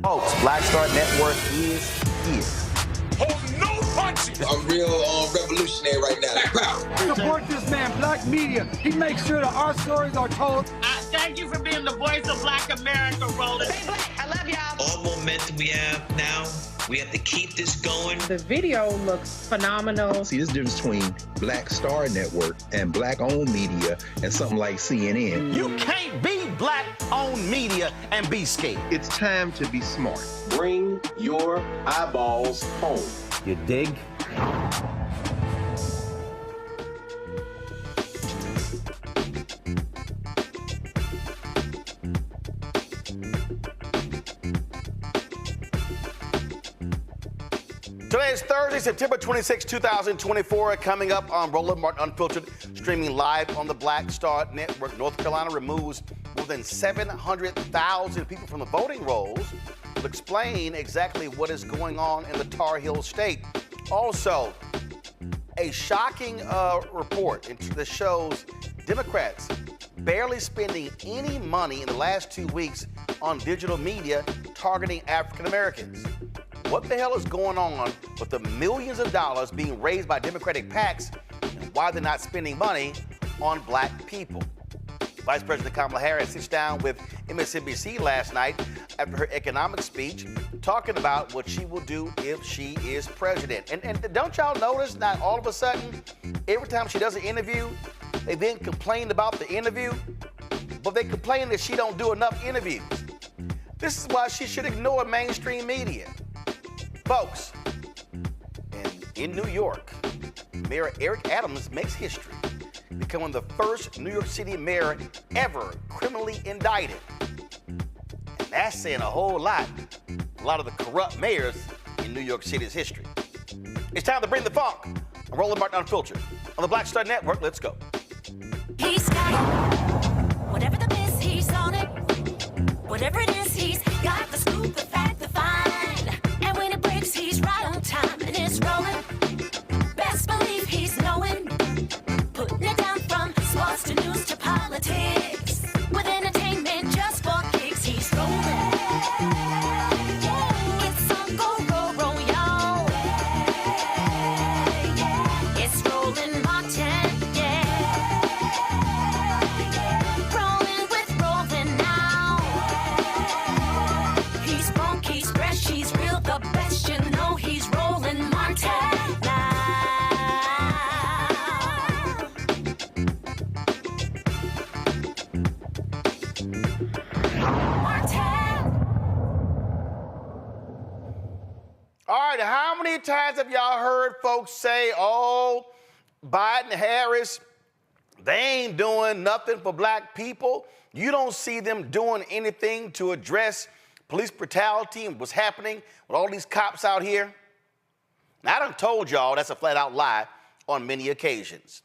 Folks, Black Star Network is here. Oh, no punches! I'm real revolutionary right now. Support this man, Black Media. He makes sure that our stories are told. Thank you for being the voice of Black America, Roland. Stay black. I love y'all. All momentum we have now, we have to keep this going. The video looks phenomenal. See, there's a difference between Black Star Network and Black-owned media and something like CNN. You can't be Black-owned media and be scared. It's time to be smart. Bring your eyeballs home. You dig? Today is Thursday, September 26, 2024. Coming up on Roland Martin Unfiltered, streaming live on the Black Star Network. North Carolina removes more than 700,000 people from the voting rolls. We'll explain exactly what is going on in the Tar Heel state. Also, a shocking report that shows Democrats barely spending any money in the last 2 weeks on digital media targeting African Americans. What the hell is going on with the millions of dollars being raised by Democratic PACs and why they're not spending money on Black people? Vice President Kamala Harris sits down with MSNBC last night after her economic speech, talking about what she will do if she is president. And don't y'all notice that all of a sudden, every time she does an interview, they then complain about the interview, but they complain that she don't do enough interviews. This is why she should ignore mainstream media. Folks, in New York, Mayor Eric Adams makes history, becoming the first New York City mayor ever criminally indicted. And that's saying a whole lot. A lot of the corrupt mayors in New York City's history. It's time to bring the funk. I'm Roland Martin Unfiltered. On the Black Star Network, let's go. He's got it. Whatever the miss, he's on it. Whatever it is, he's got the scoop, the fact, the find. And when it breaks, he's right on time and it's rolling. Best believe he's knowing. Putting it down from sports to news to politics. With entertainment just for kicks, he's rolling. It's on go, roll, roll, y'all. It's Roland Martin, yeah. Rolling with Roland now. He's funky, he's fresh, he's real, the best, you know he's Roland Martin now. All right, how many times have y'all heard folks say, oh, Biden, Harris, they ain't doing nothing for Black people? You don't see them doing anything to address police brutality and what's happening with all these cops out here? Now, I done told y'all that's a flat-out lie on many occasions.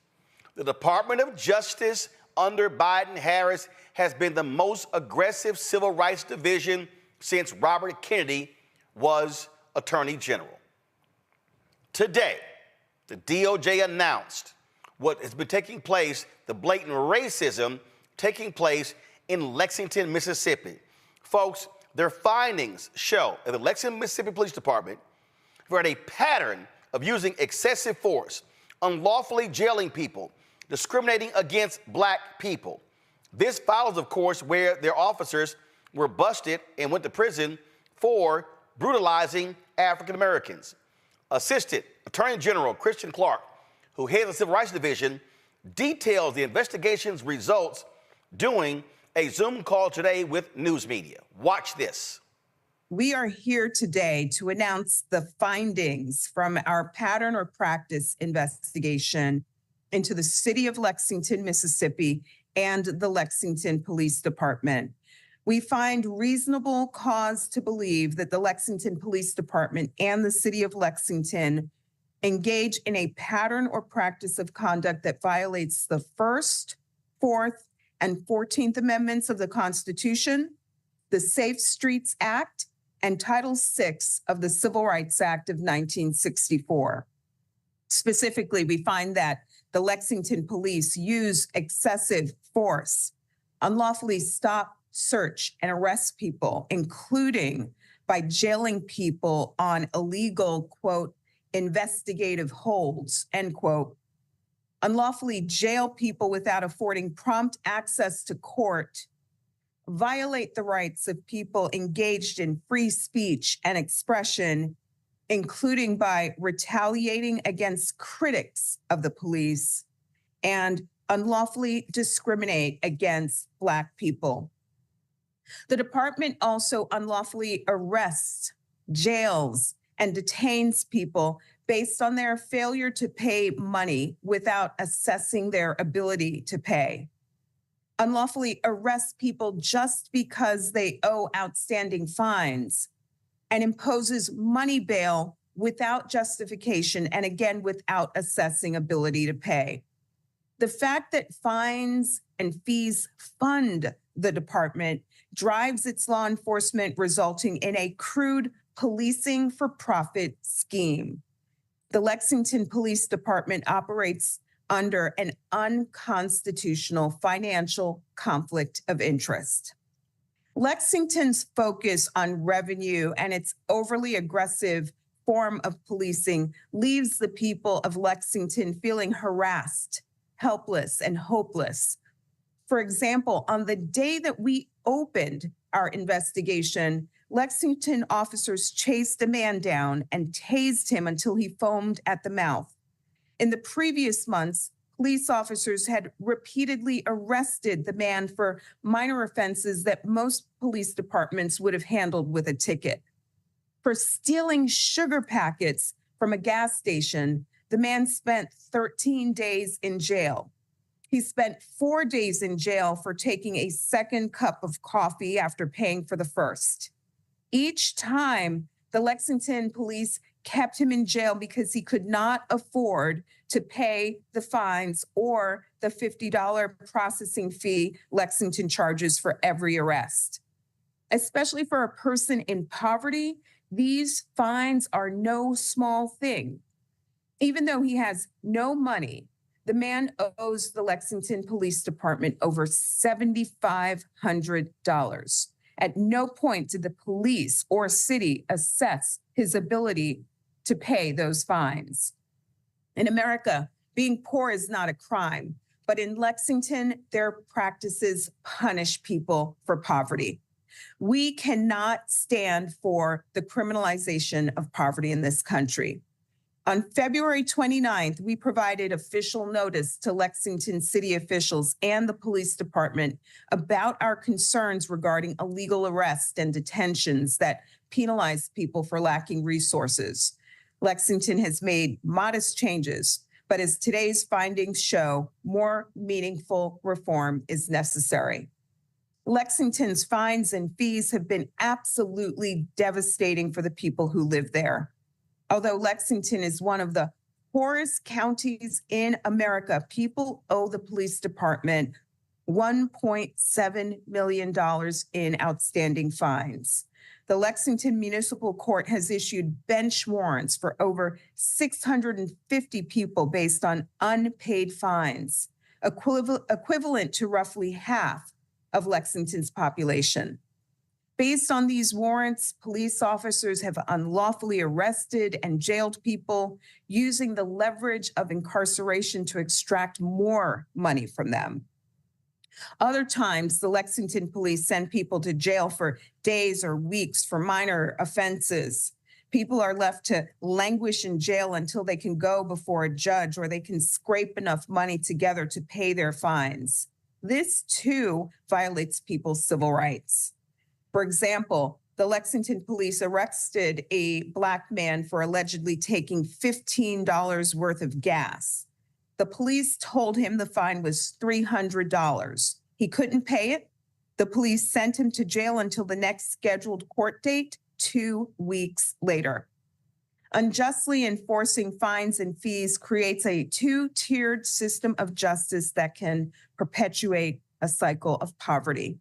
The Department of Justice under Biden, Harris has been the most aggressive civil rights division since Robert Kennedy was Attorney General. Today, the DOJ announced what has been taking place, the blatant racism taking place in Lexington, Mississippi. Folks, their findings show that the Lexington, Mississippi Police Department had a pattern of using excessive force, unlawfully jailing people, discriminating against Black people. This follows, of course, where their officers were busted and went to prison for brutalizing African Americans. Assistant Attorney General Kristen Clarke, who heads the Civil Rights Division, details the investigation's results during a Zoom call today with news media. Watch this. We are here today to announce the findings from our pattern or practice investigation into the city of Lexington, Mississippi, and the Lexington Police Department. We find reasonable cause to believe that the Lexington Police Department and the city of Lexington engage in a pattern or practice of conduct that violates the First, Fourth, and 14th Amendments of the Constitution, the Safe Streets Act, and Title VI of the Civil Rights Act of 1964. Specifically, we find that the Lexington police use excessive force, unlawfully stop, search, and arrest people, including by jailing people on illegal, quote, investigative holds, end quote, unlawfully jail people without affording prompt access to court, violate the rights of people engaged in free speech and expression, including by retaliating against critics of the police, and unlawfully discriminate against Black people. The department also unlawfully arrests, jails, and detains people based on their failure to pay money without assessing their ability to pay. Unlawfully arrests people just because they owe outstanding fines, and imposes money bail without justification and again without assessing ability to pay. The fact that fines and fees fund the department drives its law enforcement, resulting in a crude policing for profit scheme. The Lexington Police Department operates under an unconstitutional financial conflict of interest. Lexington's focus on revenue and its overly aggressive form of policing leaves the people of Lexington feeling harassed, helpless, and hopeless. For example, on the day that we opened our investigation, Lexington officers chased a man down and tased him until he foamed at the mouth. In the previous months, police officers had repeatedly arrested the man for minor offenses that most police departments would have handled with a ticket. For stealing sugar packets from a gas station, the man spent 13 days in jail. He spent 4 days in jail for taking a second cup of coffee after paying for the first. Each time, the Lexington police kept him in jail because he could not afford to pay the fines or the $50 processing fee Lexington charges for every arrest. Especially for a person in poverty, these fines are no small thing. Even though he has no money, the man owes the Lexington Police Department over $7,500. At no point did the police or city assess his ability to pay those fines. In America, being poor is not a crime, but in Lexington, their practices punish people for poverty. We cannot stand for the criminalization of poverty in this country. On February 29th, we provided official notice to Lexington city officials and the police department about our concerns regarding illegal arrests and detentions that penalize people for lacking resources. Lexington has made modest changes, but as today's findings show, more meaningful reform is necessary. Lexington's fines and fees have been absolutely devastating for the people who live there. Although Lexington is one of the poorest counties in America, people owe the police department $1.7 million in outstanding fines. The Lexington Municipal Court has issued bench warrants for over 650 people based on unpaid fines, equivalent to roughly half of Lexington's population. Based on these warrants, police officers have unlawfully arrested and jailed people using the leverage of incarceration to extract more money from them. Other times, the Lexington police send people to jail for days or weeks for minor offenses. People are left to languish in jail until they can go before a judge or they can scrape enough money together to pay their fines. This, too, violates people's civil rights. For example, the Lexington police arrested a Black man for allegedly taking $15 worth of gas. The police told him the fine was $300. He couldn't pay it. The police sent him to jail until the next scheduled court date 2 weeks later. Unjustly enforcing fines and fees creates a two-tiered system of justice that can perpetuate a cycle of poverty.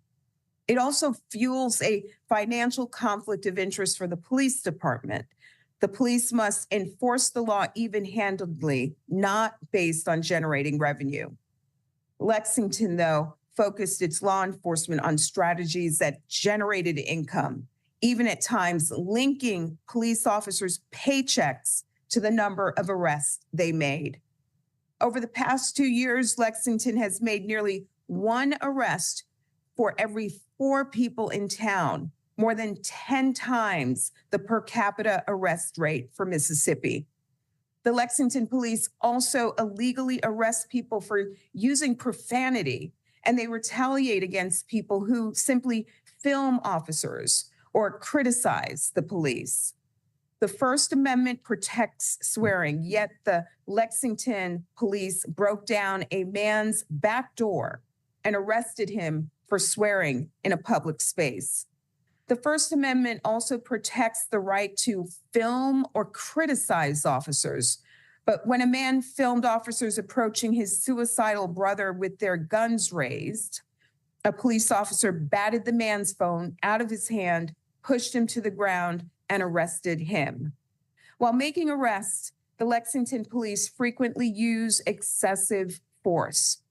It also fuels a financial conflict of interest for the police department. The police must enforce the law even-handedly, not based on generating revenue. Lexington, though, focused its law enforcement on strategies that generated income, even at times linking police officers' paychecks to the number of arrests they made. Over the past 2 years, Lexington has made nearly 1 arrest for every 4 people in town, more than 10 times the per capita arrest rate for Mississippi. The Lexington police also illegally arrest people for using profanity, and they retaliate against people who simply film officers or criticize the police. The First Amendment protects swearing, yet the Lexington police broke down a man's back door and arrested him for swearing in a public space. The First Amendment also protects the right to film or criticize officers. But when a man filmed officers approaching his suicidal brother with their guns raised, a police officer batted the man's phone out of his hand, pushed him to the ground, and arrested him. While making arrests, the Lexington police frequently use excessive force.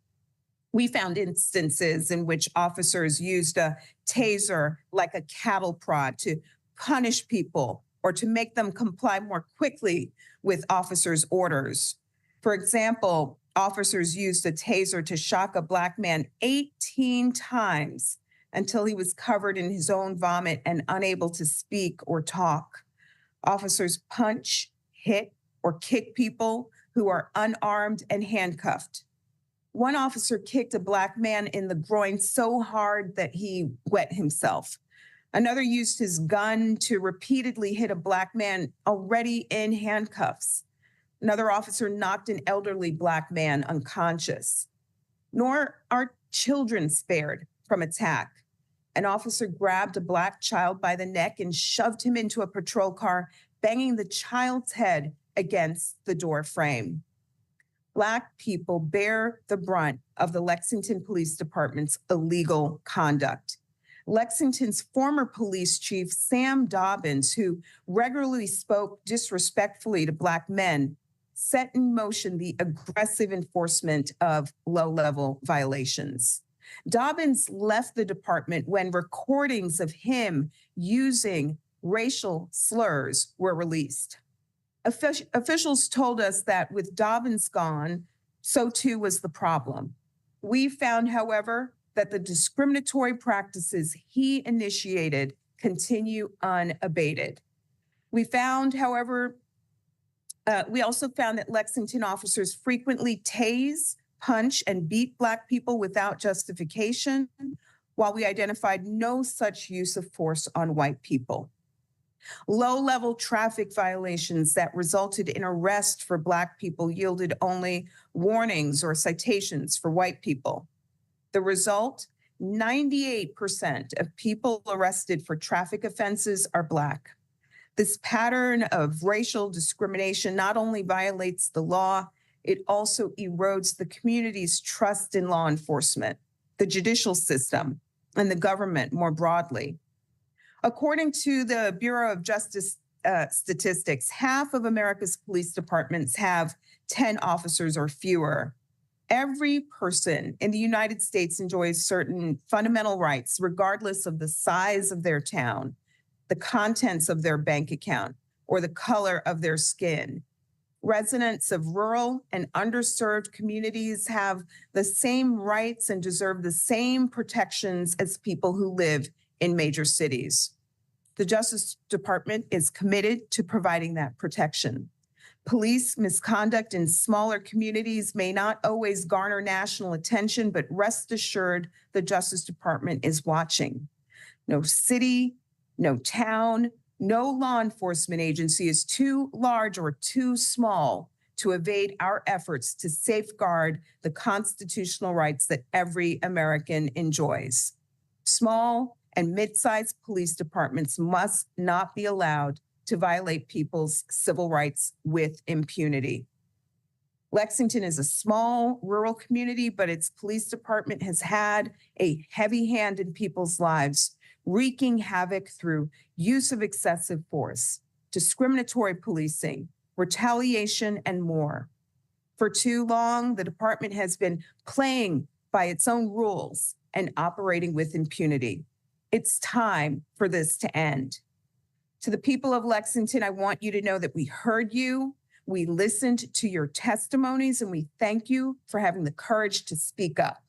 We found instances in which officers used a taser like a cattle prod to punish people or to make them comply more quickly with officers' orders. For example, officers used a taser to shock a Black man 18 times until he was covered in his own vomit and unable to speak or talk. Officers punch, hit, or kick people who are unarmed and handcuffed. One officer kicked a Black man in the groin so hard that he wet himself. Another used his gun to repeatedly hit a Black man already in handcuffs. Another officer knocked an elderly Black man unconscious. Nor are children spared from attack. An officer grabbed a Black child by the neck and shoved him into a patrol car, banging the child's head against the door frame. Black people bear the brunt of the Lexington Police Department's illegal conduct. Lexington's former police chief, Sam Dobbins, who regularly spoke disrespectfully to Black men, set in motion the aggressive enforcement of low-level violations. Dobbins left the department when recordings of him using racial slurs were released. Officials told us that with Dobbins gone, so too was the problem. We found, however, that the discriminatory practices he initiated continue unabated. We also found that Lexington officers frequently tase, punch, and beat Black people without justification, while we identified no such use of force on white people. Low-level traffic violations that resulted in arrest for Black people yielded only warnings or citations for white people. The result, 98% of people arrested for traffic offenses are Black. This pattern of racial discrimination not only violates the law, it also erodes the community's trust in law enforcement, the judicial system, and the government more broadly. According to the Bureau of Justice statistics, half of America's police departments have 10 officers or fewer. Every person in the United States enjoys certain fundamental rights, regardless of the size of their town, the contents of their bank account, or the color of their skin. Residents of rural and underserved communities have the same rights and deserve the same protections as people who live in major cities. The Justice Department is committed to providing that protection. Police misconduct in smaller communities may not always garner national attention, but rest assured the Justice Department is watching. No city, no town, no law enforcement agency is too large or too small to evade our efforts to safeguard the constitutional rights that every American enjoys. Small and mid-sized police departments must not be allowed to violate people's civil rights with impunity. Lexington is a small rural community, but its police department has had a heavy hand in people's lives, wreaking havoc through use of excessive force, discriminatory policing, retaliation, and more. For too long, the department has been playing by its own rules and operating with impunity. It's time for this to end. To the people of Lexington, I want you to know that we heard you, we listened to your testimonies, and we thank you for having the courage to speak up.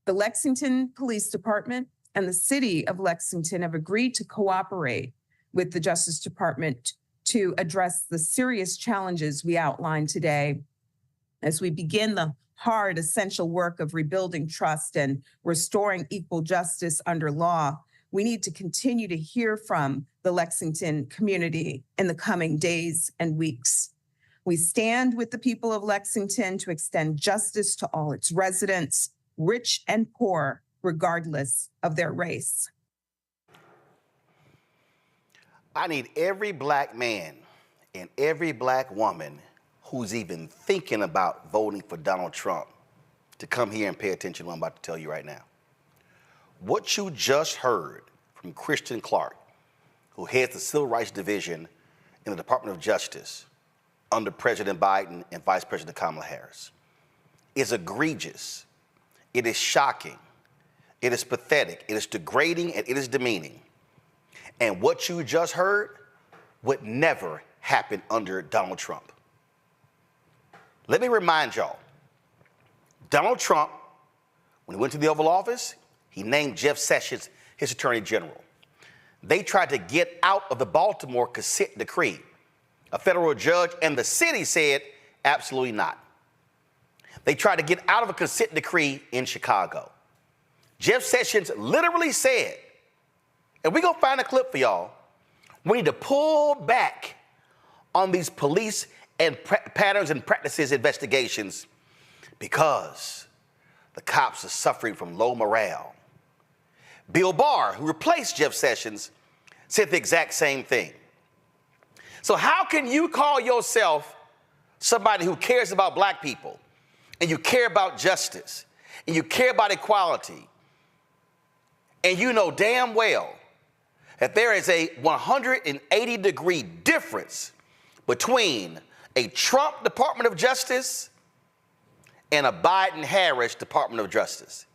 The Lexington Police Department and the city of Lexington have agreed to cooperate with the Justice Department to address the serious challenges we outlined today as we begin the hard, essential work of rebuilding trust and restoring equal justice under law. We need to continue to hear from the Lexington community in the coming days and weeks. We stand with the people of Lexington to extend justice to all its residents, rich and poor, regardless of their race. I need every black man and every black woman who's even thinking about voting for Donald Trump to come here and pay attention to what I'm about to tell you right now. What you just heard from Kristen Clarke, who heads the Civil Rights Division in the Department of Justice under President Biden and Vice President Kamala Harris, is egregious. It is shocking. It is pathetic. It is degrading, and it is demeaning. And what you just heard would never happen under Donald Trump. Let me remind y'all, Donald Trump, when he went to the Oval Office, he named Jeff Sessions his Attorney General. They tried to get out of the Baltimore consent decree. A federal judge and the city said, absolutely not. They tried to get out of a consent decree in Chicago. Jeff Sessions literally said, and we're going to find a clip for y'all, we need to pull back on these police and patterns and practices investigations because the cops are suffering from low morale. Bill Barr, who replaced Jeff Sessions, said the exact same thing. So how can you call yourself somebody who cares about black people, and you care about justice, and you care about equality, and you know damn well that there is a 180-degree difference between a Trump Department of Justice and a Biden-Harris Department of Justice?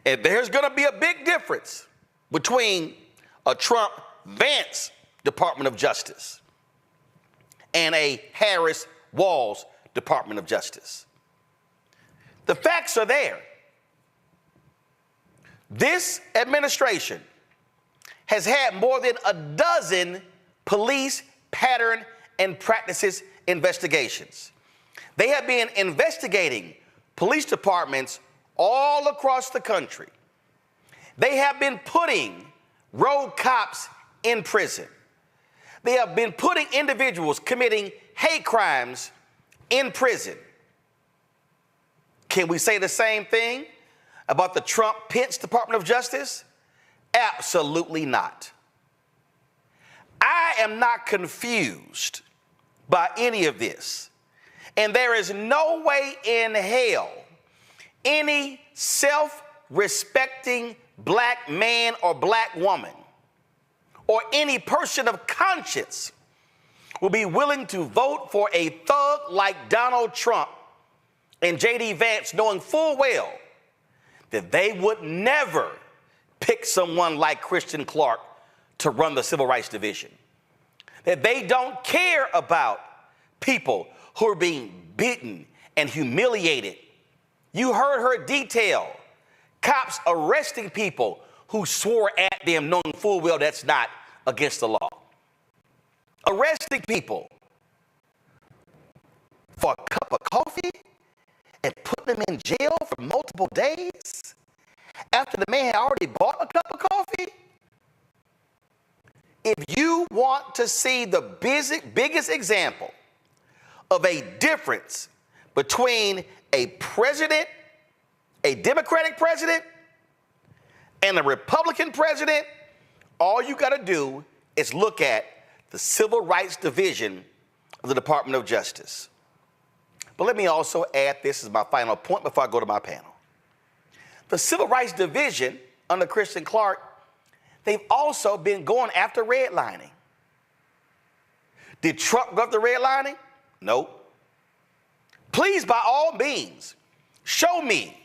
And there's going to be a big difference between a Trump-Vance Department of Justice and a Harris-Walz Department of Justice. The facts are there. This administration has had more than a dozen police pattern and practices investigations. They have been investigating police departments all across the country. They have been putting rogue cops in prison. They have been putting individuals committing hate crimes in prison. Can we say the same thing about the Trump-Pence Department of Justice? Absolutely not. I am not confused by any of this. And there is no way in hell any self-respecting black man or black woman or any person of conscience will be willing to vote for a thug like Donald Trump and J.D. Vance, knowing full well that they would never pick someone like Kristen Clarke to run the Civil Rights Division. That they don't care about people who are being beaten and humiliated. You heard her detail cops arresting people who swore at them knowing full well that's not against the law. Arresting people for a cup of coffee and putting them in jail for multiple days after the man had already bought a cup of coffee. If you want to see the biggest example of a difference between a president, a Democratic president, and a Republican president, all you got to do is look at the Civil Rights Division of the Department of Justice. But let me also add this as my final point before I go to my panel. The Civil Rights Division under Kristen Clarke, they've also been going after redlining. Did Trump go after redlining? Nope. Please, by all means, show me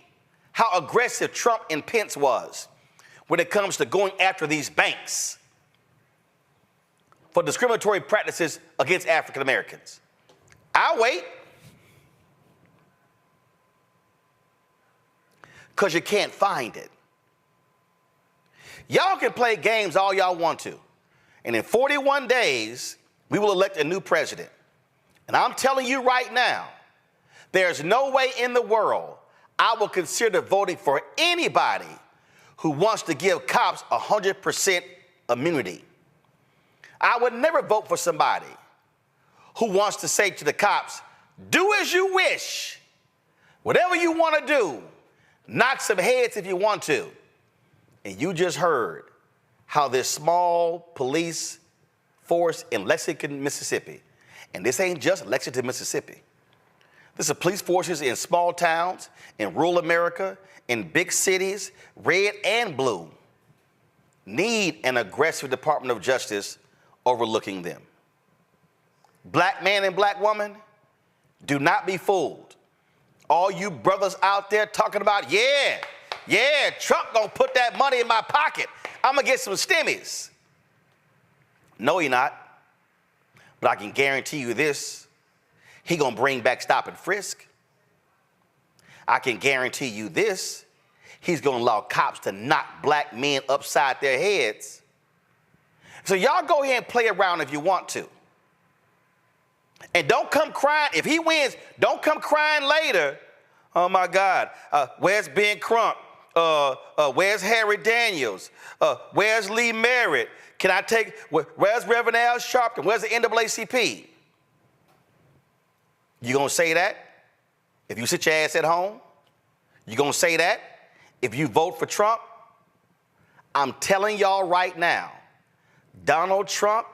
how aggressive Trump and Pence was when it comes to going after these banks for discriminatory practices against African Americans. I'll wait. Because you can't find it. Y'all can play games all y'all want to. And in 41 days, we will elect a new president. And I'm telling you right now, there's no way in the world I will consider voting for anybody who wants to give cops 100% immunity. I would never vote for somebody who wants to say to the cops, do as you wish. Whatever you want to do, knock some heads if you want to. And you just heard how this small police force in Lexington, Mississippi, and this ain't just Lexington, Mississippi. This is police forces in small towns, in rural America, in big cities, red and blue, need an aggressive Department of Justice overlooking them. Black man and black woman, do not be fooled. All you brothers out there talking about, yeah, Trump gonna put that money in my pocket. I'm gonna get some stimmies. No, you're not. But I can guarantee you this, he gonna bring back stop and frisk. I can guarantee you this, he's gonna allow cops to knock black men upside their heads. So y'all go ahead and play around if you want to. And don't come crying, if he wins, don't come crying later. Oh my God, where's Ben Crump? Where's Harry Daniels? Where's Lee Merritt? Can I take, where's Reverend Al Sharpton? Where's the NAACP? You gonna say that if you sit your ass at home? You gonna say that if you vote for Trump? I'm telling y'all right now, Donald Trump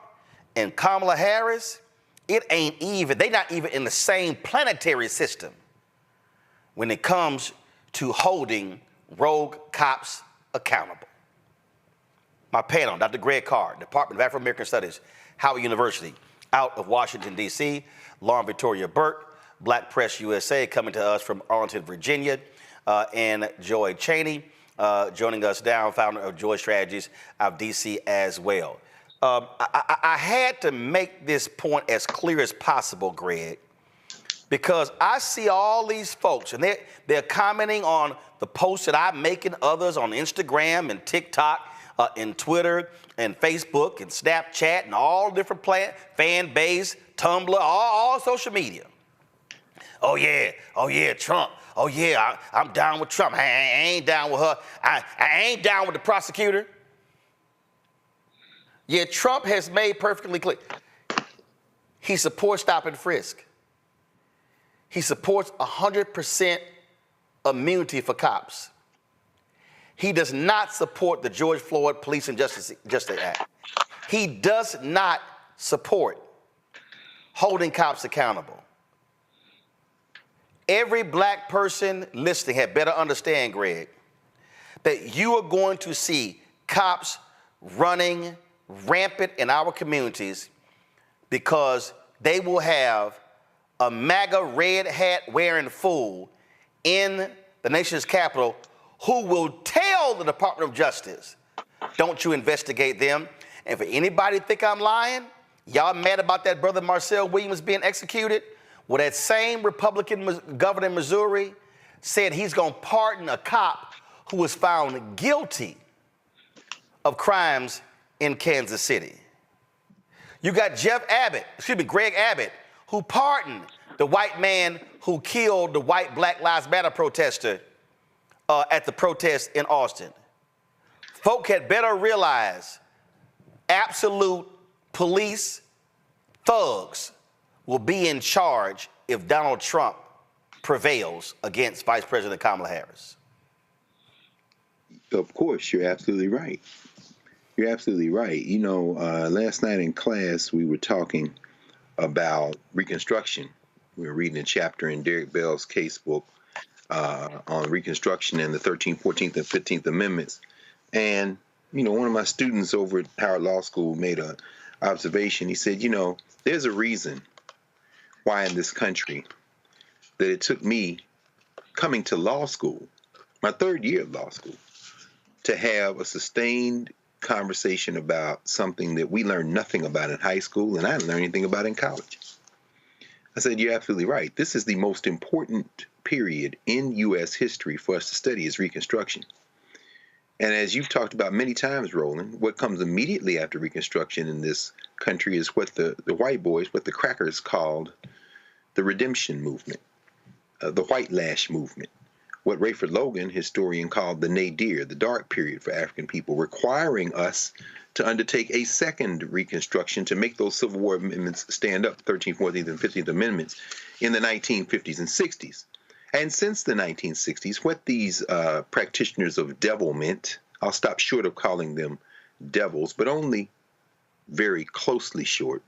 and Kamala Harris, it ain't even, they not even in the same planetary system when it comes to holding rogue cops accountable. My panel, Dr. Greg Carr, Department of Afro-American Studies, Howard University, out of Washington, D.C., Lauren Victoria Burke, Black Press USA, coming to us from Arlington, Virginia, and Joy Chaney, joining us down, founder of Joy Strategies of D.C. as well. I had to make this point as clear as possible, Greg, because I see all these folks, and they're commenting on the posts that I make and others on Instagram and TikTok and Twitter and Facebook and Snapchat and all different fan base, Tumblr, all social media. Oh yeah, Trump. Oh yeah, I'm down with Trump. I ain't down with her. I ain't down with the prosecutor. Yeah, Trump has made perfectly clear. He supports stop and frisk. He supports 100% immunity for cops. He does not support the George Floyd Police and Justice Act. He does not support holding cops accountable. Every black person listening had better understand, Greg, that you are going to see cops running rampant in our communities because they will have a MAGA red hat wearing fool in the nation's capital who will tell the Department of Justice, don't you investigate them. And for anybody to think I'm lying, y'all mad about that brother Marcel Williams being executed? Well, that same Republican governor in Missouri said he's going to pardon a cop who was found guilty of crimes in Kansas City. You got Greg Abbott, who pardoned the white man who killed the white Black Lives Matter protester at the protest in Austin. Folk had better realize absolute police thugs will be in charge if Donald Trump prevails against Vice President Kamala Harris. Of course, you're absolutely right. You're absolutely right. You know, last night in class, we were talking about Reconstruction. We were reading a chapter in Derek Bell's casebook on Reconstruction and the 13th, 14th, and 15th Amendments. And, you know, one of my students over at Howard Law School made an observation. He said, you know, there's a reason why in this country that it took me coming to law school, my third year of law school, to have a sustained conversation about something that we learned nothing about in high school and I didn't learn anything about in college. I said, you're absolutely right. This is the most important period in U.S. history for us to study is Reconstruction. And as you've talked about many times, Roland, what comes immediately after Reconstruction in this country is what the white boys, what the crackers called the redemption movement, the white lash movement, what Rayford Logan, historian, called the nadir, the dark period for African people, requiring us to undertake a second Reconstruction to make those Civil War amendments stand up, 13th, 14th, and 15th Amendments, in the 1950s and 60s. And since the 1960s, what these practitioners of devilment, I'll stop short of calling them devils, but only very closely short,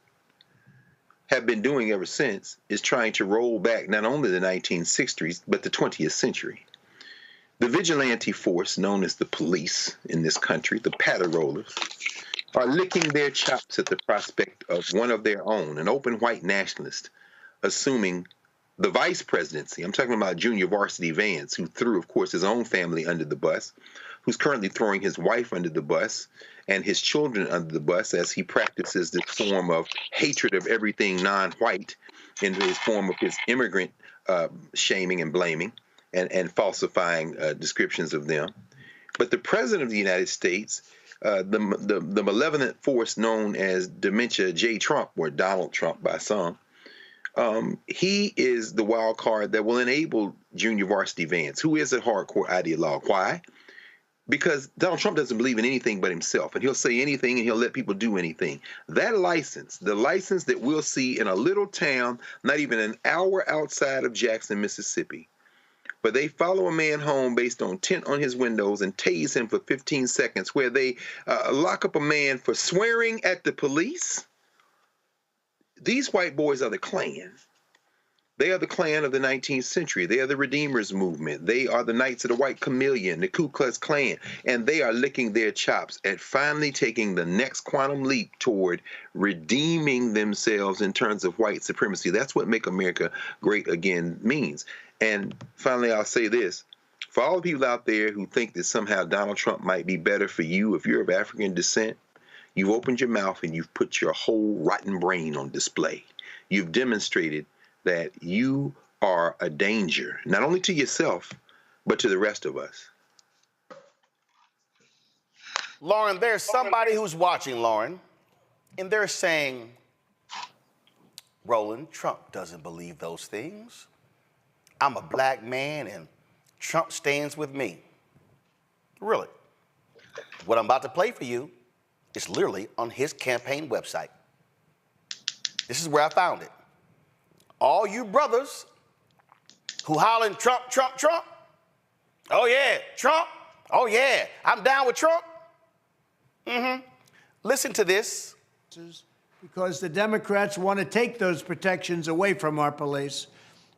have been doing ever since is trying to roll back not only the 1960s, but the 20th century. The vigilante force known as the police in this country, the patter-rollers, are licking their chops at the prospect of one of their own, an open white nationalist, assuming the vice presidency. I'm talking about Junior Varsity Vance, who threw, of course, his own family under the bus, who's currently throwing his wife under the bus and his children under the bus as he practices this form of hatred of everything non-white in his form of his immigrant shaming and blaming and falsifying descriptions of them. But the president of the United States, the malevolent force known as Dementia J. Trump, or Donald Trump by some, he is the wild card that will enable Junior Varsity Vance, who is a hardcore ideologue. Why? Because Donald Trump doesn't believe in anything but himself, and he'll say anything and he'll let people do anything. That license, the license that we'll see in a little town, not even an hour outside of Jackson, Mississippi, where they follow a man home based on tint on his windows and tase him for 15 seconds, where they lock up a man for swearing at the police. These white boys are the Klan. They are the Klan of the 19th century. They are the Redeemers movement. They are the Knights of the White Chameleon, the Ku Klux Klan. And they are licking their chops at finally taking the next quantum leap toward redeeming themselves in terms of white supremacy. That's what Make America Great Again means. And finally, I'll say this. For all the people out there who think that somehow Donald Trump might be better for you if you're of African descent, you've opened your mouth and you've put your whole rotten brain on display. You've demonstrated that you are a danger, not only to yourself, but to the rest of us. Lauren, there's somebody who's watching, Lauren, and they're saying, Roland, Trump doesn't believe those things. I'm a black man and Trump stands with me. Really. What I'm about to play for you is literally on his campaign website. This is where I found it. All you brothers who hollering Trump, Trump, Trump. Oh yeah, Trump. Oh yeah, I'm down with Trump. Listen to this. Because the Democrats want to take those protections away from our police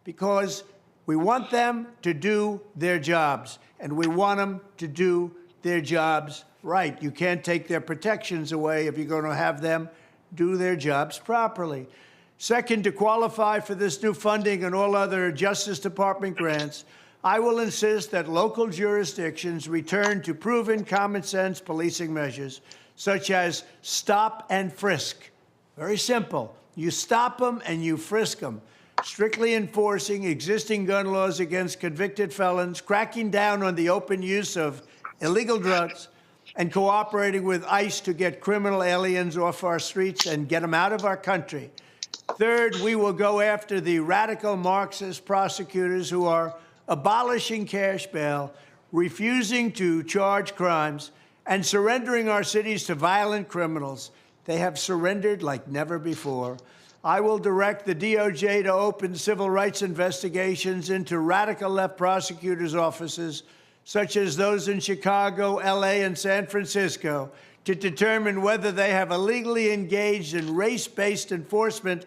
because we want them to do their jobs, and we want them to do their jobs right. You can't take their protections away if you're going to have them do their jobs properly. Second, to qualify for this new funding and all other Justice Department grants, I will insist that local jurisdictions return to proven common sense policing measures, such as stop and frisk. Very simple. You stop them and you frisk them. Strictly enforcing existing gun laws against convicted felons, cracking down on the open use of illegal drugs, and cooperating with ICE to get criminal aliens off our streets and get them out of our country. Third, we will go after the radical Marxist prosecutors who are abolishing cash bail, refusing to charge crimes, and surrendering our cities to violent criminals. They have surrendered like never before. I will direct the DOJ to open civil rights investigations into radical left prosecutors' offices, such as those in Chicago, LA, and San Francisco, to determine whether they have illegally engaged in race-based enforcement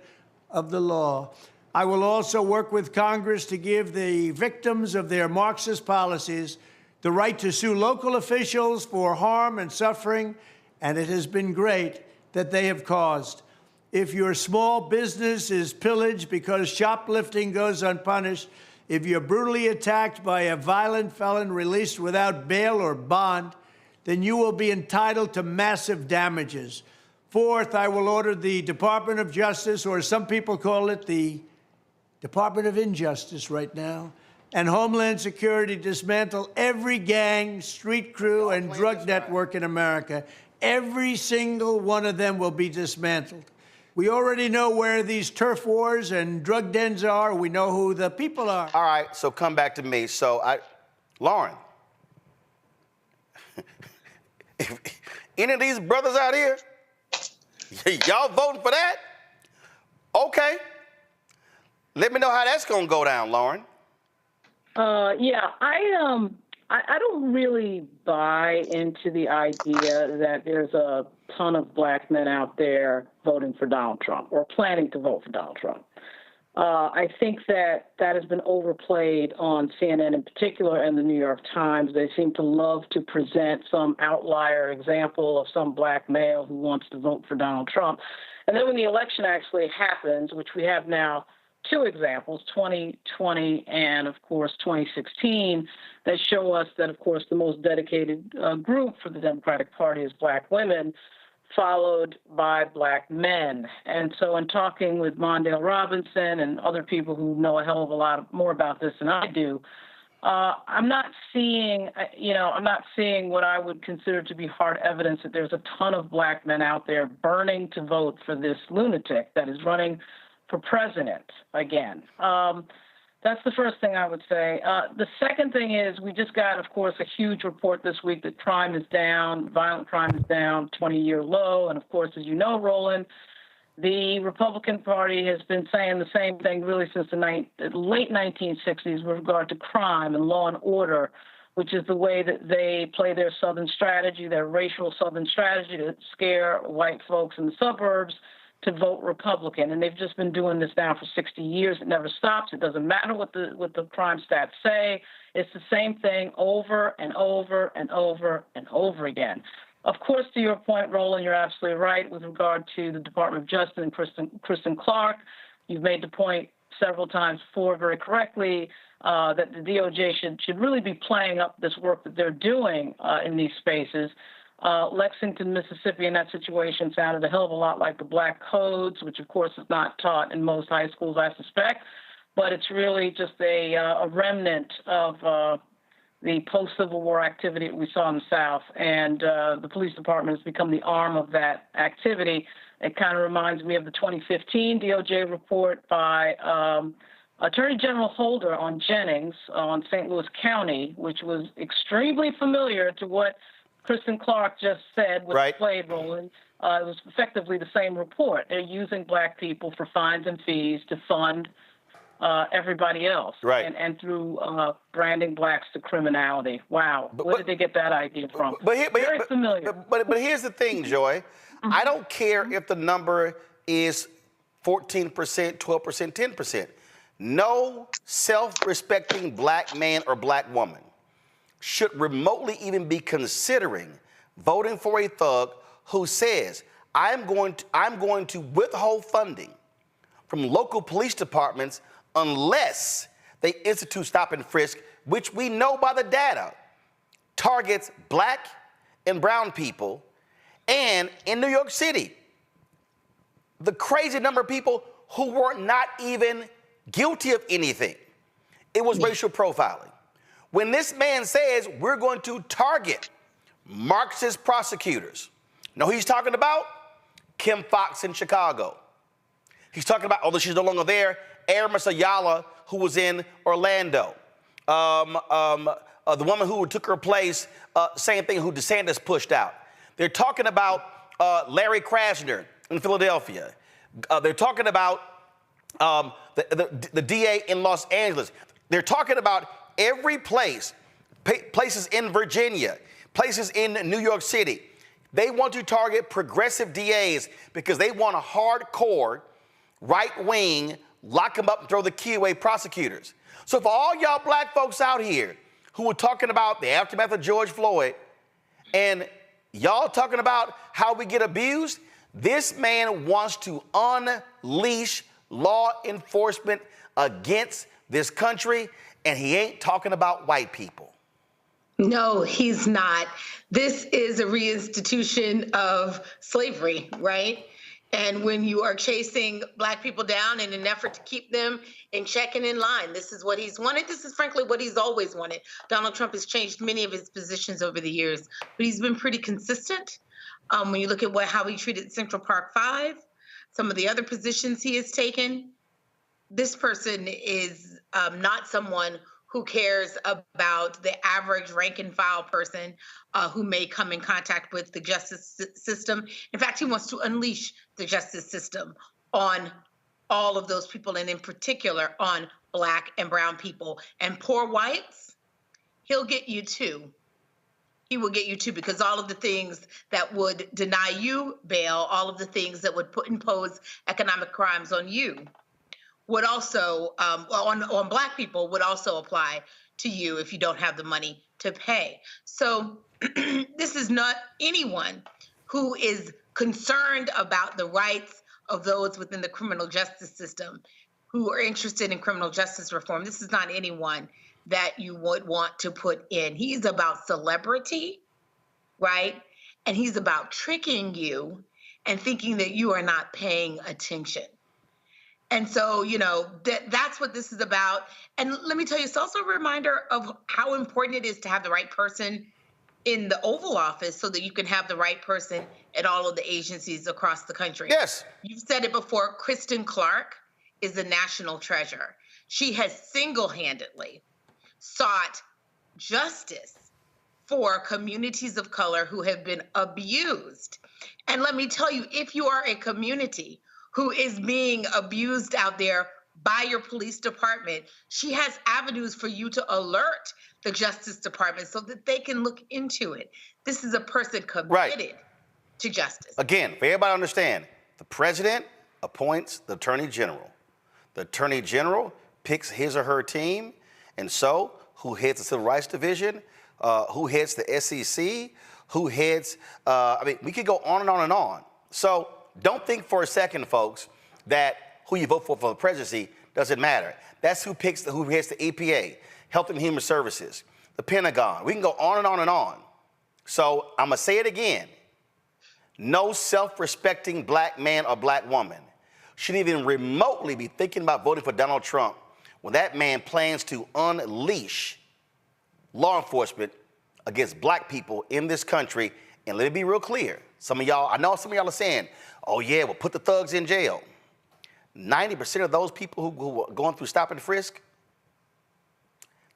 of the law. I will also work with Congress to give the victims of their Marxist policies the right to sue local officials for harm and suffering, and it has been great that they have caused. If your small business is pillaged because shoplifting goes unpunished, if you're brutally attacked by a violent felon released without bail or bond, then you will be entitled to massive damages. Fourth, I will order the Department of Justice, or some people call it the Department of Injustice right now, and Homeland Security dismantle every gang, street crew, and drug network in America. Every single one of them will be dismantled. We already know where these turf wars and drug dens are. We know who the people are. All right, so come back to me. Lauren, any of these brothers out here, y'all voting for that? Okay. Let me know how that's gonna go down, Lauren. Yeah, I don't really buy into the idea that there's a ton of black men out there voting for Donald Trump or planning to vote for Donald Trump. I think that has been overplayed on CNN in particular and the New York Times. They seem to love to present some outlier example of some black male who wants to vote for Donald Trump. And then when the election actually happens, which we have now two examples, 2020 and, of course, 2016, that show us that, of course, the most dedicated group for the Democratic Party is black women, followed by black men. And so in talking with Mondale Robinson and other people who know a hell of a lot more about this than I do, I'm not seeing what I would consider to be hard evidence that there's a ton of black men out there burning to vote for this lunatic that is running for president again. That's the first thing I would say. The second thing is we just got, of course, a huge report this week that crime is down, violent crime is down, 20-year low. And, of course, as you know, Roland, the Republican Party has been saying the same thing really since the late 1960s with regard to crime and law and order, which is the way that they play their Southern strategy, their racial Southern strategy to scare white folks in the suburbs to vote Republican. And they've just been doing this now for 60 years. It never stops. It doesn't matter what the crime stats say. It's the same thing over and over and over and over again. Of course, to your point, Roland, you're absolutely right with regard to the Department of Justice and Kristen Clarke. You've made the point several times before very correctly that the DOJ should really be playing up this work that they're doing in these spaces. Lexington, Mississippi, in that situation sounded a hell of a lot like the Black Codes, which, of course, is not taught in most high schools, I suspect. But it's really just a remnant of the post-Civil War activity that we saw in the South. And the police department has become the arm of that activity. It kind of reminds me of the 2015 DOJ report by Attorney General Holder on Jennings on St. Louis County, which was extremely familiar to what Kristen Clarke just said with the Slade Roland. It was effectively the same report. They're using black people for fines and fees to fund everybody else, and through branding blacks to criminality. Wow, where did they get that idea from? Very familiar. But here's the thing, Joy. I don't care if the number is 14%, 12%, 10%. No self-respecting black man or black woman should remotely even be considering voting for a thug who says, I'm going to withhold funding from local police departments unless they institute stop and frisk, which we know by the data targets black and brown people. And in New York City, the crazy number of people who were not even guilty of anything. It was racial profiling. When this man says we're going to target Marxist prosecutors, know who he's talking about? Kim Foxx in Chicago. He's talking about, although she's no longer there, Aramis Ayala, who was in Orlando. The woman who took her place, same thing, who DeSantis pushed out. They're talking about Larry Krasner in Philadelphia. They're talking about the DA in Los Angeles. They're talking about every place, places in Virginia, places in New York City. They want to target progressive DAs because they want a hardcore, right-wing, lock them up and throw the key away prosecutors. So for all y'all black folks out here who are talking about the aftermath of George Floyd and y'all talking about how we get abused, this man wants to unleash law enforcement against this country, and he ain't talking about white people. No, he's not. This is a reinstitution of slavery, right? And when you are chasing Black people down in an effort to keep them in check and in line, this is what he's wanted. This is frankly what he's always wanted. Donald Trump has changed many of his positions over the years, but he's been pretty consistent. When you look at how he treated Central Park 5, some of the other positions he has taken, this person is not someone who cares about the average rank and file person who may come in contact with the justice system. In fact, he wants to unleash the justice system on all of those people, and in particular on Black and brown people. And poor whites, he'll get you too. He will get you too, because all of the things that would deny you bail, all of the things that would impose economic crimes on you, would also, on Black people, would also apply to you if you don't have the money to pay. So this is not anyone who is concerned about the rights of those within the criminal justice system who are interested in criminal justice reform. This is not anyone that you would want to put in. He's about celebrity, right? And he's about tricking you and thinking that you are not paying attention. And so, that's what this is about. And let me tell you, it's also a reminder of how important it is to have the right person in the Oval Office so that you can have the right person at all of the agencies across the country. Yes. You've said it before, Kristen Clarke is a national treasure. She has single-handedly sought justice for communities of color who have been abused. And let me tell you, if you are a community who is being abused out there by your police department, she has avenues for you to alert the Justice Department so that they can look into it. This is a person committed to justice. Again, for everybody to understand, the president appoints the attorney general. The attorney general picks his or her team, and so who heads the Civil Rights Division, who heads the SEC, who heads, we could go on and on and on. So don't think for a second, folks, that who you vote for the presidency doesn't matter. That's who heads the EPA, Health and Human Services, the Pentagon. We can go on and on and on. So I'm going to say it again. No self-respecting Black man or Black woman should even remotely be thinking about voting for Donald Trump when that man plans to unleash law enforcement against Black people in this country. And let me be real clear. I know some of y'all are saying, oh yeah, well, put the thugs in jail. 90% of those people who were going through stop and frisk,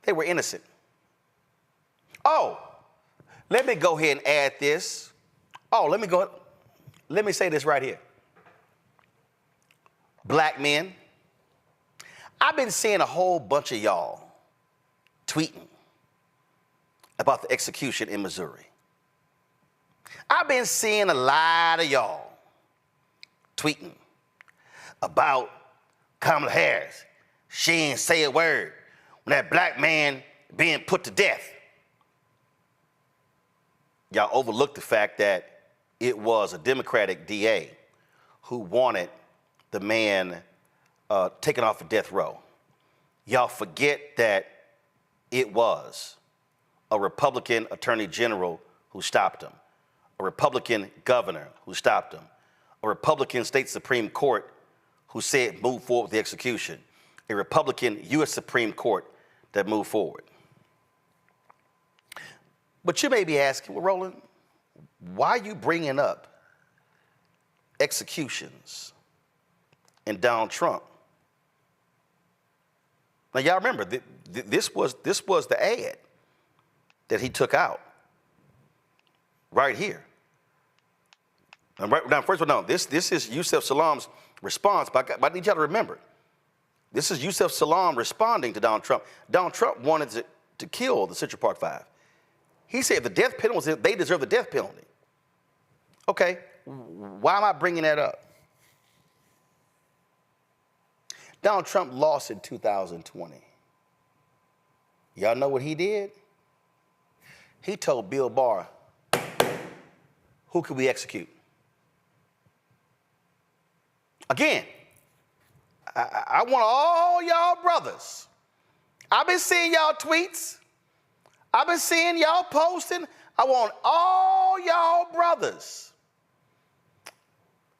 they were innocent. Oh, let me go ahead and add this. Let me say this right here. Black men, I've been seeing a whole bunch of y'all tweeting about the execution in Missouri. I've been seeing a lot of y'all tweeting about Kamala Harris. She ain't say a word when that Black man being put to death. Y'all overlooked the fact that it was a Democratic DA who wanted the man taken off of death row. Y'all forget that it was a Republican Attorney General who stopped him, a Republican governor who stopped him, a Republican state Supreme Court who said move forward with the execution, a Republican U.S. Supreme Court that moved forward. But you may be asking, well, Roland, why are you bringing up executions and Donald Trump? Now, y'all remember, this was the ad that he took out right here. Now, first of all, no, this is Yusef Salaam's response, but I need y'all to remember, this is Yusef Salaam responding to Donald Trump. Donald Trump wanted to kill the Central Park 5. He said the death penalty, they deserve the death penalty. Okay, why am I bringing that up? Donald Trump lost in 2020. Y'all know what he did? He told Bill Barr, who could we execute? Again, I want all y'all brothers. I've been seeing y'all tweets. I've been seeing y'all posting. I want all y'all brothers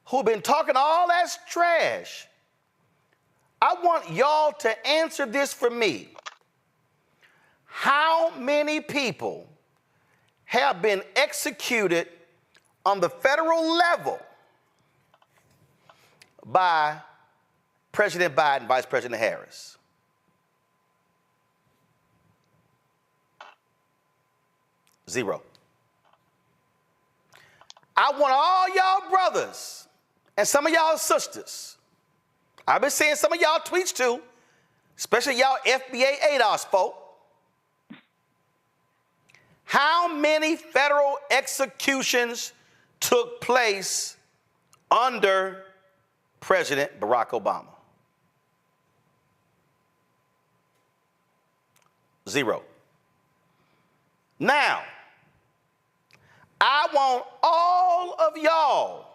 who've been talking all that trash. I want y'all to answer this for me. How many people have been executed on the federal level by President Biden, Vice President Harris? Zero. I want all y'all brothers and some of y'all sisters. I've been seeing some of y'all tweets too, especially y'all FBA ADOS folk. How many federal executions took place under President Barack Obama? Zero. Now, I want all of y'all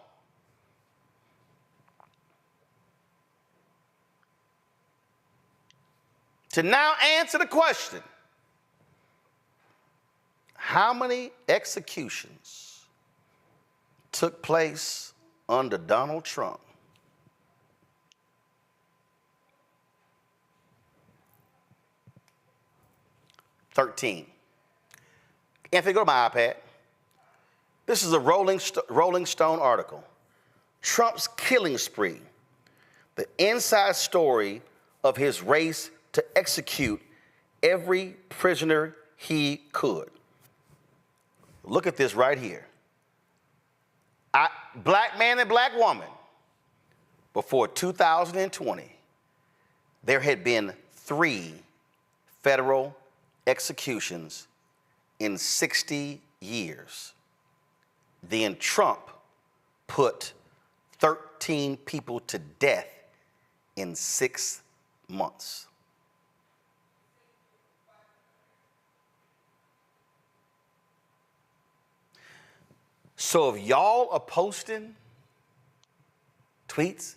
to now answer the question, how many executions took place under Donald Trump? $13. Anthony, go to my iPad. This is a Rolling Stone article. Trump's killing spree, the inside story of his race to execute every prisoner he could. Look at this right here. Black man and black woman, before 2020, there had been 3 federal executions in 60 years. Then Trump put 13 people to death in 6 months. So if y'all are posting tweets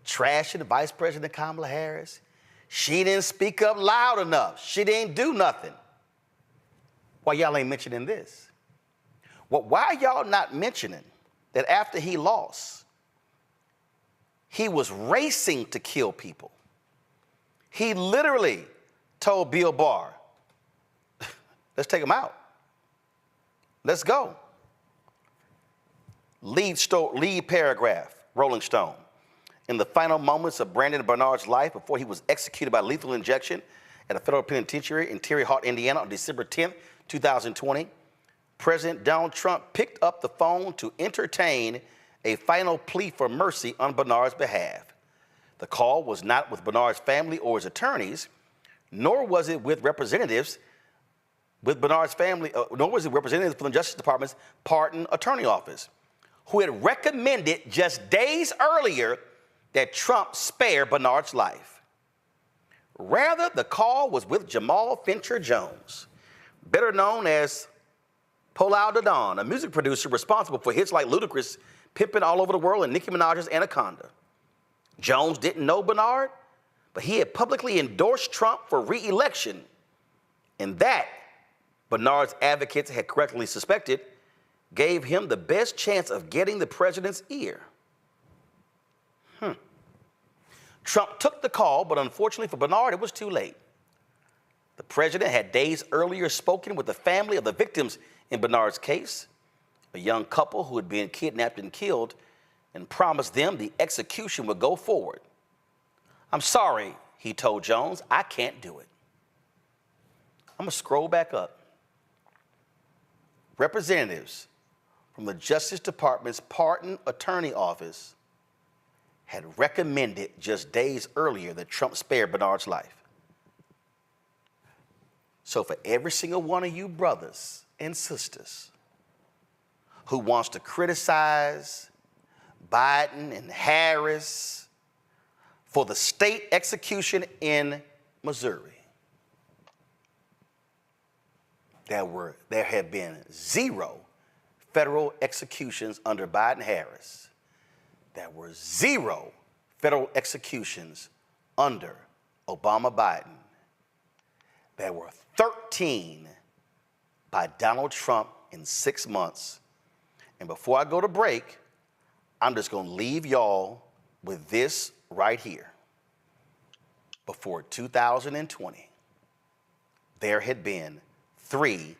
trashing Vice President Kamala Harris, she didn't speak up loud enough, she didn't do nothing, why y'all ain't mentioning this? Well, why are y'all not mentioning that after he lost, he was racing to kill people? He literally told Bill Barr, let's take him out. Let's go. Lead paragraph, Rolling Stone. In the final moments of Brandon Bernard's life before he was executed by lethal injection at a federal penitentiary in Terre Haute, Indiana on December 10th, 2020, President Donald Trump picked up the phone to entertain a final plea for mercy on Bernard's behalf. The call was not with Bernard's family or his attorneys, nor was it with representatives with Bernard's family, nor was it representatives from the Justice Department's Pardon Attorney Office, who had recommended just days earlier that Trump spare Bernard's life. Rather, the call was with Jamal Fincher Jones, better known as Paul da Don, a music producer responsible for hits like Ludacris, Pimpin' All Over the World, and Nicki Minaj's Anaconda. Jones didn't know Bernard, but he had publicly endorsed Trump for re-election, and that, Bernard's advocates had correctly suspected, gave him the best chance of getting the president's ear. Trump took the call, but unfortunately for Bernard, it was too late. The president had days earlier spoken with the family of the victims in Bernard's case, a young couple who had been kidnapped and killed, and promised them the execution would go forward. I'm sorry, he told Jones, I can't do it. I'm gonna scroll back up. Representatives from the Justice Department's Pardon Attorney Office had recommended just days earlier that Trump spare Bernard's life. So for every single one of you brothers and sisters who wants to criticize Biden and Harris for the state execution in Missouri, there have been 0 federal executions under Biden-Harris. There were 0 federal executions under Obama-Biden. There were 13 by Donald Trump in 6 months. And before I go to break, I'm just going to leave y'all with this right here. Before 2020, there had been 3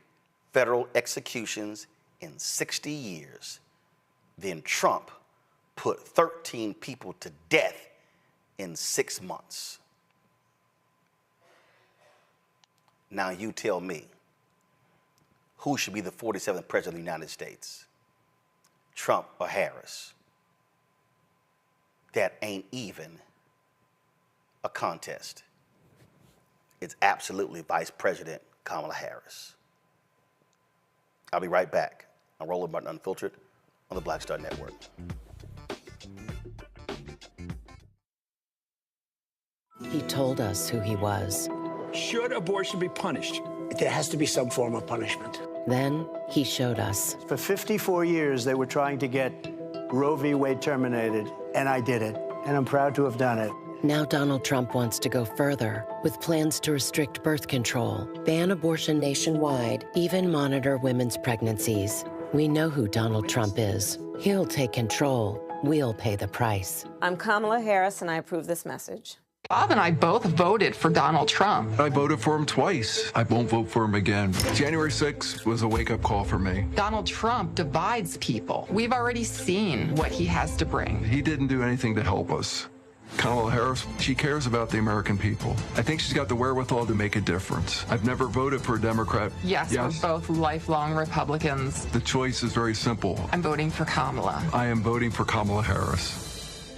federal executions in 60 years. Then Trump put 13 people to death in 6 months. Now you tell me, who should be the 47th president of the United States? Trump or Harris? That ain't even a contest. It's absolutely Vice President Kamala Harris. I'll be right back. I'm Roland Martin Unfiltered on the Black Star Network. He told us who he was. Should abortion be punished? There has to be some form of punishment. Then he showed us. For 54 years, they were trying to get Roe v. Wade terminated, and I did it, and I'm proud to have done it. Now Donald Trump wants to go further with plans to restrict birth control, ban abortion nationwide, even monitor women's pregnancies. We know who Donald Trump is. He'll take control. We'll pay the price. I'm Kamala Harris, and I approve this message. Bob and I both voted for Donald Trump. I voted for him twice. I won't vote for him again. January 6th was a wake-up call for me. Donald Trump divides people. We've already seen what he has to bring. He didn't do anything to help us. Kamala Harris, she cares about the American people. I think she's got the wherewithal to make a difference. I've never voted for a Democrat. Yes, we're both lifelong Republicans. The choice is very simple. I'm voting for Kamala. I am voting for Kamala Harris.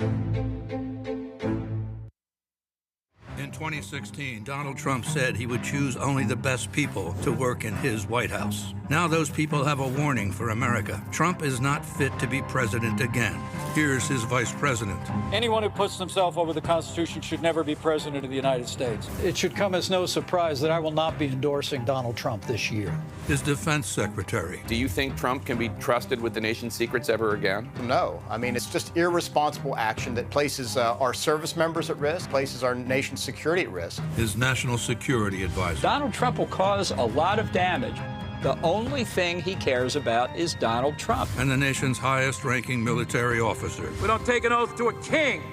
In 2016, Donald Trump said he would choose only the best people to work in his White House. Now those people have a warning for America. Trump is not fit to be president again. Here's his vice president. Anyone who puts himself over the Constitution should never be president of the United States. It should come as no surprise that I will not be endorsing Donald Trump this year. His defense secretary. Do you think Trump can be trusted with the nation's secrets ever again? No. I mean, it's just irresponsible action that places our service members at risk, places our nation's security at risk. His national security advisor. Donald Trump will cause a lot of damage. The only thing he cares about is Donald Trump. And the nation's highest-ranking military officer. We don't take an oath to a king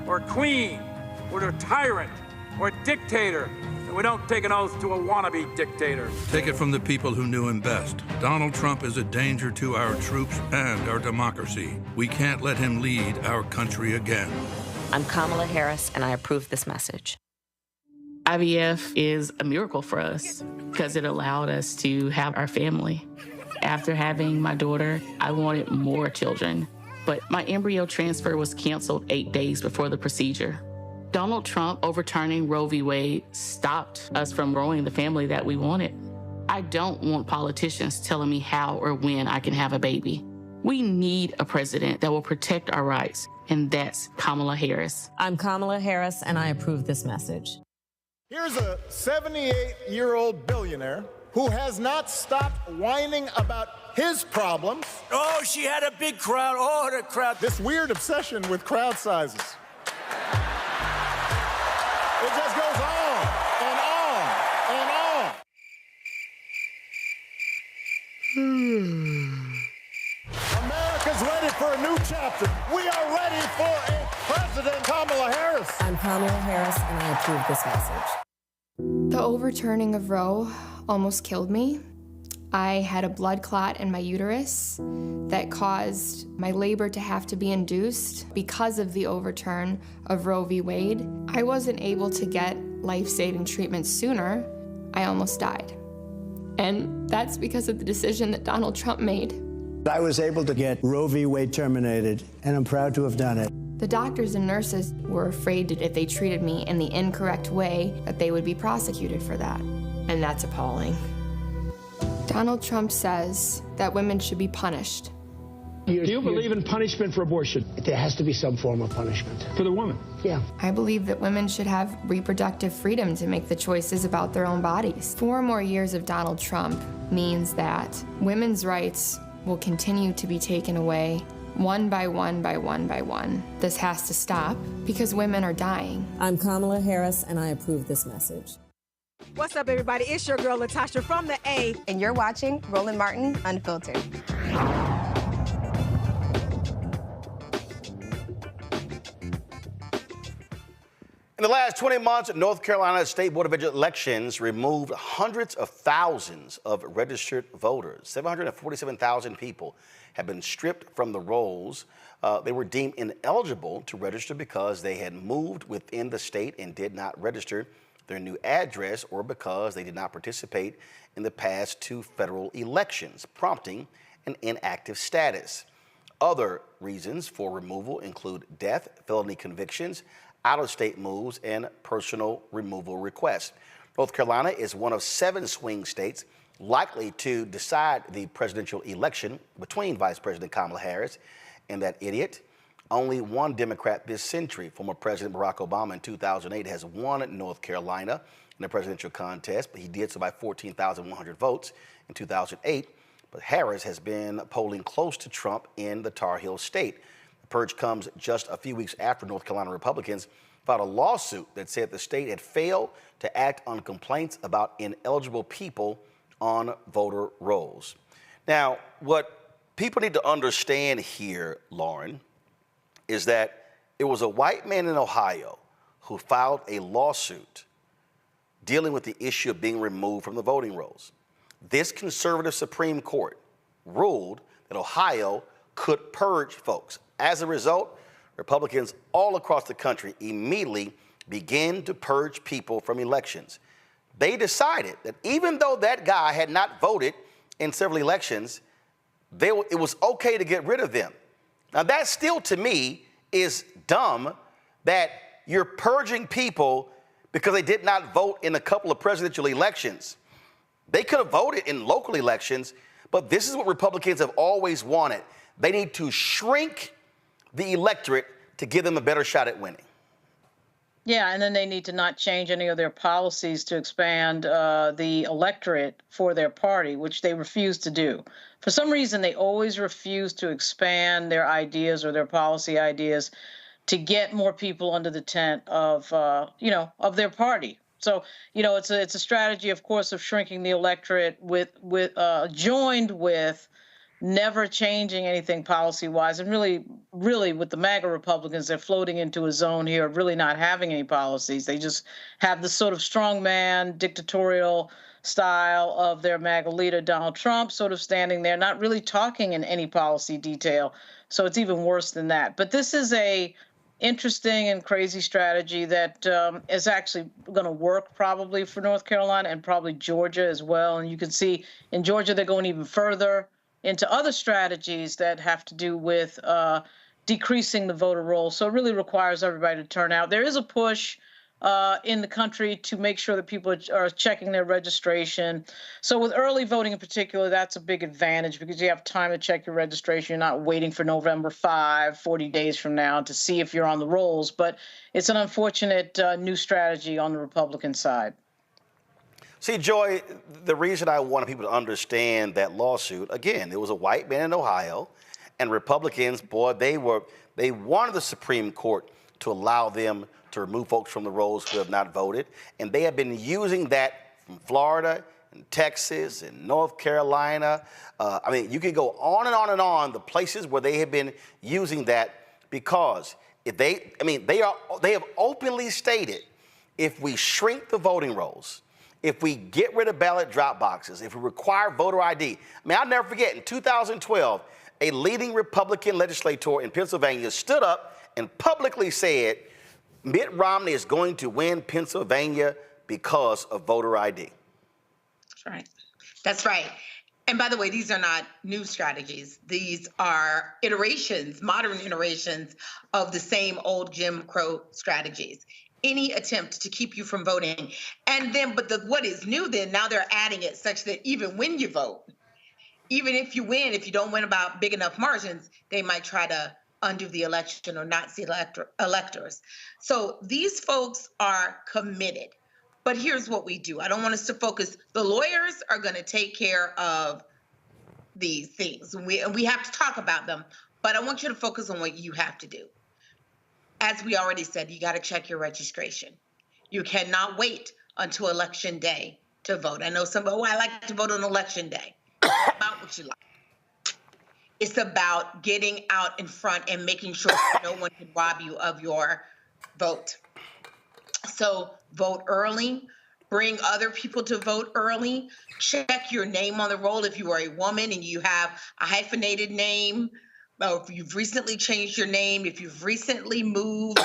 or a queen or to a tyrant or a dictator. And we don't take an oath to a wannabe dictator. Take it from the people who knew him best. Donald Trump is a danger to our troops and our democracy. We can't let him lead our country again. I'm Kamala Harris, and I approve this message. IVF is a miracle for us because it allowed us to have our family. After having my daughter, I wanted more children, but my embryo transfer was canceled 8 days before the procedure. Donald Trump overturning Roe v. Wade stopped us from growing the family that we wanted. I don't want politicians telling me how or when I can have a baby. We need a president that will protect our rights, and that's Kamala Harris. I'm Kamala Harris, and I approve this message. Here's a 78-year-old billionaire who has not stopped whining about his problems. Oh, she had a big crowd. Oh, the crowd. This weird obsession with crowd sizes. It just goes on and on and on. America's ready for a new chapter. We are ready for a President Kamala Harris. I'm Kamala Harris, and I approve this message. The overturning of Roe almost killed me. I had a blood clot in my uterus that caused my labor to have to be induced because of the overturn of Roe v. Wade. I wasn't able to get life-saving treatment sooner. I almost died. And that's because of the decision that Donald Trump made. I was able to get Roe v. Wade terminated, and I'm proud to have done it. The doctors and nurses were afraid that if they treated me in the incorrect way, that they would be prosecuted for that. And that's appalling. Donald Trump says that women should be punished. Do you believe in punishment for abortion? There has to be some form of punishment. For the woman? Yeah. I believe that women should have reproductive freedom to make the choices about their own bodies. 4 more years of Donald Trump means that women's rights will continue to be taken away one by one by one by one. This has to stop because women are dying. I'm Kamala Harris, and I approve this message. What's up, everybody? It's your girl, Latasha from the A. And you're watching Roland Martin Unfiltered. In the last 20 months, North Carolina State Board of Elections removed hundreds of thousands of registered voters. 747,000 people have been stripped from the rolls. They were deemed ineligible to register because they had moved within the state and did not register their new address, or because they did not participate in the past 2 federal elections, prompting an inactive status. Other reasons for removal include death, felony convictions, out-of-state moves, and personal removal requests. North Carolina is one of 7 swing states likely to decide the presidential election between Vice President Kamala Harris and that idiot. Only one Democrat this century, former President Barack Obama in 2008, has won North Carolina in the presidential contest, but he did so by 14,100 votes in 2008. But Harris has been polling close to Trump in the Tar Heel state. The purge comes just a few weeks after North Carolina Republicans filed a lawsuit that said the state had failed to act on complaints about ineligible people on voter rolls. Now, what people need to understand here, Lauren, is that it was a white man in Ohio who filed a lawsuit dealing with the issue of being removed from the voting rolls. This conservative Supreme Court ruled that Ohio could purge folks. As a result, Republicans all across the country immediately began to purge people from elections. They decided that even though that guy had not voted in several elections, it was okay to get rid of them. Now, that still, to me, is dumb, that you're purging people because they did not vote in a couple of presidential elections. They could have voted in local elections, but this is what Republicans have always wanted. They need to shrink the electorate to give them a better shot at winning. Yeah, and then they need to not change any of their policies to expand the electorate for their party, which they refuse to do. For some reason, they always refuse to expand their ideas or their policy ideas to get more people under the tent of, of their party. So, it's a strategy, of course, of shrinking the electorate joined with never changing anything policy-wise. And really, with the MAGA Republicans, they're floating into a zone here of really not having any policies. They just have this sort of strongman, dictatorial style of their MAGA leader, Donald Trump, sort of standing there, not really talking in any policy detail. So it's even worse than that. But this is a interesting and crazy strategy that is actually going to work probably for North Carolina and probably Georgia as well. And you can see in Georgia, they're going even further into other strategies that have to do with decreasing the voter roll. So it really requires everybody to turn out. There is a push in the country to make sure that people are checking their registration. So with early voting in particular, that's a big advantage because you have time to check your registration. You're not waiting for November 5, 40 days from now to see if you're on the rolls. But it's an unfortunate new strategy on the Republican side. See, Joy, the reason I wanted people to understand that lawsuit, again, it was a white man in Ohio, and Republicans, boy, they wanted the Supreme Court to allow them to remove folks from the rolls who have not voted, and they have been using that from Florida and Texas and North Carolina. You could go on and on and on, the places where they have been using that, because if they have openly stated, if we shrink the voting rolls, if we get rid of ballot drop boxes, if we require voter ID. I'll never forget, in 2012, a leading Republican legislator in Pennsylvania stood up and publicly said, Mitt Romney is going to win Pennsylvania because of voter ID. That's right. That's right. And by the way, these are not new strategies. These are iterations, modern iterations of the same old Jim Crow strategies. Any attempt to keep you from voting. And then, what is new then, now they're adding it such that even when you vote, even if you win, if you don't win about big enough margins, they might try to undo the election or not see electors. So these folks are committed. But here's what we do. I don't want us to focus. The lawyers are going to take care of these things. We have to talk about them, but I want you to focus on what you have to do. As we already said, you got to check your registration. You cannot wait until election day to vote. I know somebody, I like to vote on election day. It's about what you like. It's about getting out in front and making sure that no one can rob you of your vote. So vote early, bring other people to vote early, check your name on the roll if you are a woman and you have a hyphenated name, or if you've recently changed your name, if you've recently moved,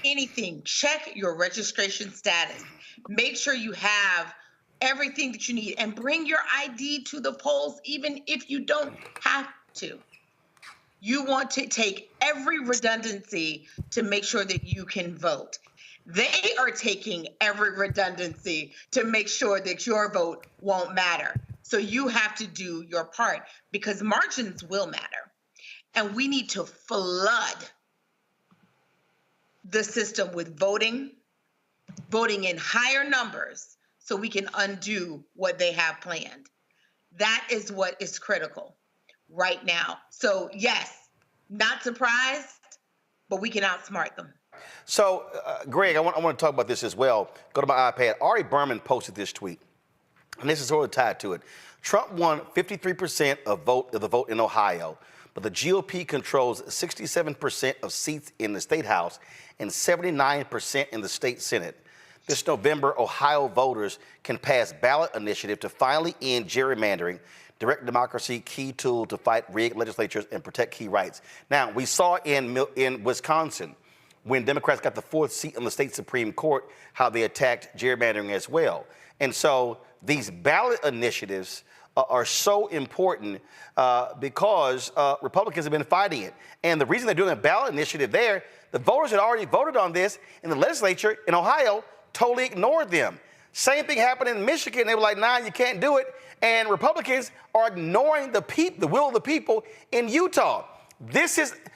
anything, check your registration status. Make sure you have everything that you need and bring your ID to the polls, even if you don't have to. You want to take every redundancy to make sure that you can vote. They are taking every redundancy to make sure that your vote won't matter. So you have to do your part because margins will matter. And we need to flood the system with voting in higher numbers so we can undo what they have planned. That is what is critical right now. So yes, not surprised, but we can outsmart them. So, Greg, I want to talk about this as well. Go to my iPad. Ari Berman posted this tweet, and this is sort of tied to it. Trump won 53% of the vote in Ohio, but the GOP controls 67% of seats in the state house and 79% in the state senate. This November, Ohio voters can pass ballot initiative to finally end gerrymandering, direct democracy, key tool to fight rigged legislatures and protect key rights. Now, we saw in Wisconsin, when Democrats got the 4th seat on the state Supreme Court, how they attacked gerrymandering as well. And so these ballot initiatives are so important because Republicans have been fighting it. And the reason they're doing a ballot initiative there, the voters had already voted on this, and the legislature in Ohio totally ignored them. Same thing happened in Michigan. They were like, nah, you can't do it. And Republicans are ignoring the will of the people in Utah.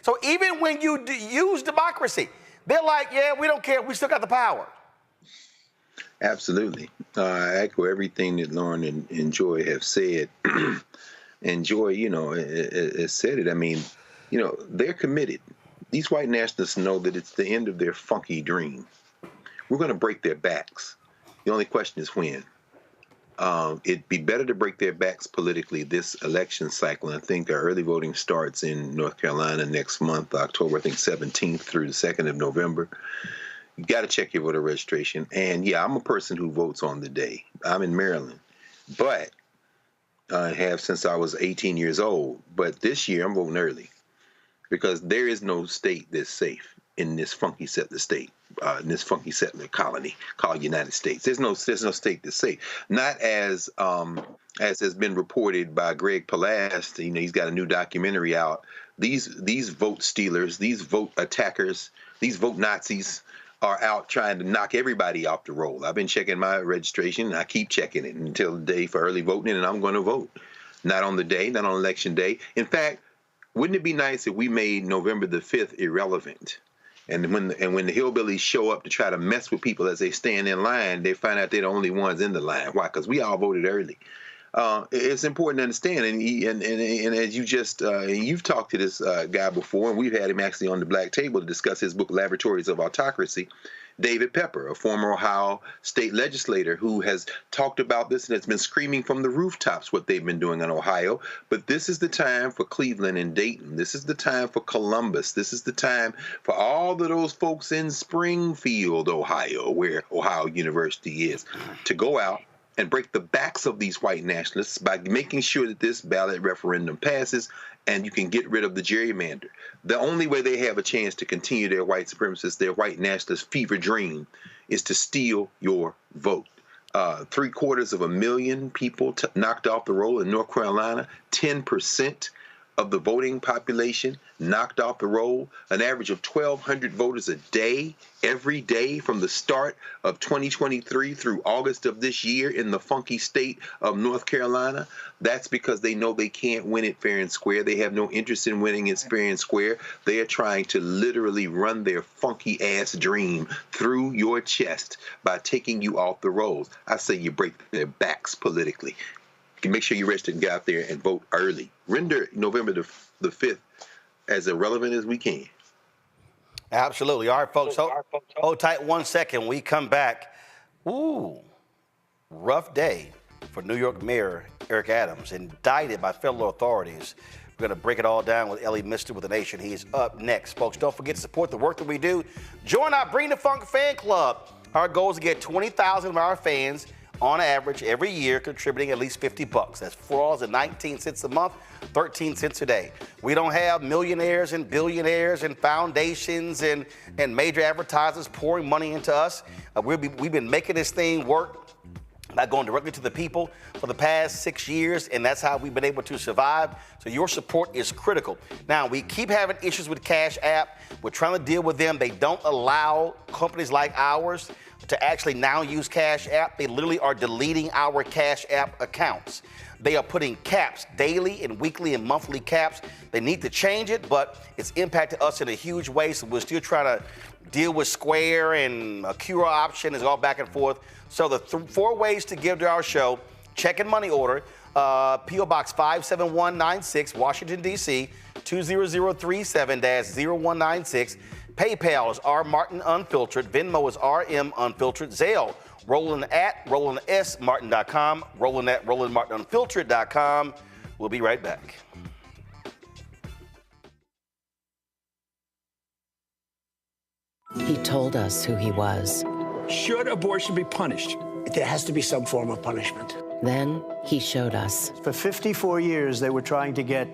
So even when you use democracy, they're like, yeah, we don't care. We still got the power. Absolutely. I echo everything that Lauren and Joy have said. And Joy, has said it. I mean, they're committed. These white nationalists know that it's the end of their funky dream. We're going to break their backs. The only question is when. It'd be better to break their backs politically this election cycle. And I think our early voting starts in North Carolina next month, October, 17th through the 2nd of November. You got to check your voter registration. And yeah, I'm a person who votes on the day. I'm in Maryland, but I have since I was 18 years old. But this year I'm voting early because there is no state that's safe in this funky settler state, in this funky settler colony called United States. There's no state that's safe. Not as has been reported by Greg Palast. He's got a new documentary out. These vote stealers, these vote attackers, these vote Nazis are out trying to knock everybody off the roll. I've been checking my registration, and I keep checking it until the day for early voting, and I'm going to vote. Not on the day, not on election day. In fact, wouldn't it be nice if we made November the 5th irrelevant? And when the hillbillies show up to try to mess with people as they stand in line, they find out they're the only ones in the line. Why? Because we all voted early. It's important to understand, and as you just you've talked to this guy before, and we've had him actually on the Black Table to discuss his book Laboratories of Autocracy. David Pepper, a former Ohio state legislator who has talked about this and has been screaming from the rooftops what they've been doing in Ohio. But this is the time for Cleveland and Dayton. This is the time for Columbus. This is the time for all of those folks in Springfield, Ohio, where Ohio University is, to go out and break the backs of these white nationalists by making sure that this ballot referendum passes and you can get rid of the gerrymander. The only way they have a chance to continue their white supremacist, their white nationalist fever dream is to steal your vote. 750,000 people knocked off the roll in North Carolina, 10% of the voting population knocked off the roll, an average of 1,200 voters a day, every day from the start of 2023 through August of this year in the funky state of North Carolina. That's because they know they can't win it fair and square. They have no interest in winning it fair and square. They are trying to literally run their funky ass dream through your chest by taking you off the rolls. I say you break their backs politically. You can make sure you register and get out there and vote early. Render November the 5th as irrelevant as we can. Absolutely. All right, folks. Hold tight 1 second. When we come back, ooh. Rough day for New York Mayor Eric Adams, indicted by federal authorities. We're going to break it all down with Ellie Mister with the Nation. He's up next. Folks, don't forget to support the work that we do. Join our Bring the Funk fan club. Our goal is to get 20,000 of our fans on average every year contributing at least $50. That's $4.19 a month, 13 cents a day. We don't have millionaires and billionaires and foundations and major advertisers pouring money into us. We've been making this thing work by going directly to the people for the past 6 years, and that's how we've been able to survive. So your support is critical. Now, we keep having issues with Cash App. We're trying to deal with them. They don't allow companies like ours to actually now use Cash App. They literally are deleting our Cash App accounts. They are putting caps, daily and weekly and monthly caps. They need to change it, but it's impacted us in a huge way, so we're still trying to deal with Square and a QR option is all back and forth. So the 4 ways to give to our show: check and money order, P.O. Box 57196, Washington, D.C., 20037-0196. PayPal is R Martin Unfiltered. Venmo is RM Unfiltered. Zelle, Roland at RolandSMartin.com. Roland at RolandMartinUnfiltered.com. We'll be right back. He told us who he was. Should abortion be punished? There has to be some form of punishment. Then he showed us. For 54 years, they were trying to get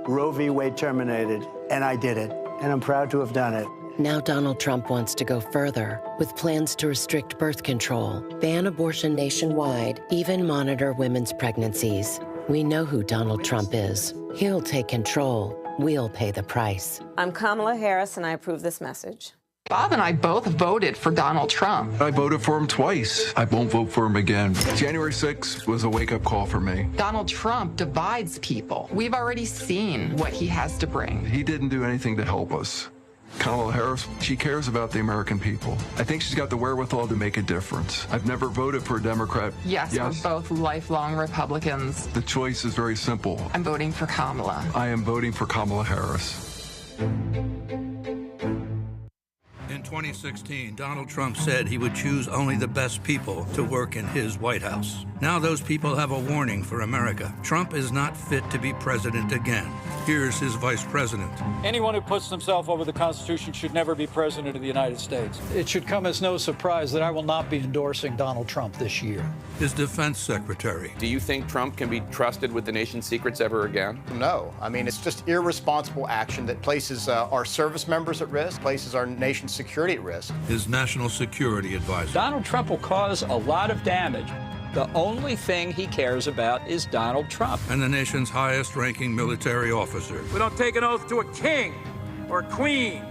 Roe v. Wade terminated, and I did it, and I'm proud to have done it. Now Donald Trump wants to go further with plans to restrict birth control, ban abortion nationwide, even monitor women's pregnancies. We know who Donald Trump is. He'll take control. We'll pay the price. I'm Kamala Harris, and I approve this message. Bob and I both voted for Donald Trump. I voted for him twice. I won't vote for him again. January 6th was a wake-up call for me. Donald Trump divides people. We've already seen what he has to bring. He didn't do anything to help us. Kamala Harris, she cares about the American people. I think she's got the wherewithal to make a difference. I've never voted for a Democrat. Yes, we're both lifelong Republicans. The choice is very simple. I'm voting for Kamala. I am voting for Kamala Harris. In 2016, Donald Trump said he would choose only the best people to work in his White House. Now those people have a warning for America. Trump is not fit to be president again. Here's his vice president. Anyone who puts themselves over the Constitution should never be president of the United States. It should come as no surprise that I will not be endorsing Donald Trump this year. His defense secretary. Do you think Trump can be trusted with the nation's secrets ever again? No. I mean, it's just irresponsible action that places our service members at risk, places our nation's security at risk. His national security advisor. Donald Trump will cause a lot of damage. The only thing he cares about is Donald Trump. And the nation's highest-ranking military officer. We don't take an oath to a king or a queen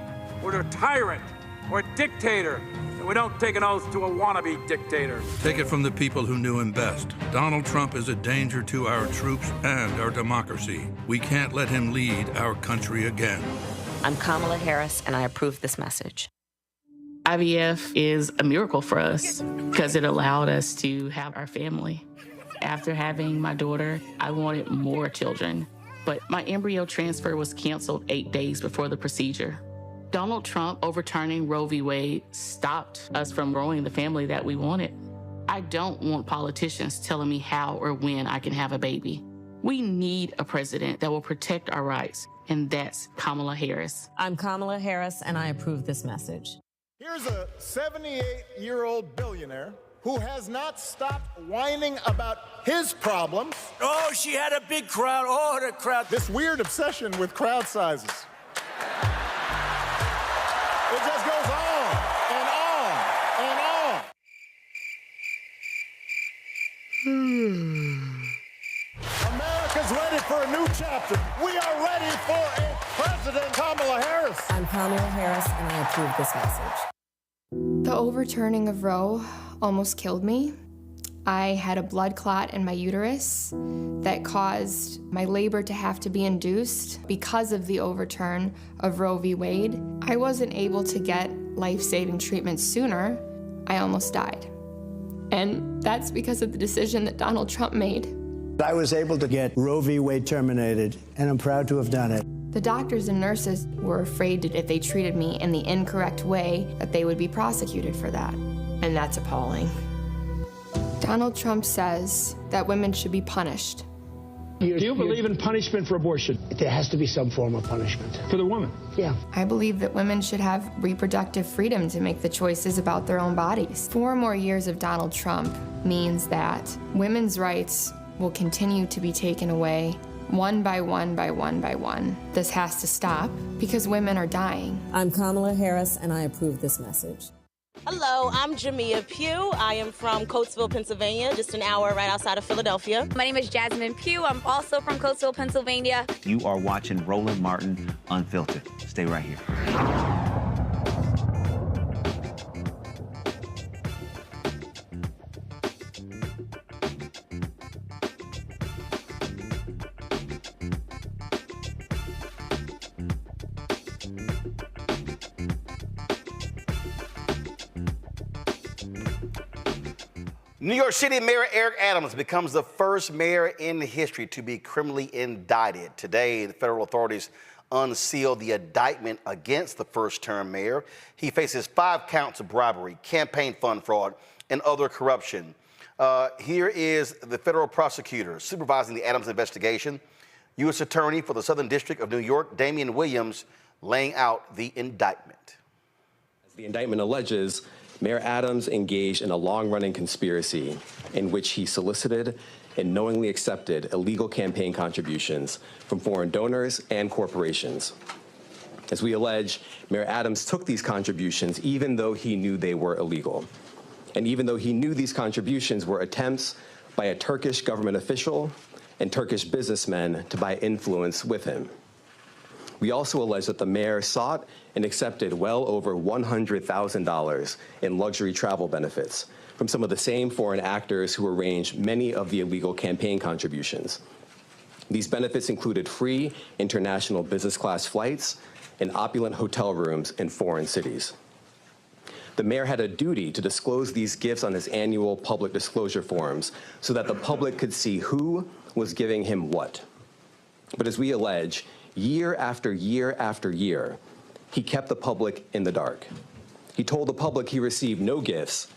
or to a tyrant or a dictator. And we don't take an oath to a wannabe dictator. Take it from the people who knew him best. Donald Trump is a danger to our troops and our democracy. We can't let him lead our country again. I'm Kamala Harris, and I approve this message. IVF is a miracle for us because it allowed us to have our family. After having my daughter, I wanted more children, but my embryo transfer was canceled 8 days before the procedure. Donald Trump overturning Roe v. Wade stopped us from growing the family that we wanted. I don't want politicians telling me how or when I can have a baby. We need a president that will protect our rights, and that's Kamala Harris. I'm Kamala Harris, and I approve this message. Here's a 78-year-old billionaire who has not stopped whining about his problems. Oh, she had a big crowd. Oh, the crowd. This weird obsession with crowd sizes. It just goes on and on and on. America's ready for a new chapter. We are ready for a President Kamala Harris. I'm Kamala Harris, and I approve this message. The overturning of Roe almost killed me. I had a blood clot in my uterus that caused my labor to have to be induced because of the overturn of Roe v. Wade. I wasn't able to get life-saving treatment sooner. I almost died. And that's because of the decision that Donald Trump made. I was able to get Roe v. Wade terminated, and I'm proud to have done it. The doctors and nurses were afraid that if they treated me in the incorrect way, that they would be prosecuted for that. And that's appalling. Donald Trump says that women should be punished. Do you believe in punishment for abortion? There has to be some form of punishment for the woman. Yeah. I believe that women should have reproductive freedom to make the choices about their own bodies. 4 more years of Donald Trump means that women's rights will continue to be taken away one by one by one by one. This has to stop because women are dying. I'm Kamala Harris, and I approve this message. Hello, I'm Jamia Pugh. I am from Coatesville, Pennsylvania, just an hour right outside of Philadelphia. My name is Jasmine Pugh. I'm also from Coatesville, Pennsylvania. You are watching Roland Martin Unfiltered. Stay right here. New York City Mayor Eric Adams becomes the first mayor in history to be criminally indicted. Today, the federal authorities unsealed the indictment against the first-term mayor. He faces 5 counts of bribery, campaign fund fraud, and other corruption. Here is the federal prosecutor supervising the Adams investigation, U.S. Attorney for the Southern District of New York, Damian Williams, laying out the indictment. As the indictment alleges, Mayor Adams engaged in a long-running conspiracy in which he solicited and knowingly accepted illegal campaign contributions from foreign donors and corporations. As we allege, Mayor Adams took these contributions even though he knew they were illegal, and even though he knew these contributions were attempts by a Turkish government official and Turkish businessmen to buy influence with him. We also allege that the mayor sought and accepted well over $100,000 in luxury travel benefits from some of the same foreign actors who arranged many of the illegal campaign contributions. These benefits included free international business class flights and opulent hotel rooms in foreign cities. The mayor had a duty to disclose these gifts on his annual public disclosure forms so that the public could see who was giving him what. But as we allege, year after year after year, he kept the public in the dark. He told the public he received no gifts,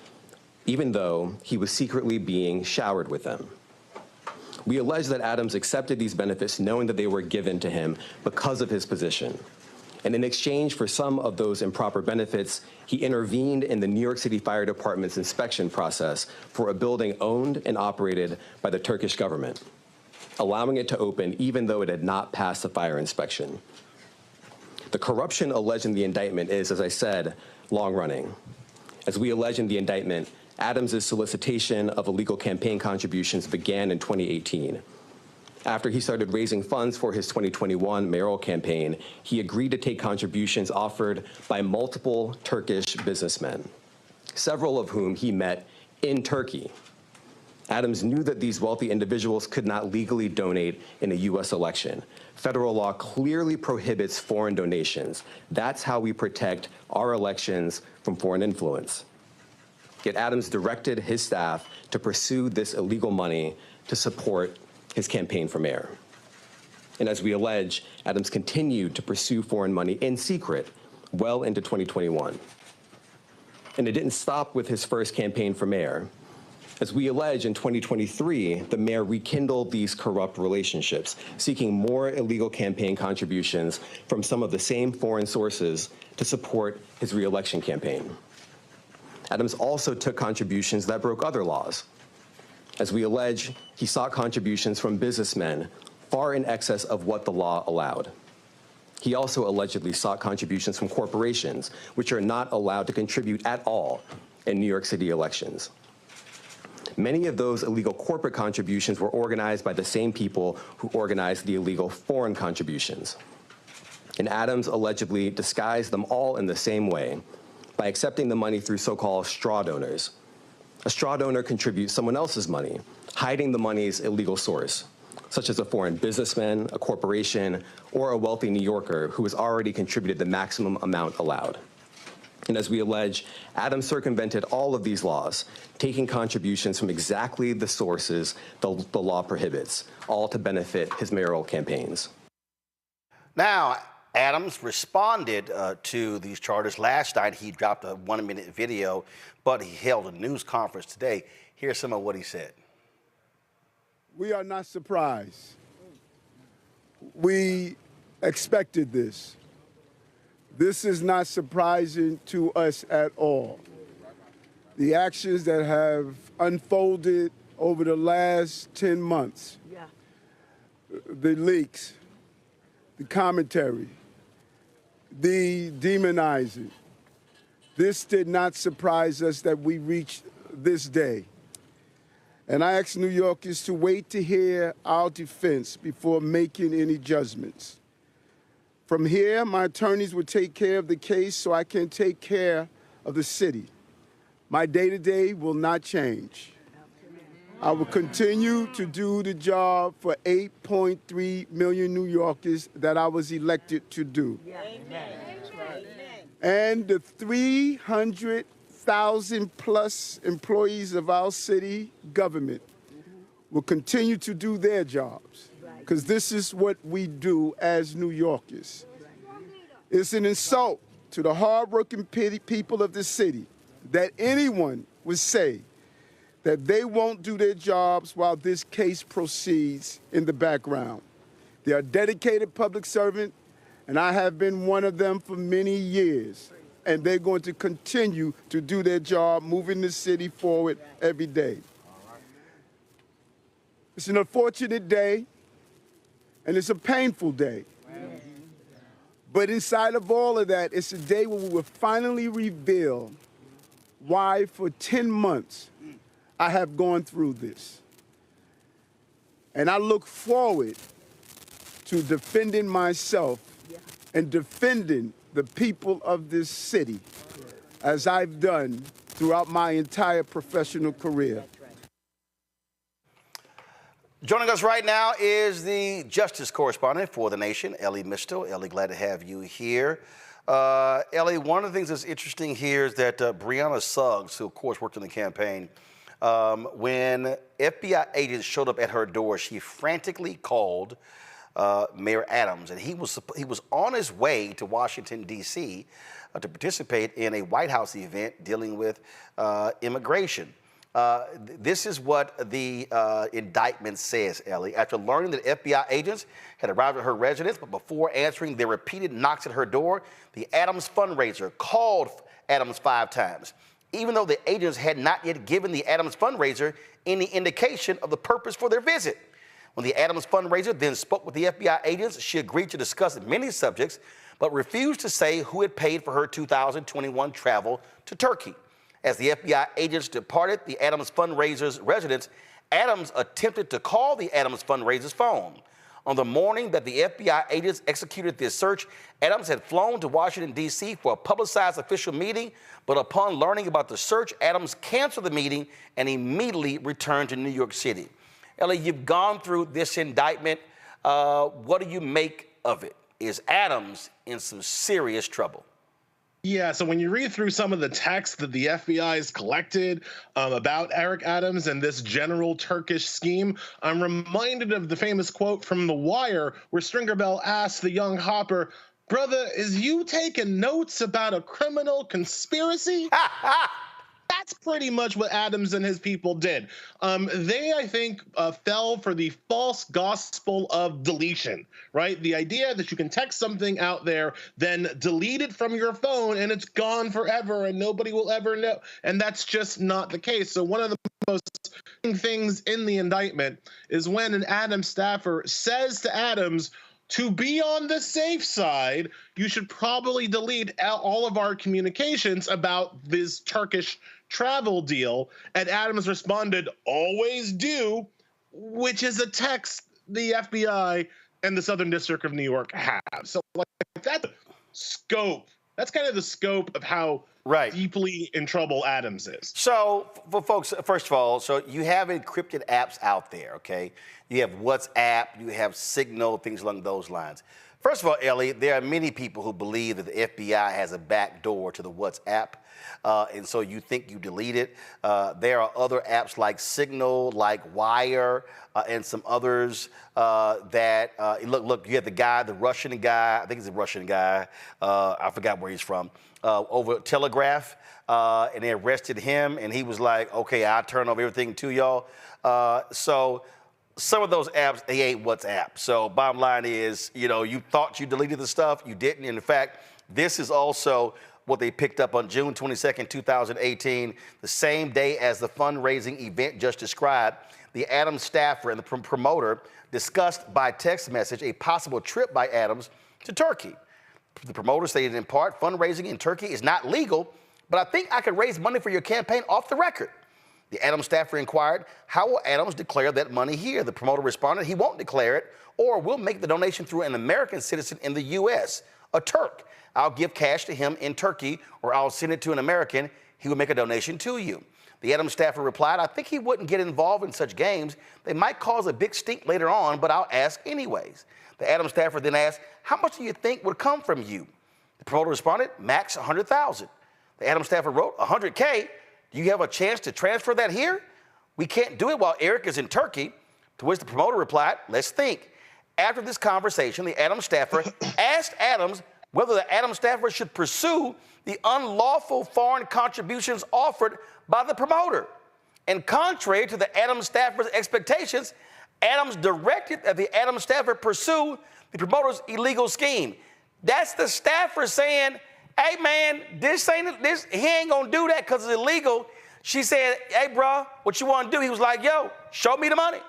even though he was secretly being showered with them. We allege that Adams accepted these benefits knowing that they were given to him because of his position. And in exchange for some of those improper benefits, he intervened in the New York City Fire Department's inspection process for a building owned and operated by the Turkish government, allowing it to open even though it had not passed the fire inspection. The corruption alleged in the indictment is, as I said, long-running. As we allege in the indictment, Adams' solicitation of illegal campaign contributions began in 2018. After he started raising funds for his 2021 mayoral campaign, he agreed to take contributions offered by multiple Turkish businessmen, several of whom he met in Turkey. Adams knew that these wealthy individuals could not legally donate in a U.S. election. Federal law clearly prohibits foreign donations. That's how we protect our elections from foreign influence. Yet Adams directed his staff to pursue this illegal money to support his campaign for mayor. And as we allege, Adams continued to pursue foreign money in secret well into 2021. And it didn't stop with his first campaign for mayor. As we allege, in 2023, the mayor rekindled these corrupt relationships, seeking more illegal campaign contributions from some of the same foreign sources to support his re-election campaign. Adams also took contributions that broke other laws. As we allege, he sought contributions from businessmen far in excess of what the law allowed. He also allegedly sought contributions from corporations, which are not allowed to contribute at all in New York City elections. Many of those illegal corporate contributions were organized by the same people who organized the illegal foreign contributions. And Adams allegedly disguised them all in the same way by accepting the money through so-called straw donors. A straw donor contributes someone else's money, hiding the money's illegal source, such as a foreign businessman, a corporation, or a wealthy New Yorker who has already contributed the maximum amount allowed. And as we allege, Adams circumvented all of these laws, taking contributions from exactly the sources the law prohibits, all to benefit his mayoral campaigns. Now, Adams responded to these charges. Last night, he dropped a 1-minute video, but he held a news conference today. Here's some of what he said. We are not surprised. We expected this. This is not surprising to us at all. The actions that have unfolded over the last 10 months, the leaks, the commentary, the demonizing, this did not surprise us that we reached this day. And I ask New Yorkers to wait to hear our defense before making any judgments. From here, my attorneys will take care of the case so I can take care of the city. My day-to-day will not change. I will continue to do the job for 8.3 million New Yorkers that I was elected to do. And the 300,000 plus employees of our city government will continue to do their jobs, because this is what we do as New Yorkers. It's an insult to the hardworking people of the city that anyone would say that they won't do their jobs while this case proceeds in the background. They are dedicated public servants, and I have been one of them for many years. And they're going to continue to do their job, moving the city forward every day. It's an unfortunate day, and it's a painful day. But inside of all of that, it's a day where we will finally reveal why for 10 months I have gone through this. And I look forward to defending myself and defending the people of this city, as I've done throughout my entire professional career. Joining us right now is the justice correspondent for The Nation, Ellie Mistel. Ellie, glad to have you here. Ellie, one of the things that's interesting here is that Breonna Suggs, who of course worked in the campaign, when FBI agents showed up at her door, she frantically called Mayor Adams, and he was on his way to Washington, D.C. To participate in a White House event dealing with immigration. This is what the indictment says, Ellie. After learning that FBI agents had arrived at her residence, but before answering their repeated knocks at her door, the Adams fundraiser called Adams 5 times, even though the agents had not yet given the Adams fundraiser any indication of the purpose for their visit. When the Adams fundraiser then spoke with the FBI agents, she agreed to discuss many subjects, but refused to say who had paid for her 2021 travel to Turkey. As the FBI agents departed the Adams fundraiser's residence, Adams attempted to call the Adams fundraiser's phone. On the morning that the FBI agents executed this search, Adams had flown to Washington, D.C. for a publicized official meeting, but upon learning about the search, Adams canceled the meeting and immediately returned to New York City. Ellie, you've gone through this indictment. What do you make of it? Is Adams in some serious trouble? Yeah, so when you read through some of the text that the FBI has collected about Eric Adams and this general Turkish scheme, I'm reminded of the famous quote from The Wire where Stringer Bell asked the young Hopper, "Brother, is you taking notes about a criminal conspiracy?" That's pretty much what Adams and his people did. They, I think, fell for the false gospel of deletion, right? The idea that you can text something out there, then delete it from your phone, and it's gone forever, and nobody will ever know. And that's just not the case. So one of the most things in the indictment is when an Adams staffer says to Adams, to be on the safe side, you should probably delete all of our communications about this Turkish travel deal. And Adams responded, "Always do," which is a text the FBI and the Southern District of New York have. So like that's scope. That's kind of the scope of how deeply in trouble Adams is. So, for folks, first of all, so you have encrypted apps out there, okay? You have WhatsApp, you have Signal, things along those lines. First of all, Ellie, there are many people who believe that the FBI has a back door to the WhatsApp, and so you think you delete it. There are other apps like Signal, like Wire, and some others that, look, you have the Russian guy, I think he's a Russian guy, I forgot where he's from, over Telegraph, and they arrested him, and he was like, okay, I'll turn over everything to y'all. So some of those apps, they ain't WhatsApp. So bottom line is, you thought you deleted the stuff, you didn't. And in fact, this is also what they picked up on June 22nd, 2018, the same day as the fundraising event just described. The Adams staffer and the promoter discussed by text message a possible trip by Adams to Turkey. The promoter stated in part, fundraising in Turkey is not legal, but I think I could raise money for your campaign off the record. The Adams staffer inquired, how will Adams declare that money here? The promoter responded, he won't declare it, or will make the donation through an American citizen in the U.S., a Turk. I'll give cash to him in Turkey, or I'll send it to an American. He will make a donation to you. The Adams staffer replied, I think he wouldn't get involved in such games. They might cause a big stink later on, but I'll ask anyways. The Adams staffer then asked, how much do you think would come from you? The promoter responded, max 100,000. The Adams staffer wrote, 100K? Do you have a chance to transfer that here? We can't do it while Eric is in Turkey. To which the promoter replied, let's think. After this conversation, the Adams staffer asked Adams whether the Adams staffer should pursue the unlawful foreign contributions offered by the promoter. And contrary to the Adams staffer's expectations, Adams directed that the Adams staffer pursue the promoter's illegal scheme. That's the staffer saying, hey man, he ain't gonna do that because it's illegal. She said, hey bro, what you wanna do? He was like, yo, show me the money.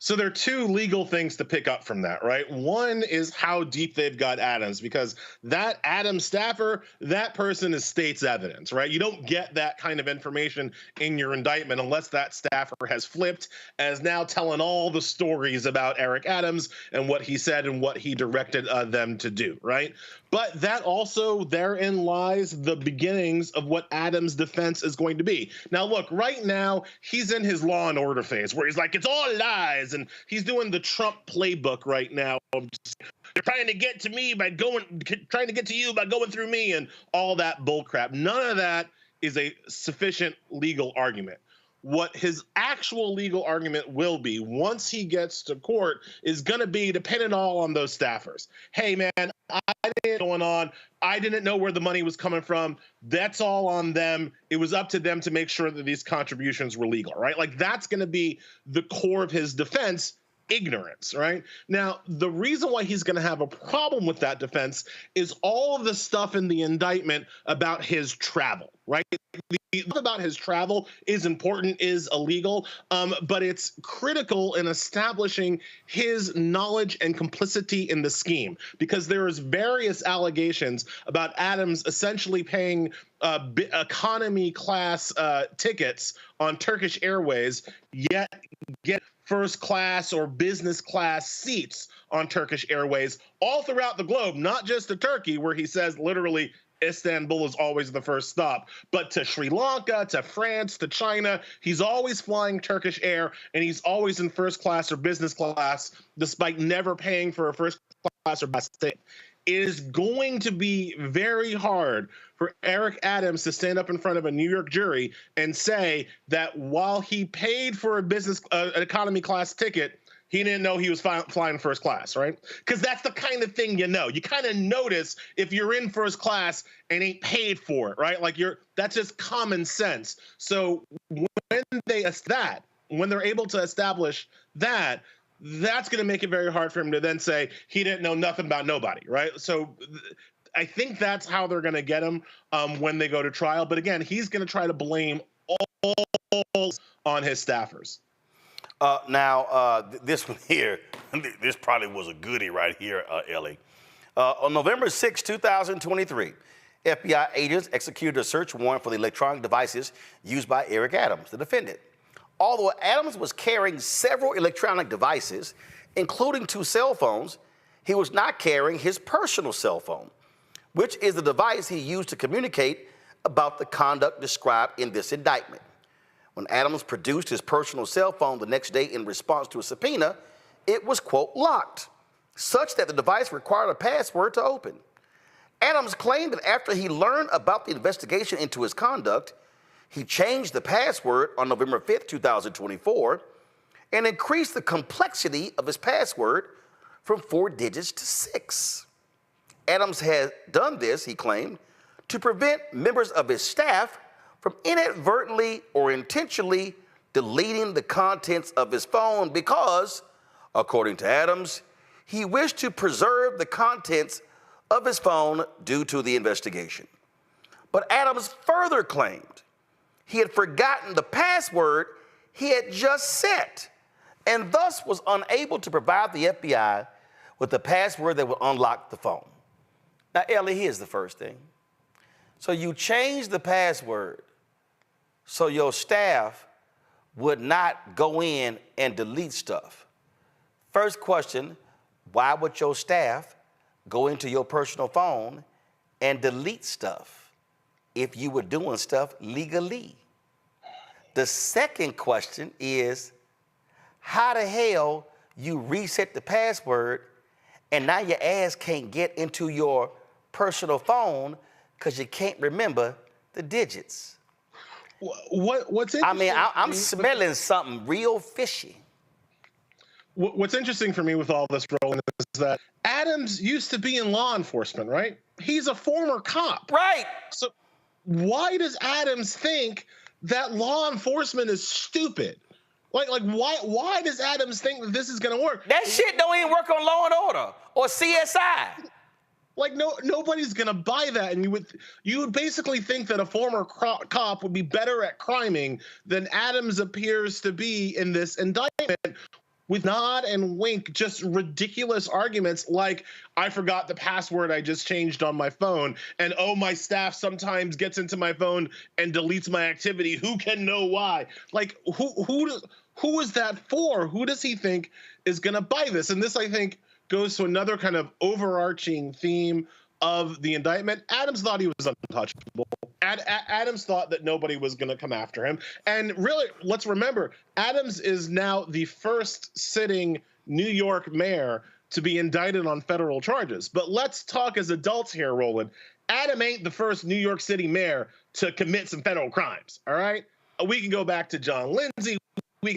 So there are two legal things to pick up from that, right? One is how deep they've got Adams, because that Adams staffer, that person is state's evidence, right? You don't get that kind of information in your indictment unless that staffer has flipped as now telling all the stories about Eric Adams and what he said and what he directed them to do, right? But that also, therein lies the beginnings of what Adams' defense is going to be. Now, look, right now, he's in his Law and Order phase where he's like, it's all lies. And he's doing the Trump playbook right now. Of just, they're trying to get to me by trying to get to you by going through me and all that bullcrap. None of that is a sufficient legal argument. What his actual legal argument will be once he gets to court is going to be dependent all on those staffers. Hey, man, I didn't know what's going on. I didn't know where the money was coming from. That's all on them. It was up to them to make sure that these contributions were legal, right? Like that's going to be the core of his defense. Ignorance, right? Now, the reason why he's going to have a problem with that defense is all of the stuff in the indictment about his travel, right? The stuff about his travel is important, is illegal, but it's critical in establishing his knowledge and complicity in the scheme, because there is various allegations about Adams essentially paying economy class tickets on Turkish Airways, yet get first class or business class seats on Turkish Airways all throughout the globe, not just to Turkey, where he says literally Istanbul is always the first stop, but to Sri Lanka, to France, to China. He's always flying Turkish Air, and he's always in first class or business class, despite never paying for a first class or bus ticket. It is going to be very hard for Eric Adams to stand up in front of a New York jury and say that while he paid for an economy class ticket, he didn't know he was flying first class, right? Because that's the kind of thing you know. You kind of notice if you're in first class and ain't paid for it, right? Like that's just common sense. So when they're able to establish that, that's going to make it very hard for him to then say he didn't know nothing about nobody, right? So I think that's how they're going to get him when they go to trial. But again, he's going to try to blame all on his staffers. This one here, this probably was a goodie right here, Ellie. On November 6, 2023, FBI agents executed a search warrant for the electronic devices used by Eric Adams, the defendant. Although Adams was carrying several electronic devices, including 2 cell phones, he was not carrying his personal cell phone, which is the device he used to communicate about the conduct described in this indictment. When Adams produced his personal cell phone the next day in response to a subpoena, it was, quote, locked. such that the device required a password to open. Adams claimed that after he learned about the investigation into his conduct, he changed the password on November 5th, 2024, and increased the complexity of his password from 4 digits to 6. Adams had done this, he claimed, to prevent members of his staff from inadvertently or intentionally deleting the contents of his phone because, according to Adams, he wished to preserve the contents of his phone due to the investigation. But Adams further claimed he had forgotten the password he had just set and thus was unable to provide the FBI with the password that would unlock the phone. Now, Ellie, here's the first thing. So you changed the password so your staff would not go in and delete stuff. First question, why would your staff go into your personal phone and delete stuff if you were doing stuff legally? The second question is, how the hell you reset the password and now your ass can't get into your personal phone because you can't remember the digits? What's interesting? I mean, I'm smelling something real fishy. What's interesting for me with all this, Roland, is that Adams used to be in law enforcement, right? He's a former cop. Right. So why does Adams think that law enforcement is stupid? Like why does Adams think that this is going to work? That shit don't even work on Law and Order or CSI. Like nobody's gonna buy that, and you would basically think that a former cop would be better at criming than Adams appears to be in this indictment, with nod and wink, just ridiculous arguments like, I forgot the password I just changed on my phone, and oh, my staff sometimes gets into my phone and deletes my activity. Who can know why? Like, who is that for? Who does he think is gonna buy this? And this, I think, goes to another kind of overarching theme of the indictment. Adams thought he was untouchable. Adams thought that nobody was going to come after him. And really, let's remember, Adams is now the first sitting New York mayor to be indicted on federal charges. But let's talk as adults here, Roland. Adam ain't the first New York City mayor to commit some federal crimes, all right? We can go back to John Lindsay,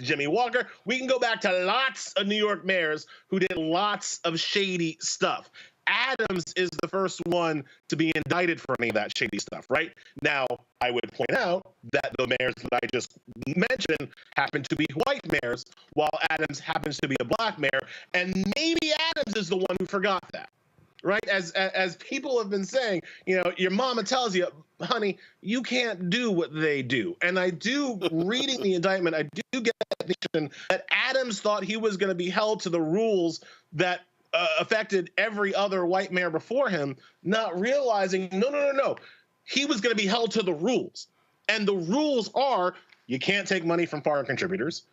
Jimmy Walker. We can go back to lots of New York mayors who did lots of shady stuff. Adams is the first one to be indicted for any of that shady stuff, right? Now, I would point out that the mayors that I just mentioned happen to be white mayors, while Adams happens to be a black mayor, and maybe Adams is the one who forgot that, right? As people have been saying, you know, your mama tells you, honey, you can't do what they do. And I do, reading the indictment, I do get that Adams thought he was going to be held to the rules that affected every other white mayor before him, not realizing, no. He was going to be held to the rules. And the rules are, you can't take money from foreign contributors.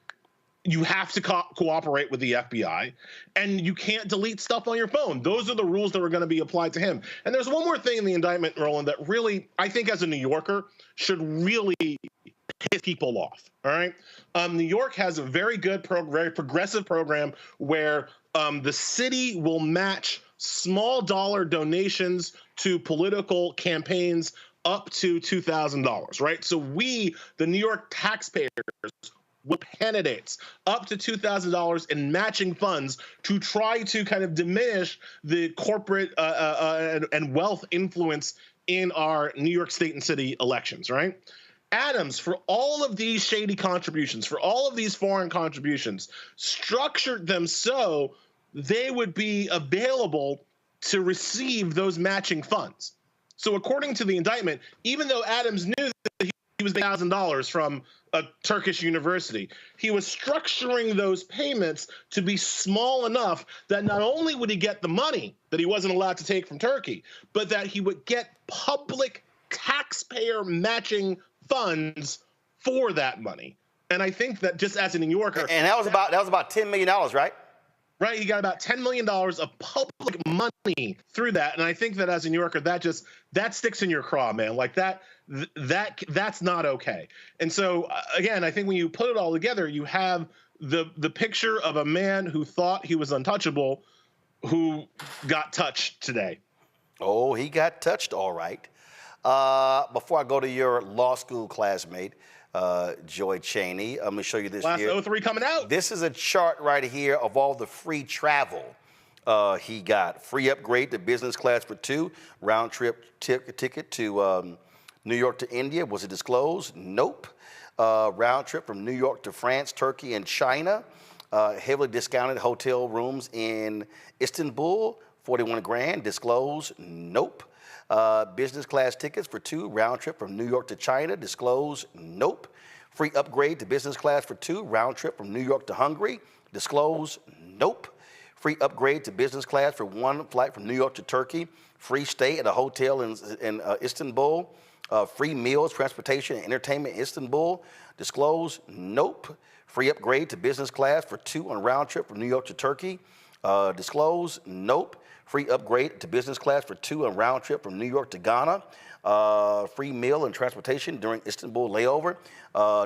You have to cooperate with the FBI, and you can't delete stuff on your phone. Those are the rules that were going to be applied to him. And there's one more thing in the indictment, Roland, that really, I think as a New Yorker, should really piss people off, all right? New York has a very good, very progressive program where the city will match small dollar donations to political campaigns up to $2,000, right? So we, the New York taxpayers, with candidates up to $2,000 in matching funds to try to kind of diminish the corporate and wealth influence in our New York State and city elections, right? Adams, for all of these shady contributions, for all of these foreign contributions, structured them so they would be available to receive those matching funds. So according to the indictment, even though Adams knew that he was $1,000 from a Turkish university, he was structuring those payments to be small enough that not only would he get the money that he wasn't allowed to take from Turkey, but that he would get public taxpayer matching funds for that money. And I think that just as a New Yorker, and that was about $10 million, right? Right, he got about $10 million of public money through that, and I think that as a New Yorker, that sticks in your craw, man. Like that's not okay. And so again, I think when you put it all together, you have the picture of a man who thought he was untouchable, who got touched today. Oh, he got touched, all right. Before I go to your law school classmate, Joy Cheney, I'm going to show you this Last here. 03 coming out. This is a chart right here of all the free travel he got. Free upgrade to business class for 2, round trip ticket to New York to India. Was it disclosed? Nope. Round trip from New York to France, Turkey, and China. Heavily discounted hotel rooms in Istanbul, 41 grand. Disclosed? Nope. Business class tickets for 2, round trip from New York to China. Disclosed? Nope. Free upgrade to business class for 2, round trip from New York to Hungary. Disclosed? Nope. Free upgrade to business class for 1 flight from New York to Turkey. Free stay at a hotel in Istanbul. Free meals, transportation, and entertainment in Istanbul. Disclosed? Nope. Free upgrade to business class for 2 on a round trip from New York to Turkey. Disclosed? Nope. Free upgrade to business class for 2 on a round trip from New York to Ghana. Free meal and transportation during Istanbul layover.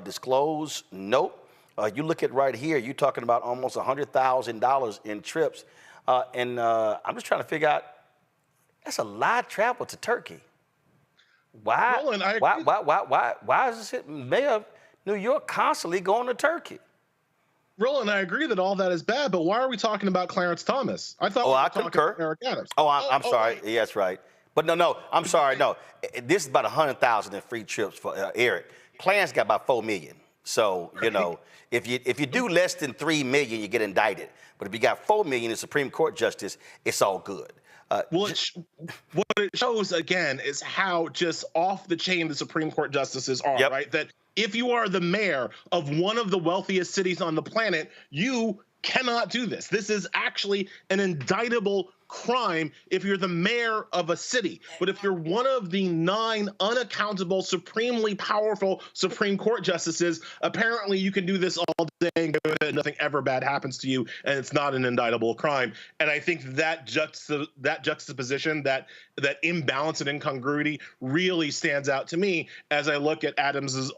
Disclosed? Nope. You look at right here, you're talking about almost $100,000 in trips. And I'm just trying to figure out, that's a lot of travel to Turkey. Why? Roland, why is this mayor of New York constantly going to Turkey? Roland, I agree that all that is bad, but why are we talking about Clarence Thomas? I thought we were talking about Eric Adams. I'm sorry. Yeah, that's right. But no, I'm sorry. No, this is about 100,000 in free trips for Eric. Clarence got about 4 million. So, you know, if you do less than 3 million, you get indicted. But if you got 4 million in Supreme Court justice, it's all good. What it shows, again, is how just off the chain the Supreme Court justices are, right? That if you are the mayor of one of the wealthiest cities on the planet, you cannot do this. This is actually an indictable crime if you're the mayor of a city. But if you're one of the 9 unaccountable, supremely powerful Supreme Court justices, apparently you can do this all day and nothing ever bad happens to you, and it's not an indictable crime. And I think that juxtaposition, that imbalance and incongruity really stands out to me as I look at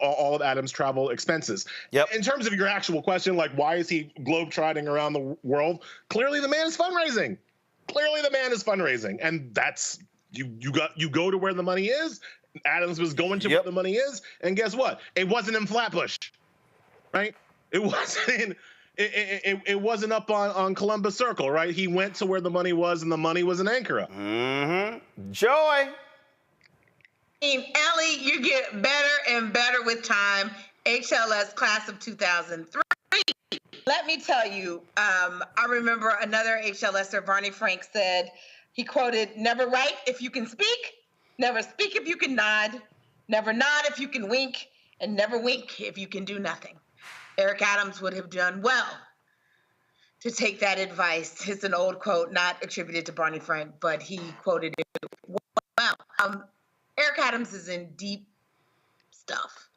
all of Adams' travel expenses. In terms of your actual question, like why is he globetrotting around the world? Clearly the man is fundraising. And that's you go to where the money is. Adams was going to where the money is, and guess what? It wasn't in Flatbush, right? It wasn't it wasn't up on Columbus Circle, right? He went to where the money was, and the money was in Ankara. Joy. Ellie, you get better and better with time. HLS class of 2003. Let me tell you, I remember another HLSer, Barney Frank, said, he quoted, "Never write if you can speak, never speak if you can nod, never nod if you can wink, and never wink if you can do nothing." Eric Adams would have done well to take that advice. It's an old quote, not attributed to Barney Frank, but he quoted it well. Eric Adams is in deep stuff.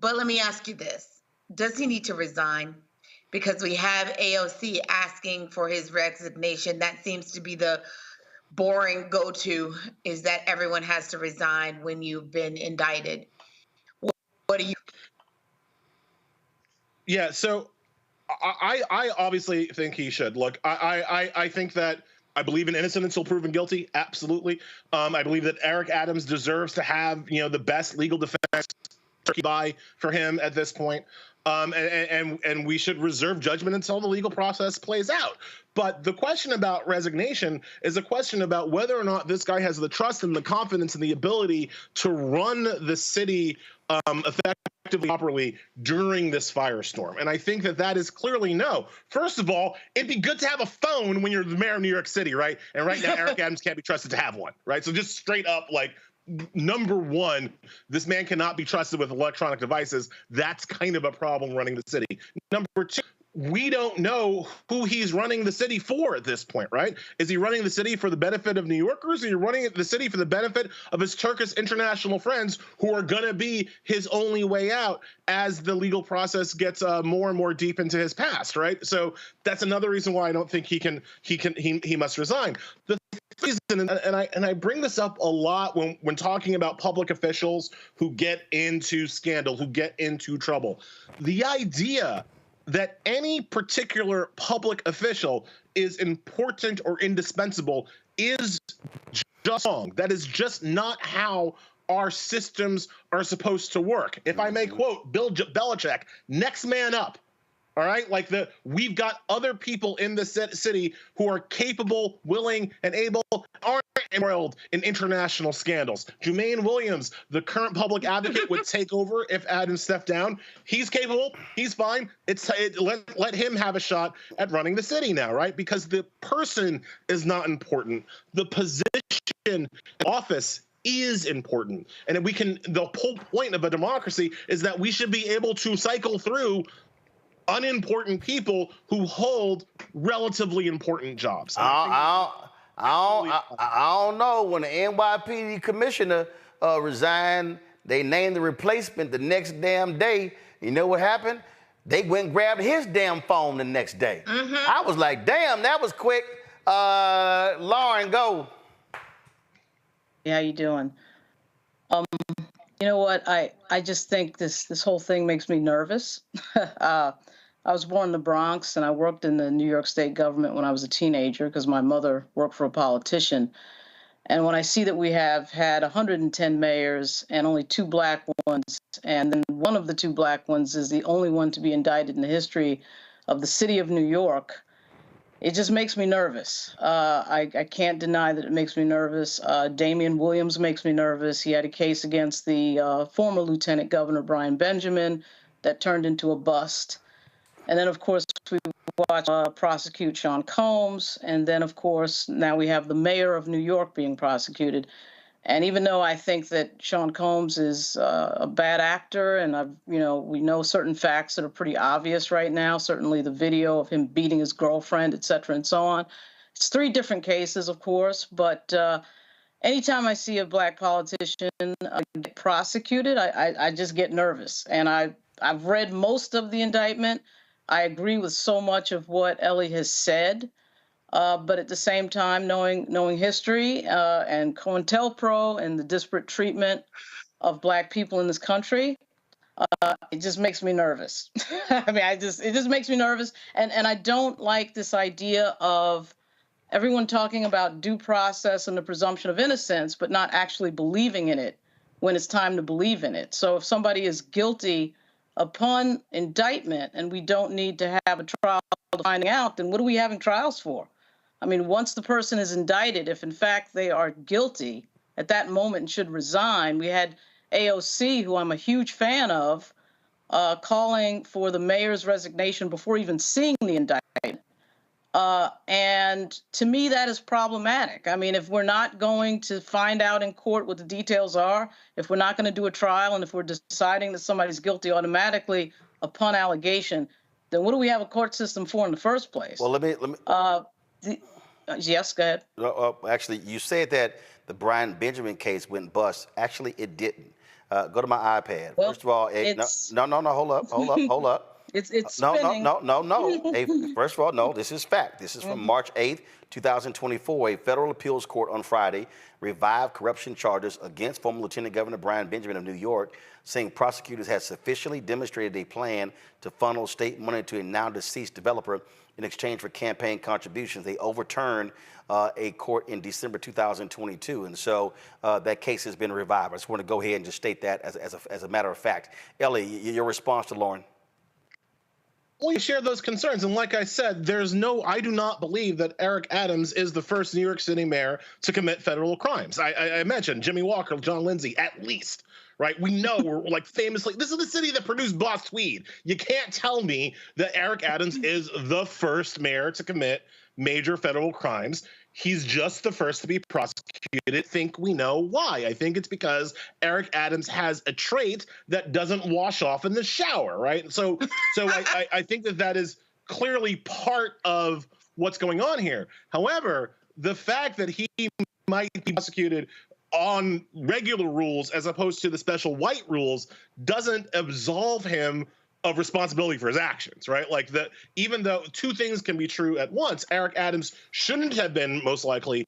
But let me ask you this. Does he need to resign? Because we have AOC asking for his resignation. That seems to be the boring go-to, is that everyone has to resign when you've been indicted. What do you? Yeah, so I obviously think he should. Look, I think that I believe in innocent until proven guilty. Absolutely. I believe that Eric Adams deserves to have, the best legal defense by for him at this point. And we should reserve judgment until the legal process plays out. But the question about resignation is a question about whether or not this guy has the trust and the confidence and the ability to run the city effectively, properly during this firestorm. And I think that is clearly no. First of all, it'd be good to have a phone when you're the mayor of New York City, right? And right now, Eric Adams can't be trusted to have one, right? So just straight up, like, number one, this man cannot be trusted with electronic devices. That's kind of a problem running the city. Number two, we don't know who he's running the city for at this point, right? Is he running the city for the benefit of New Yorkers? Or are you running the city for the benefit of his Turkish international friends who are going to be his only way out as the legal process gets more and more deep into his past, right? So that's another reason why I don't think he must resign. The reason, and I bring this up a lot when talking about public officials who get into scandal, who get into trouble. The idea that any particular public official is important or indispensable is just wrong. That is just not how our systems are supposed to work. If I may quote Bill Belichick, next man up. All right, like we've got other people in the city who are capable, willing, and able, aren't embroiled in international scandals. Jumaine Williams, the current public advocate, would take over if Adams stepped down. He's capable. He's fine. Let him have a shot at running the city now, right? Because the person is not important. The position, office is important. And the whole point of a democracy is that we should be able to cycle through unimportant people who hold relatively important jobs. I don't know. When the NYPD commissioner resigned, they named the replacement the next damn day. You know what happened? They went and grabbed his damn phone the next day. I was like, damn, that was quick. Lauren, go. Hey, how you doing? You know what? I just think this whole thing makes me nervous. I was born in the Bronx, and I worked in the New York State government when I was a teenager because my mother worked for a politician. And when I see that we have had 110 mayors and only 2 black ones, and then one of the 2 black ones is the only one to be indicted in the history of the city of New York, it just makes me nervous. I can't deny that it makes me nervous. Damian Williams makes me nervous. He had a case against the former Lieutenant Governor Brian Benjamin that turned into a bust. And then, of course, we watched prosecute Sean Combs. And then, of course, now we have the mayor of New York being prosecuted. And even though I think that Sean Combs is a bad actor, and we know certain facts that are pretty obvious right now, certainly the video of him beating his girlfriend, et cetera, and so on. It's 3 different cases, of course, but anytime I see a black politician get prosecuted, I just get nervous. And I've read most of the indictment. I agree with so much of what Ellie has said, but at the same time, knowing history and COINTELPRO and the disparate treatment of black people in this country, it just makes me nervous. I mean, it just makes me nervous, and I don't like this idea of everyone talking about due process and the presumption of innocence, but not actually believing in it when it's time to believe in it. So if somebody is guilty upon indictment and we don't need to have a trial to finding out, then what are we having trials for? I mean, once the person is indicted, if in fact they are guilty, at that moment should resign. We had AOC, who I'm a huge fan of, calling for the mayor's resignation before even seeing the indictment. And to me, that is problematic. I mean, if we're not going to find out in court what the details are, if we're not going to do a trial, and if we're deciding that somebody's guilty automatically upon allegation, then what do we have a court system for in the first place? Well, let me. Yes, go ahead. Actually, you said that the Brian Benjamin case went bust. Actually, it didn't. Go to my iPad. Well, first of all, no, hold up. It's spinning. No. Hey, first of all, no, this is fact. This is from March 8th, 2024. A federal appeals court on Friday revived corruption charges against former Lieutenant Governor Brian Benjamin of New York, saying prosecutors had sufficiently demonstrated a plan to funnel state money to a now-deceased developer in exchange for campaign contributions. They overturned a court in December 2022, and so that case has been revived. I just want to go ahead and just state that as a matter of fact. Ellie, your response to Lauren? We share those concerns, and like I said, I do not believe that Eric Adams is the first New York City mayor to commit federal crimes. I mentioned Jimmy Walker, John Lindsay, at least, right? We know we're like famously, this is the city that produced Boss Tweed. You can't tell me that Eric Adams is the first mayor to commit major federal crimes. He's just the first to be prosecuted. I think we know why. I think it's because Eric Adams has a trait that doesn't wash off in the shower, right? So I think that is clearly part of what's going on here. However, the fact that he might be prosecuted on regular rules as opposed to the special white rules doesn't absolve him of responsibility for his actions, right? Like that, even though 2 things can be true at once, Eric Adams shouldn't have been most likely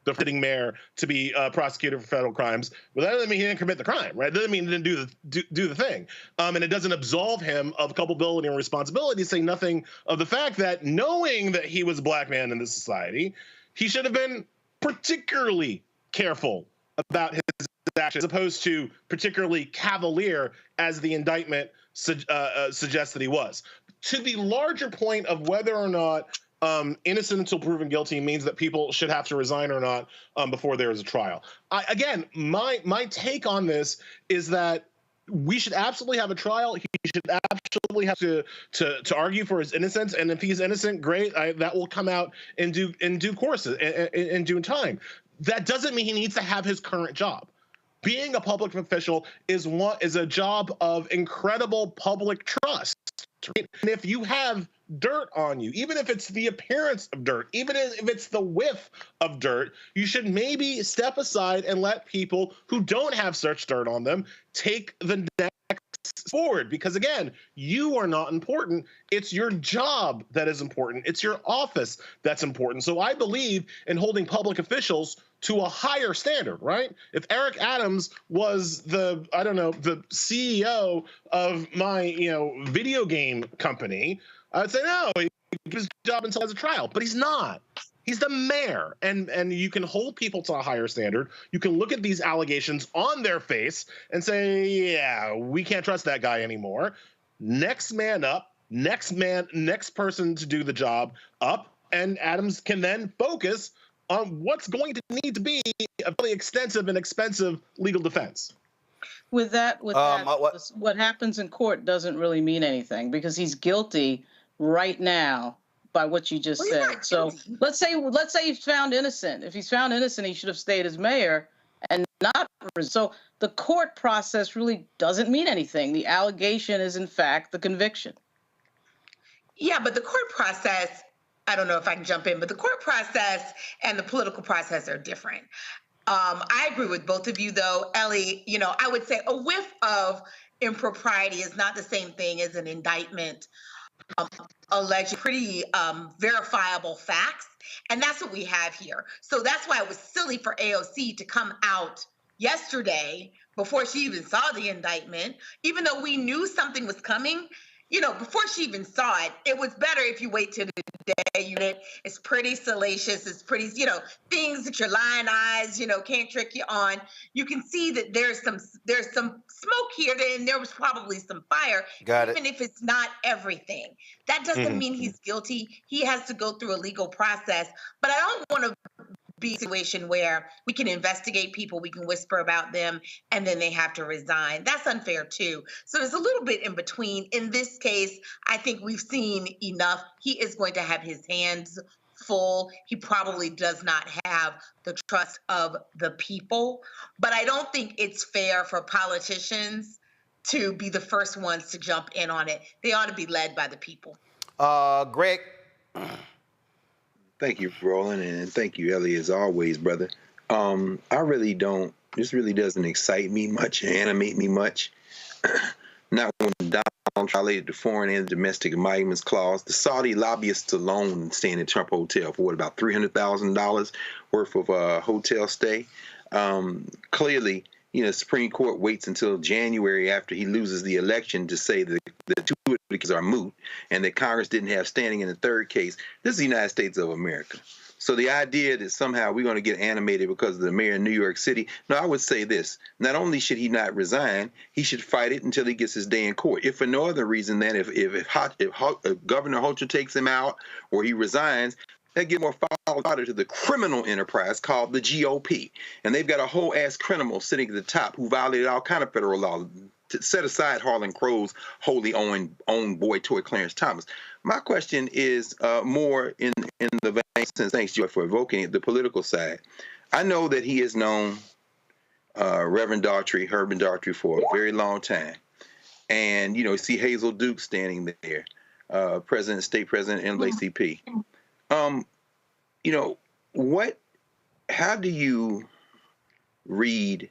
the sitting mayor to be prosecuted for federal crimes, but that doesn't mean he didn't commit the crime, right? It doesn't mean he didn't do the thing. And it doesn't absolve him of culpability and responsibility, saying nothing of the fact that knowing that he was a black man in this society, he should have been particularly careful about his actions, as opposed to particularly cavalier as the indictment suggests that he was. To the larger point of whether or not innocent until proven guilty means that people should have to resign or not before there is a trial. Again, my take on this is that we should absolutely have a trial. He should absolutely have to argue for his innocence, and if he's innocent, great. That will come out in due course, in due time. That doesn't mean he needs to have his current job. Being a public official is a job of incredible public trust. Right? And if you have dirt on you, even if it's the appearance of dirt, even if it's the whiff of dirt, you should maybe step aside and let people who don't have such dirt on them take the next forward. Because again, you are not important. It's your job that is important. It's your office that's important. So I believe in holding public officials to a higher standard, right? If Eric Adams was the CEO of my, video game company, I would say, no, he did his job until there's a trial, but he's not. He's the mayor, and you can hold people to a higher standard. You can look at these allegations on their face and say, yeah, we can't trust that guy anymore. Next man up, next person to do the job up, and Adams can then focus on what's going to need to be a really extensive and expensive legal defense. What happens in court doesn't really mean anything because he's guilty right now by what you just said. So let's say he's found innocent. If he's found innocent, he should have stayed as mayor and not. So the court process really doesn't mean anything. The allegation is, in fact, the conviction. Yeah, but the court process, I don't know if I can jump in, but the court process and the political process are different. I agree with both of you, though. Ellie, I would say a whiff of impropriety is not the same thing as an indictment alleging pretty verifiable facts. And that's what we have here. So that's why it was silly for AOC to come out yesterday before she even saw the indictment, even though we knew something was coming. Before she even saw it, it was better if you wait till the day. It's pretty salacious. It's pretty, things that your lying eyes, can't trick you on. You can see that there's some smoke here, and there was probably some fire. Even if it's not everything. That doesn't mean he's guilty. He has to go through a legal process. But I don't want to be a situation where we can investigate people, we can whisper about them, and then they have to resign. That's unfair too. So there's a little bit in between. In this case, I think we've seen enough. He is going to have his hands full. He probably does not have the trust of the people. But I don't think it's fair for politicians to be the first ones to jump in on it. They ought to be led by the people. Greg. Thank you, Roland, and thank you, Ellie, as always, brother. I really don't, this really doesn't excite me much, animate me much. Not when Donald violated the Foreign and Domestic Emoluments Clause. The Saudi lobbyists alone staying in Trump Hotel for about $300,000 worth of hotel stay. Clearly, the Supreme Court waits until January after he loses the election to say that the two cases are moot and that Congress didn't have standing in the third case. This is the United States of America. So the idea that somehow we're going to get animated because of the mayor of New York City, no, I would say this. Not only should he not resign, he should fight it until he gets his day in court. If for no other reason than if Governor Hochul takes him out or he resigns, that gives more fodder to the criminal enterprise called the GOP. And they've got a whole ass criminal sitting at the top who violated all kind of federal law. To set aside Harlan Crow's wholly owned boy toy Clarence Thomas. My question is more in the vein, thanks, Joy, for evoking it, the political side. I know that he has known Reverend Daughtry, Herbert Daughtry, for a very long time. And, you see Hazel Duke standing there, State President NAACP. How do you read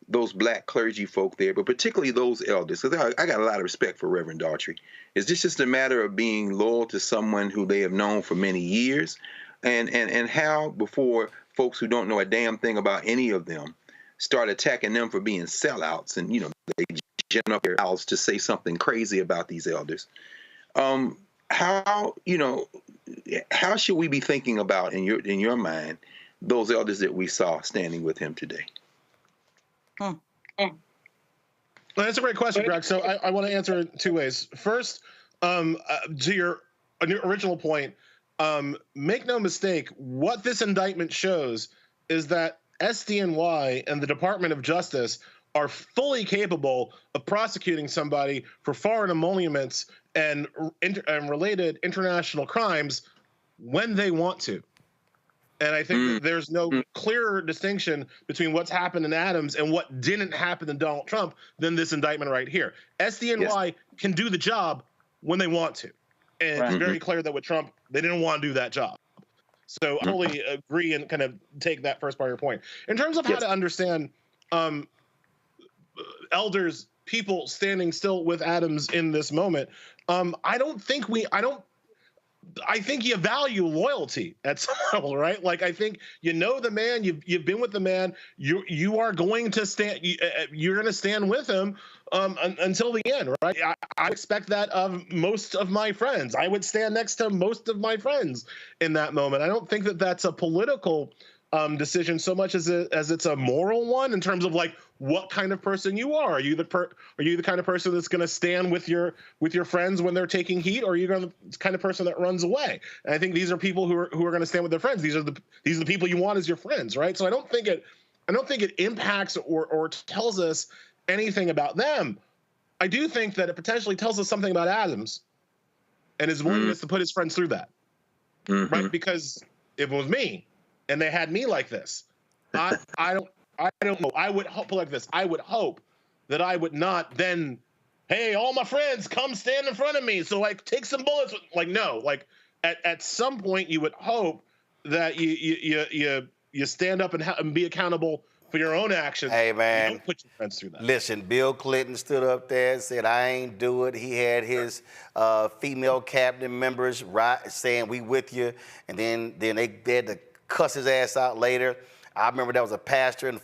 those black clergy folk there, but particularly those elders? Because I got a lot of respect for Reverend Daughtry. Is this just a matter of being loyal to someone who they have known for many years? And how, before folks who don't know a damn thing about any of them start attacking them for being sellouts, and they gin up their mouths to say something crazy about these elders. How should we be thinking about in your mind those elders that we saw standing with him today? Well, that's a great question, Greg. So I want to answer it two ways. First, to your original point, make no mistake, what this indictment shows is that SDNY and the Department of Justice are fully capable of prosecuting somebody for foreign emoluments and related international crimes when they want to. And I think that there's no clearer distinction between what's happened in Adams and what didn't happen in Donald Trump than this indictment right here. SDNY can do the job when they want to. And it's very clear that with Trump, they didn't want to do that job. So I totally agree and kind of take that first part of your point. In terms of how to understand elders, people standing still with Adams in this moment, I think you value loyalty at some level, right? Like, I think you know the man, you've been with the man, you are going to stand, you're going to stand with him until the end, right? I expect that of most of my friends. I would stand next to most of my friends in that moment. I don't think that that's a political decision so much as it's a moral one in terms of like what kind of person you are. Are you the kind of person that's going to stand with your friends when they're taking heat, or are you the kind of person that runs away? And I think these are people who are going to stand with their friends. These are the people you want as your friends, right? So I don't think it impacts or tells us anything about them. I do think that it potentially tells us something about Adams and his willingness to put his friends through that, right? Because if it was me and they had me like this, I don't know. I would hope like this. I would hope that I would not then, hey, all my friends, come stand in front of me. So like, take some bullets. Like, no, like at some point you would hope that you stand up and be accountable for your own actions. Hey, man. You don't put your friends through that. Listen, Bill Clinton stood up there and said, I ain't do it. He had his female cabinet members saying, we with you. And then they had to cuss his ass out later. I remember there was a pastor in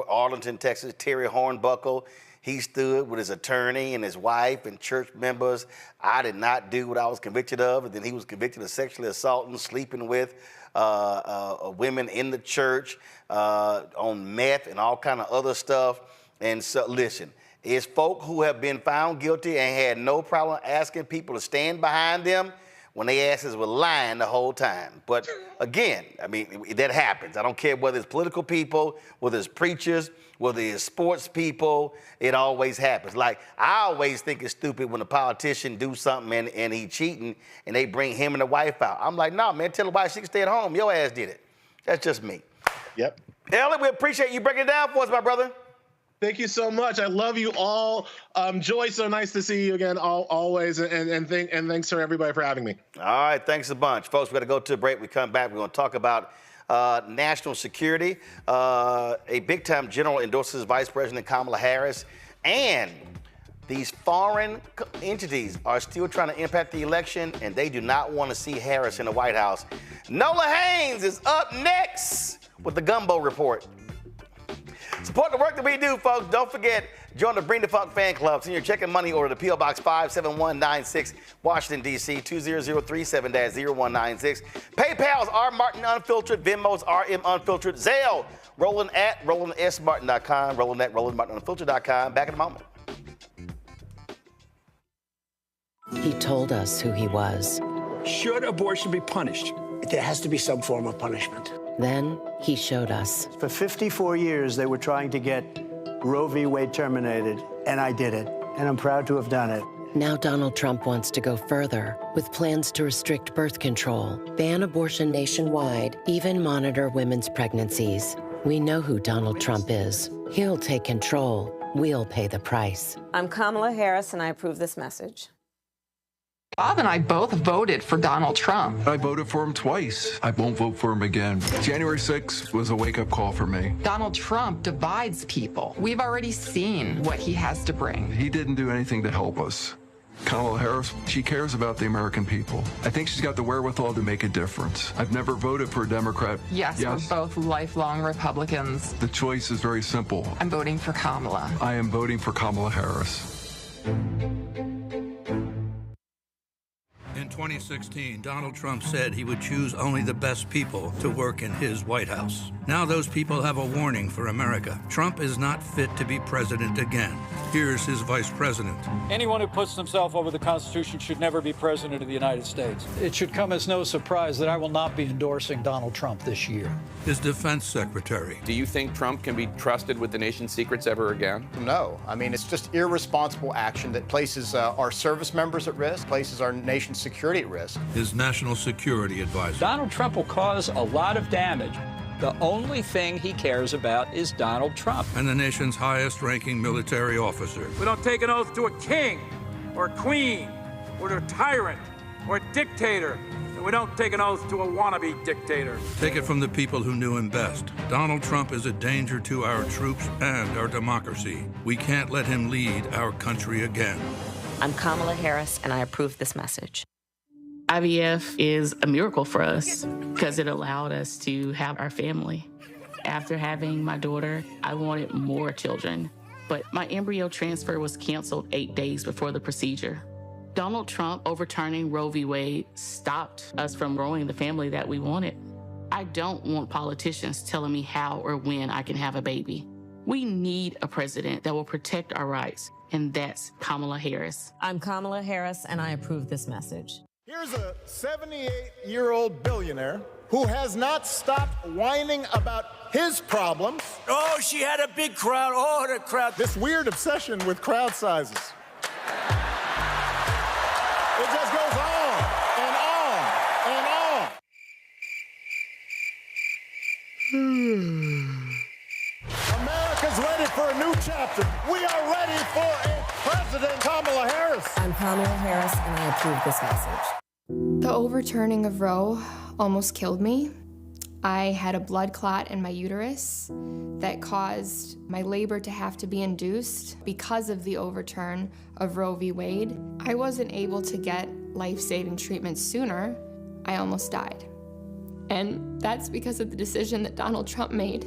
Arlington, Texas, Terry Hornbuckle. He stood with his attorney and his wife and church members. I did not do what I was convicted of. And then he was convicted of sexually assaulting, sleeping with women in the church on meth and all kind of other stuff. And so, listen, it's folk who have been found guilty and had no problem asking people to stand behind them when they asses were lying the whole time. But again, I mean, that happens. I don't care whether it's political people, whether it's preachers, whether it's sports people, it always happens. Like, I always think it's stupid when a politician do something and he cheating and they bring him and the wife out. I'm like, no, man, tell the wife she can stay at home. Your ass did it. That's just me. Yep. Elliot, we appreciate you breaking it down for us, my brother. Thank you so much. I love you all. Joy, so nice to see you again, always. And thanks for everybody for having me. All right, thanks a bunch. Folks, we're going to go to a break. We come back, we're going to talk about national security. A big-time general endorses Vice President Kamala Harris. And these foreign entities are still trying to impact the election, and they do not want to see Harris in the White House. Nola Hayes is up next with the Gumbo Report. Support the work that we do, folks. Don't forget, join the Bring the Funk fan club. Send your check and money order to P.O. Box 57196, Washington, D.C. 20037-0196. PayPal's R. Martin Unfiltered. Venmo's RM Unfiltered. Zelle, Roland at RolandSMartin.com. Roland at RolandMartinUnfiltered.com. Back in a moment. He told us who he was. Should abortion be punished? There has to be some form of punishment. Then he showed us. For 54 years, they were trying to get Roe v. Wade terminated, and I did it, and I'm proud to have done it. Now Donald Trump wants to go further with plans to restrict birth control, ban abortion nationwide, even monitor women's pregnancies. We know who Donald Trump is. He'll take control. We'll pay the price. I'm Kamala Harris, and I approve this message. Bob and I both voted for Donald Trump. I voted for him twice. I won't vote for him again. January 6th was a wake-up call for me. Donald Trump divides people. We've already seen what he has to bring. He didn't do anything to help us. Kamala Harris, she cares about the American people. I think she's got the wherewithal to make a difference. I've never voted for a Democrat. Yes, we're both lifelong Republicans. The choice is very simple. I'm voting for Kamala. I am voting for Kamala Harris. In 2016, Donald Trump said he would choose only the best people to work in his White House. Now those people have a warning for America. Trump is not fit to be president again. Here's his vice president. Anyone who puts himself over the Constitution should never be president of the United States. It should come as no surprise that I will not be endorsing Donald Trump this year. His defense secretary. Do you think Trump can be trusted with the nation's secrets ever again? No. I mean, it's just irresponsible action that places our service members at risk, places our nation's security at risk. His national security advisor. Donald Trump will cause a lot of damage. The only thing he cares about is Donald Trump. And the nation's highest-ranking military officer. We don't take an oath to a king or a queen or to a tyrant or a dictator. And we don't take an oath to a wannabe dictator. Take it from the people who knew him best. Donald Trump is a danger to our troops and our democracy. We can't let him lead our country again. I'm Kamala Harris, and I approve this message. IVF is a miracle for us because it allowed us to have our family. After having my daughter, I wanted more children, but my embryo transfer was canceled 8 days before the procedure. Donald Trump overturning Roe v. Wade stopped us from growing the family that we wanted. I don't want politicians telling me how or when I can have a baby. We need a president that will protect our rights, and that's Kamala Harris. I'm Kamala Harris, and I approve this message. Here's a 78-year-old billionaire who has not stopped whining about his problems. Oh, she had a big crowd. Oh, the crowd. This weird obsession with crowd sizes. It just goes on and on and on. America's ready for a new chapter. We are ready for a President Kamala Harris. I'm Kamala Harris, and I approve this message. The overturning of Roe almost killed me. I had a blood clot in my uterus that caused my labor to have to be induced because of the overturn of Roe v. Wade. I wasn't able to get life-saving treatment sooner. I almost died. And that's because of the decision that Donald Trump made.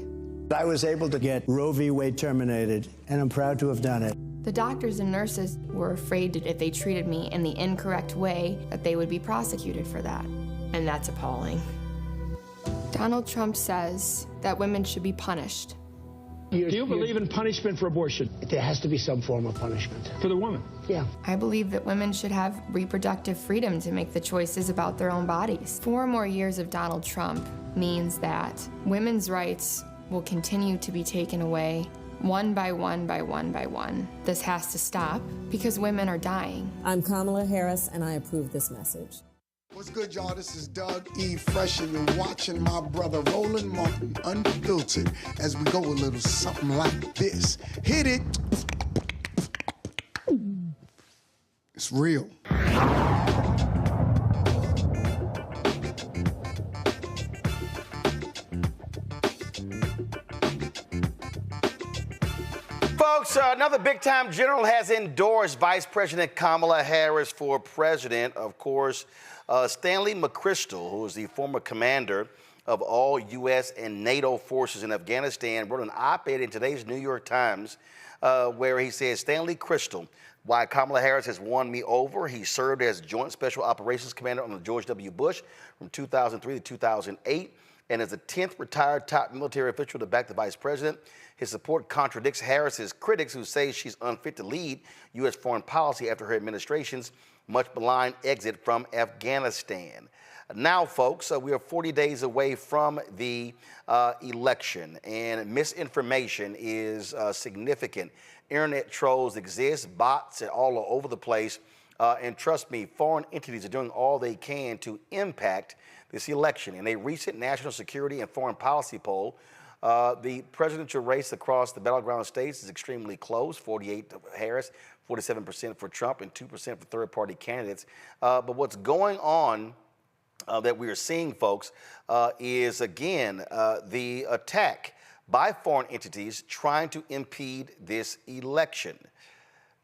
I was able to get Roe v. Wade terminated, and I'm proud to have done it. The doctors and nurses were afraid that if they treated me in the incorrect way, that they would be prosecuted for that. And that's appalling. Donald Trump says that women should be punished. Do you believe in punishment for abortion? There has to be some form of punishment for the woman. Yeah. I believe that women should have reproductive freedom to make the choices about their own bodies. 4 more years of Donald Trump means that women's rights will continue to be taken away one by one by one by one. This has to stop because women are dying. I'm Kamala Harris, and I approve this message. What's good, y'all? This is Doug E. Fresh, and you're watching my brother Roland Martin Unfiltered as we go a little something like this. Hit it. It's real. Folks, another big-time general has endorsed Vice President Kamala Harris for president. Of course, Stanley McChrystal, who is the former commander of all U.S. and NATO forces in Afghanistan, wrote an op-ed in today's New York Times where he says, Stanley McChrystal, why Kamala Harris has won me over. He served as Joint Special Operations Commander under George W. Bush from 2003 to 2008 and as the 10th retired top military official to back the vice president. His support contradicts Harris's critics who say she's unfit to lead U.S. foreign policy after her administration's much maligned exit from Afghanistan. Now, folks, we are 40 days away from the election, and misinformation is significant. Internet trolls exist, bots are all over the place, and trust me, foreign entities are doing all they can to impact this election. In a recent national security and foreign policy poll, the presidential race across the battleground states is extremely close, 48% for Harris, 47% for Trump, and 2% for third-party candidates. But what's going on that we are seeing, folks, is, again, the attack by foreign entities trying to impede this election.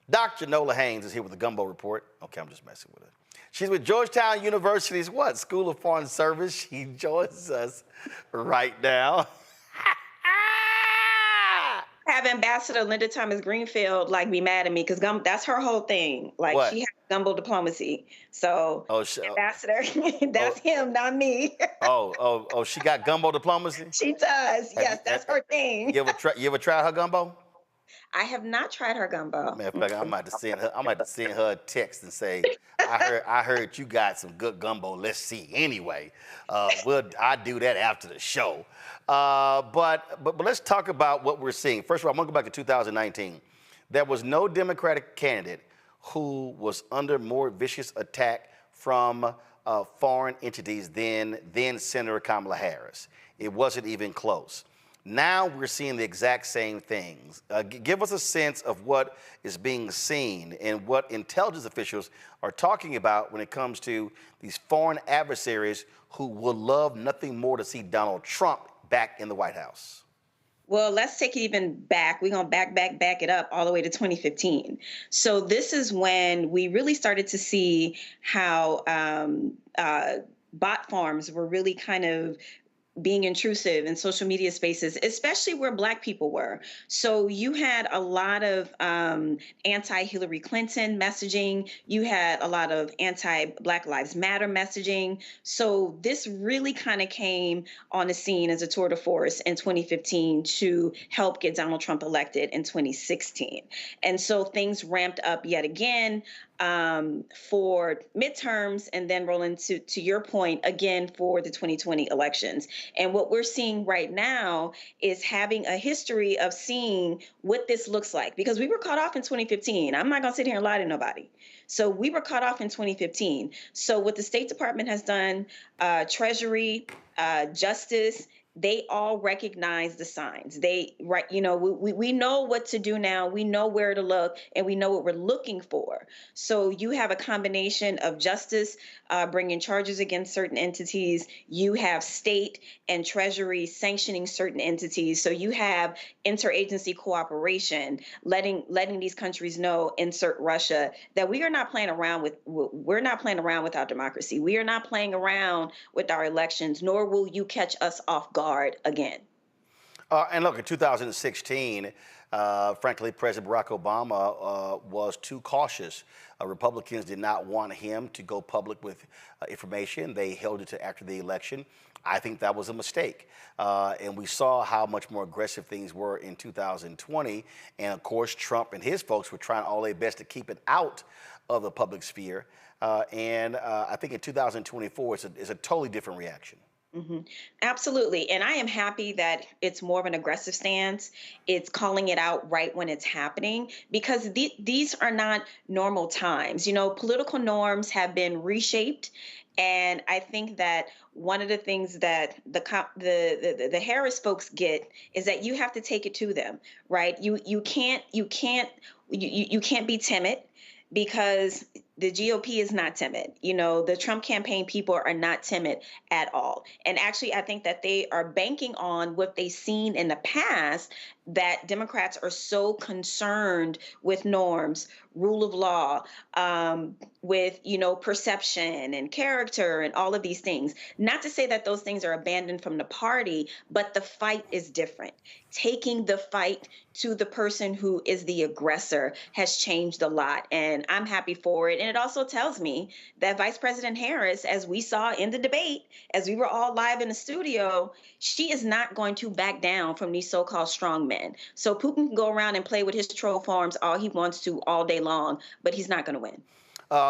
Dr. Nola Hayes is here with the Gumbo Report. Okay, I'm just messing with her. She's with Georgetown University's what? School of Foreign Service. She joins us right now. Have Ambassador Linda Thomas Greenfield like be mad at me because that's her whole thing. Like What? she has gumbo diplomacy. So Ambassador, that's him, not me. She got gumbo diplomacy? She does. Yes, that's her thing. You ever try her gumbo? I have not tried her gumbo. Man, I'm about to send her a text and say, I heard you got some good gumbo. Let's see. Anyway, I do that after the show. But let's talk about what we're seeing. First of all, I'm gonna go back to 2019. There was no Democratic candidate who was under more vicious attack from foreign entities than Senator Kamala Harris. It wasn't even close. Now we're seeing the exact same things. Give us a sense of what is being seen and what intelligence officials are talking about when it comes to these foreign adversaries who would love nothing more to see Donald Trump back in the White House. Well, let's take it even back. We're going to back it up all the way to 2015. So this is when we really started to see how bot farms were really kind of being intrusive in social media spaces, especially where Black people were. So you had a lot of anti-Hillary Clinton messaging. You had a lot of anti-Black Lives Matter messaging. So this really kind of came on the scene as a tour de force in 2015 to help get Donald Trump elected in 2016. And so things ramped up yet again for midterms, and then Roland, to your point, again for the 2020 elections. And what we're seeing right now is having a history of seeing what this looks like, because we were caught off in 2015. I'm not going to sit here and lie to nobody. So we were caught off in 2015. So what the State Department has done, Treasury, Justice, they all recognize the signs. We know what to do now. We know where to look, and we know what we're looking for. So you have a combination of justice bringing charges against certain entities. You have state and treasury sanctioning certain entities. So you have interagency cooperation, letting these countries know, insert Russia, that we are not playing around with. We're not playing around with our democracy. We are not playing around with our elections, nor will you catch us off guard again. And look, in 2016, frankly, President Barack Obama was too cautious. Republicans did not want him to go public with information. They held it to after the election. I think that was a mistake. And we saw how much more aggressive things were in 2020. And of course, Trump and his folks were trying all their best to keep it out of the public sphere. I think in 2024, it's a totally different reaction. Mm-hmm. Absolutely. And I am happy that it's more of an aggressive stance. It's calling it out right when it's happening, because these are not normal times. You know, political norms have been reshaped. And I think that one of the things that the Harris folks get is that you have to take it to them, right? You can't be timid, because the GOP is not timid. You know, the Trump campaign people are not timid at all. And actually, I think that they are banking on what they've seen in the past, that Democrats are so concerned with norms, rule of law, with, perception and character and all of these things. Not to say that those things are abandoned from the party, but the fight is different. Taking the fight to the person who is the aggressor has changed a lot, and I'm happy for it. And it also tells me that Vice President Harris, as we saw in the debate, as we were all live in the studio, she is not going to back down from these so-called strong men. So Putin can go around and play with his troll farms all he wants to all day long, but he's not going to win.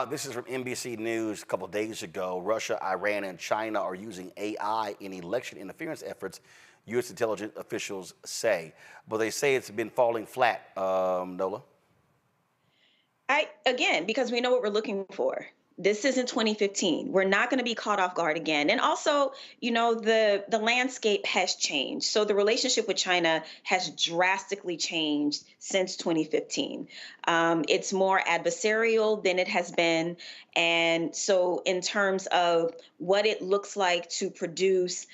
This is from NBC News a couple of days ago. Russia, Iran, and China are using AI in election interference efforts, U.S. intelligence officials say. But they say it's been falling flat, Nola. Because we know what we're looking for. This isn't 2015. We're not going to be caught off guard again. And also, the landscape has changed. So the relationship with China has drastically changed since 2015. It's more adversarial than it has been. And so in terms of what it looks like to produce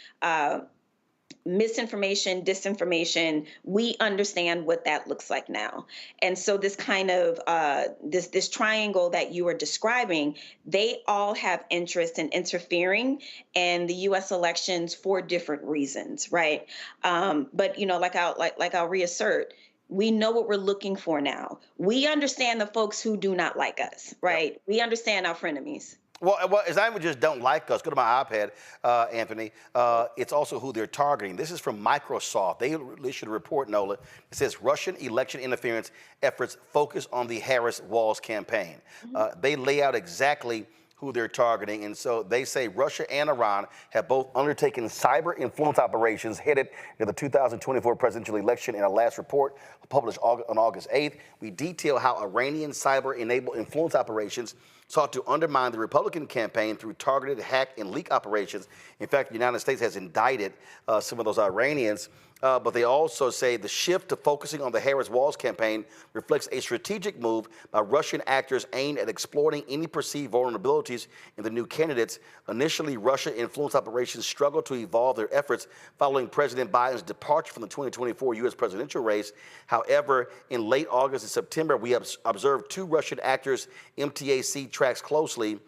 misinformation, disinformation, we understand what that looks like now. And so this kind of this triangle that you are describing, they all have interest in interfering in the U.S. elections for different reasons, right? But like I'll reassert, we know what we're looking for now. We understand the folks who do not like us, right? Yep. We understand our frenemies. Well, it's not even just don't like us. Go to my iPad, Anthony. It's also who they're targeting. This is from Microsoft. They issued a report, Nola. It says Russian election interference efforts focus on the Harris-Walz campaign. They lay out exactly who they're targeting. And so they say Russia and Iran have both undertaken cyber influence operations headed to the 2024 presidential election. In our last report published on August 8th, we detail how Iranian cyber-enabled influence operations sought to undermine the Republican campaign through targeted hack and leak operations. In fact, the United States has indicted some of those Iranians. But they also say the shift to focusing on the Harris-Walz campaign reflects a strategic move by Russian actors aimed at exploiting any perceived vulnerabilities in the new candidates. Initially, Russia influence operations struggled to evolve their efforts following President Biden's departure from the 2024 U.S. presidential race. However, in late August and September, we have observed two Russian actors MTAC tracks closely,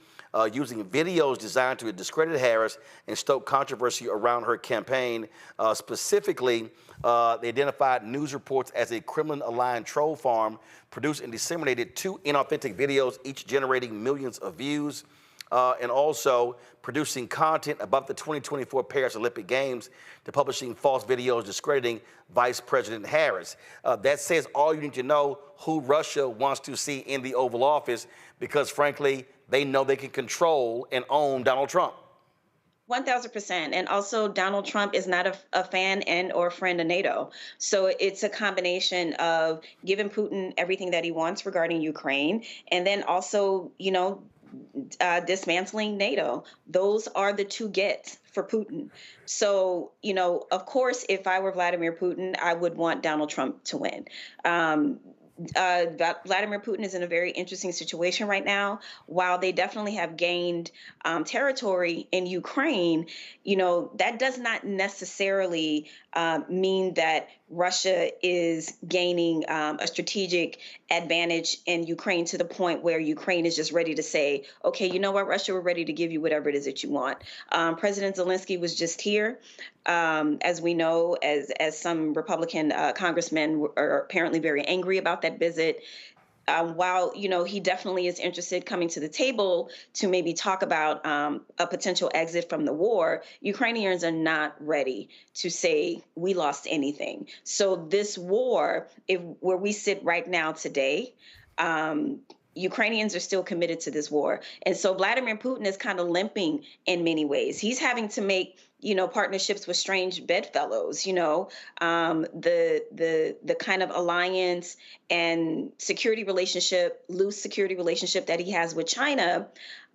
using videos designed to discredit Harris and stoke controversy around her campaign. Specifically, they identified news reports as a Kremlin-aligned troll farm, produced and disseminated two inauthentic videos, each generating millions of views, and also producing content about the 2024 Paris Olympic Games to publishing false videos discrediting Vice President Harris. That says all you need to know who Russia wants to see in the Oval Office, because frankly, they know they can control and own Donald Trump. 1,000%. And also, Donald Trump is not a fan and or friend of NATO. So it's a combination of giving Putin everything that he wants regarding Ukraine, and then also, dismantling NATO. Those are the two gets for Putin. So, of course, if I were Vladimir Putin, I would want Donald Trump to win. Vladimir Putin is in a very interesting situation right now. While they definitely have gained territory in Ukraine, that does not necessarily mean that Russia is gaining a strategic advantage in Ukraine to the point where Ukraine is just ready to say, okay, you know what, Russia, we're ready to give you whatever it is that you want. President Zelensky was just here. As we know, as some Republican congressmen are apparently very angry about that visit. While, he definitely is interested coming to the table to maybe talk about a potential exit from the war, Ukrainians are not ready to say we lost anything. So this war, where we sit right now today, Ukrainians are still committed to this war. And so Vladimir Putin is kind of limping in many ways. He's having to make partnerships with strange bedfellows, the kind of alliance and loose security relationship that he has with China,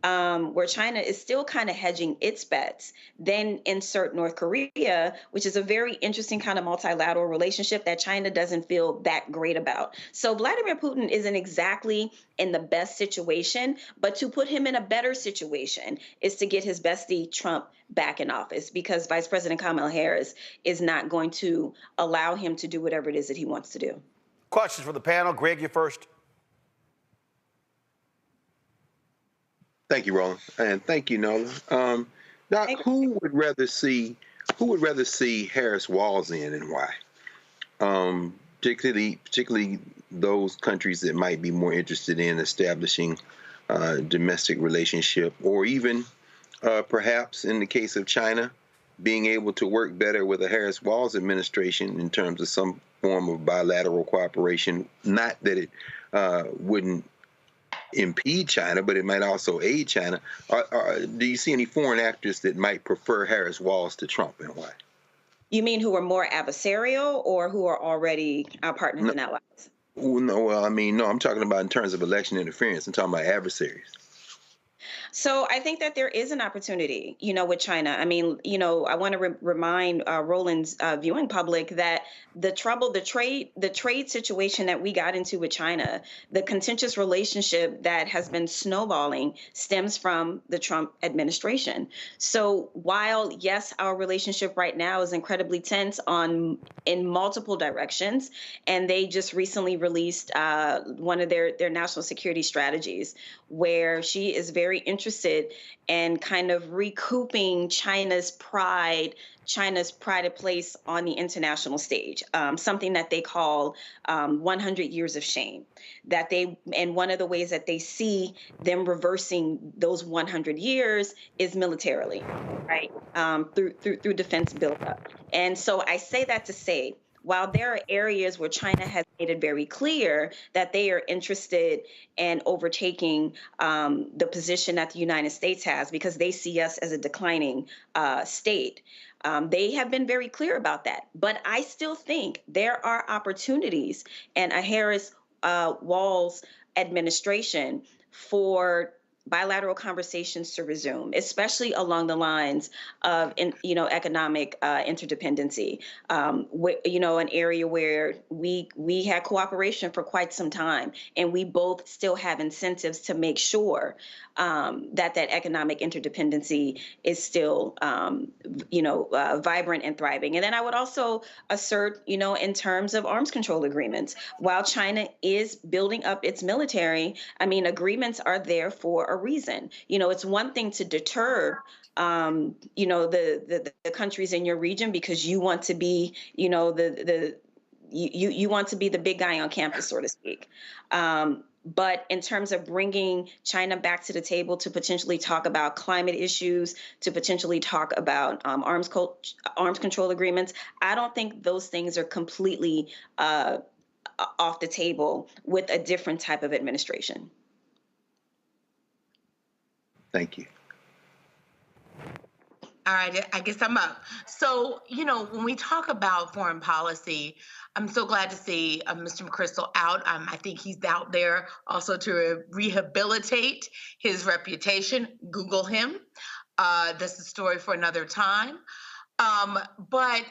where China is still kind of hedging its bets. Then insert North Korea, which is a very interesting kind of multilateral relationship that China doesn't feel that great about. So Vladimir Putin isn't exactly in the best situation, but to put him in a better situation is to get his bestie Trump back in office, because Vice President Kamala Harris is not going to allow him to do whatever it is that he wants to do. Questions for the panel. Greg, you first. Thank you, Roland, and thank you, Nola. Now, who would rather see Harris-Walz in, and why? Particularly those countries that might be more interested in establishing a domestic relationship, or even perhaps in the case of China, being able to work better with the Harris-Walz administration in terms of some form of bilateral cooperation. Not that it wouldn't impede China, but it might also aid China. Do you see any foreign actors that might prefer Harris-Walz to Trump, and why? You mean who are more adversarial, or who are already our partners and allies? No, I'm talking about in terms of election interference. I'm talking about adversaries. So I think that there is an opportunity, with China. I mean, I want to remind Roland's viewing public that the trade situation that we got into with China, the contentious relationship that has been snowballing stems from the Trump administration. So while, yes, our relationship right now is incredibly tense in multiple directions, and they just recently released one of their national security strategies, where she is very interested in kind of recouping China's pride of place on the international stage, something that they call 100 years of shame. And one of the ways that they see them reversing those 100 years is militarily, right? Through defense buildup. And so I say that to say, while there are areas where China has made it very clear that they are interested in overtaking the position that the United States has, because they see us as a declining state, they have been very clear about that. But I still think there are opportunities in a Harris-Walz administration for bilateral conversations to resume, especially along the lines of, economic interdependency. An area where we had cooperation for quite some time, and we both still have incentives to make sure that economic interdependency is still, vibrant and thriving. And then I would also assert, in terms of arms control agreements, while China is building up its military, I mean, agreements are there for a reason. It's one thing to deter the countries in your region because you want to be, you want to be the big guy on campus, so to speak. But in terms of bringing China back to the table to potentially talk about climate issues, to potentially talk about arms control agreements, I don't think those things are completely off the table with a different type of administration. Thank you. All right, I guess I'm up. So, when we talk about foreign policy, I'm so glad to see Mr. McChrystal out. I think he's out there also to rehabilitate his reputation. Google him. That's a story for another time. But,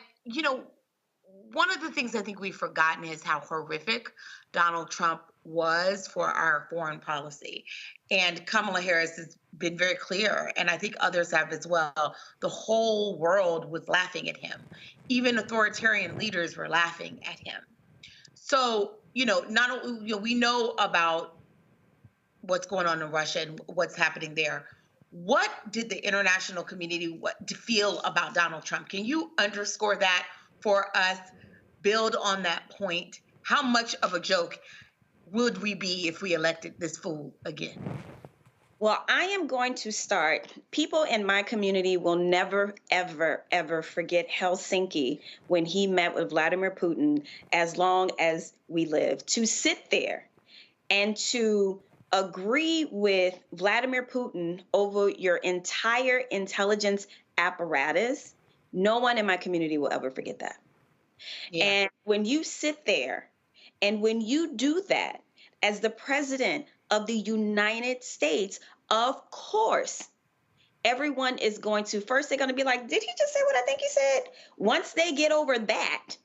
one of the things I think we've forgotten is how horrific Donald Trump was for our foreign policy. And Kamala Harris has been very clear, and I think others have as well. The whole world was laughing at him. Even authoritarian leaders were laughing at him. So, we know about what's going on in Russia and what's happening there. What did the international community feel about Donald Trump? Can you underscore that for us? Build on that point. How much of a joke would we be if we elected this fool again? Well, I am going to start. People in my community will never, ever, ever forget Helsinki when he met with Vladimir Putin as long as we live. To sit there and to agree with Vladimir Putin over your entire intelligence apparatus, no one in my community will ever forget that. Yeah. And when you sit there and when you do that as the president of the United States, of course, everyone is going to, first they're going to be like, did he just say what I think he said? Once they get over that,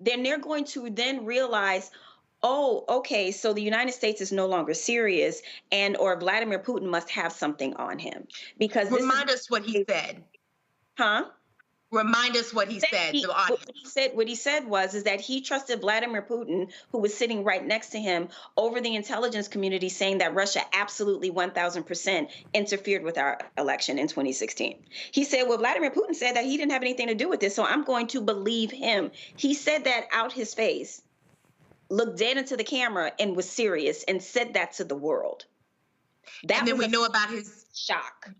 then they're going to then realize, oh, okay, so the United States is no longer serious, and or Vladimir Putin must have something on him. Because remind us what he said. Huh? Remind us what he said. What he said was that he trusted Vladimir Putin, who was sitting right next to him, over the intelligence community, saying that Russia absolutely 1,000% interfered with our election in 2016. He said, well, Vladimir Putin said that he didn't have anything to do with this, so I'm going to believe him. He said that out his face, looked dead into the camera and was serious and said that to the world. And then we know about his shock.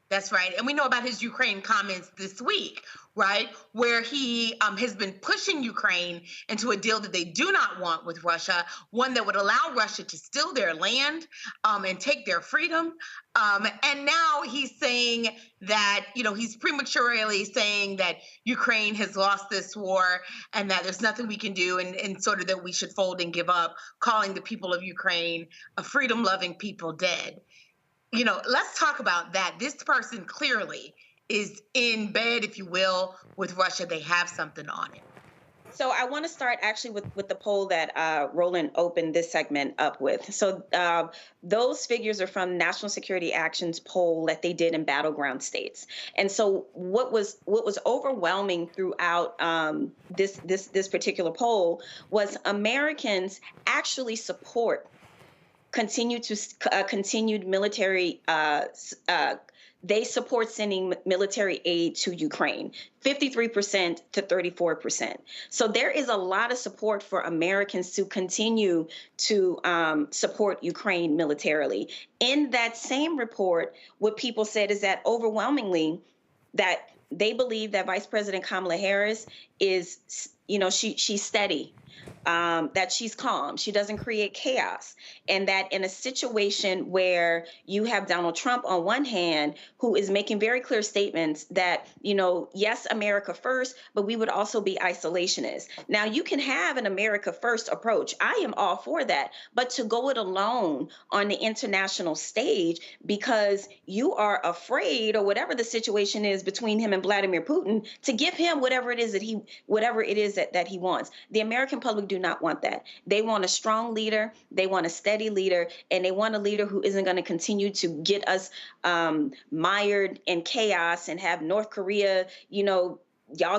That's right. And we know about his Ukraine comments this week, right, where he has been pushing Ukraine into a deal that they do not want with Russia, one that would allow Russia to steal their land and take their freedom. And now he's saying that, he's prematurely saying that Ukraine has lost this war and that there's nothing we can do and sort of that we should fold and give up, calling the people of Ukraine a freedom-loving people dead. let's talk about that. This person clearly is in bed, if you will, with Russia. They have something on it. So I want to start actually with the poll that Roland opened this segment up with. So those figures are from National Security Action's poll that they did in battleground states. And so what was overwhelming throughout this particular poll was Americans actually support continued military. They support sending military aid to Ukraine, 53% to 34%. So there is a lot of support for Americans to continue to support Ukraine militarily. In that same report, what people said is that overwhelmingly that they believe that Vice President Kamala Harris is, she's steady. That she's calm, she doesn't create chaos, and that in a situation where you have Donald Trump on one hand, who is making very clear statements that, yes, America first, but we would also be isolationists. Now, you can have an America first approach. I am all for that, but to go it alone on the international stage because you are afraid, or whatever the situation is between him and Vladimir Putin, to give him whatever it is that he wants. The American public do not want that. They want a strong leader, they want a steady leader, and they want a leader who isn't going to continue to get us mired in chaos and have North Korea, y'all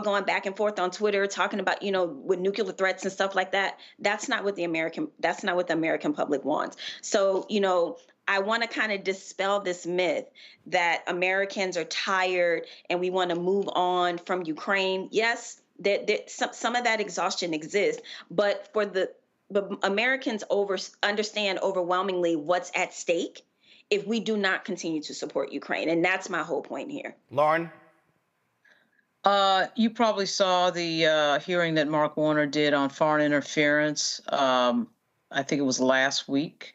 going back and forth on Twitter talking about, with nuclear threats and stuff like that. That's not what the American public wants. So, I want to kind of dispel this myth that Americans are tired and we want to move on from Ukraine. Yes, some of that exhaustion exists, but Americans understand overwhelmingly what's at stake if we do not continue to support Ukraine, and that's my whole point here. Lauren? You probably saw the hearing that Mark Warner did on foreign interference. I think it was last week.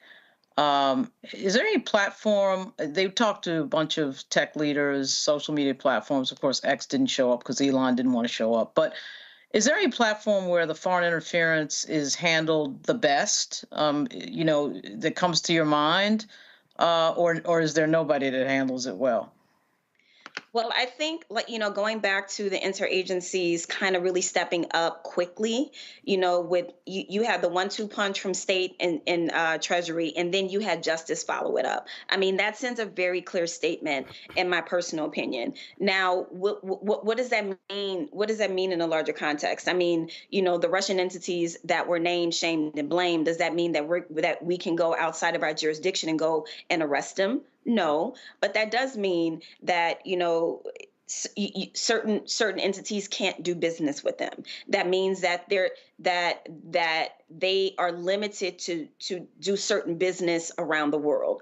Is there any platform, they talked to a bunch of tech leaders, social media platforms. Of course, X didn't show up because Elon didn't want to show up. But is there any platform where the foreign interference is handled the best, that comes to your mind? Or is there nobody that handles it well? Well, I think, going back to the interagencies kind of really stepping up quickly, with you had the 1-2 punch from state and Treasury, and then you had Justice follow it up. I mean, that sends a very clear statement, in my personal opinion. Now, what does that mean? What does that mean in a larger context? I mean, the Russian entities that were named, shamed, and blamed, does that mean that we can go outside of our jurisdiction and go and arrest them? No, but that does mean that, certain entities can't do business with them. That means that they are limited to do certain business around the world.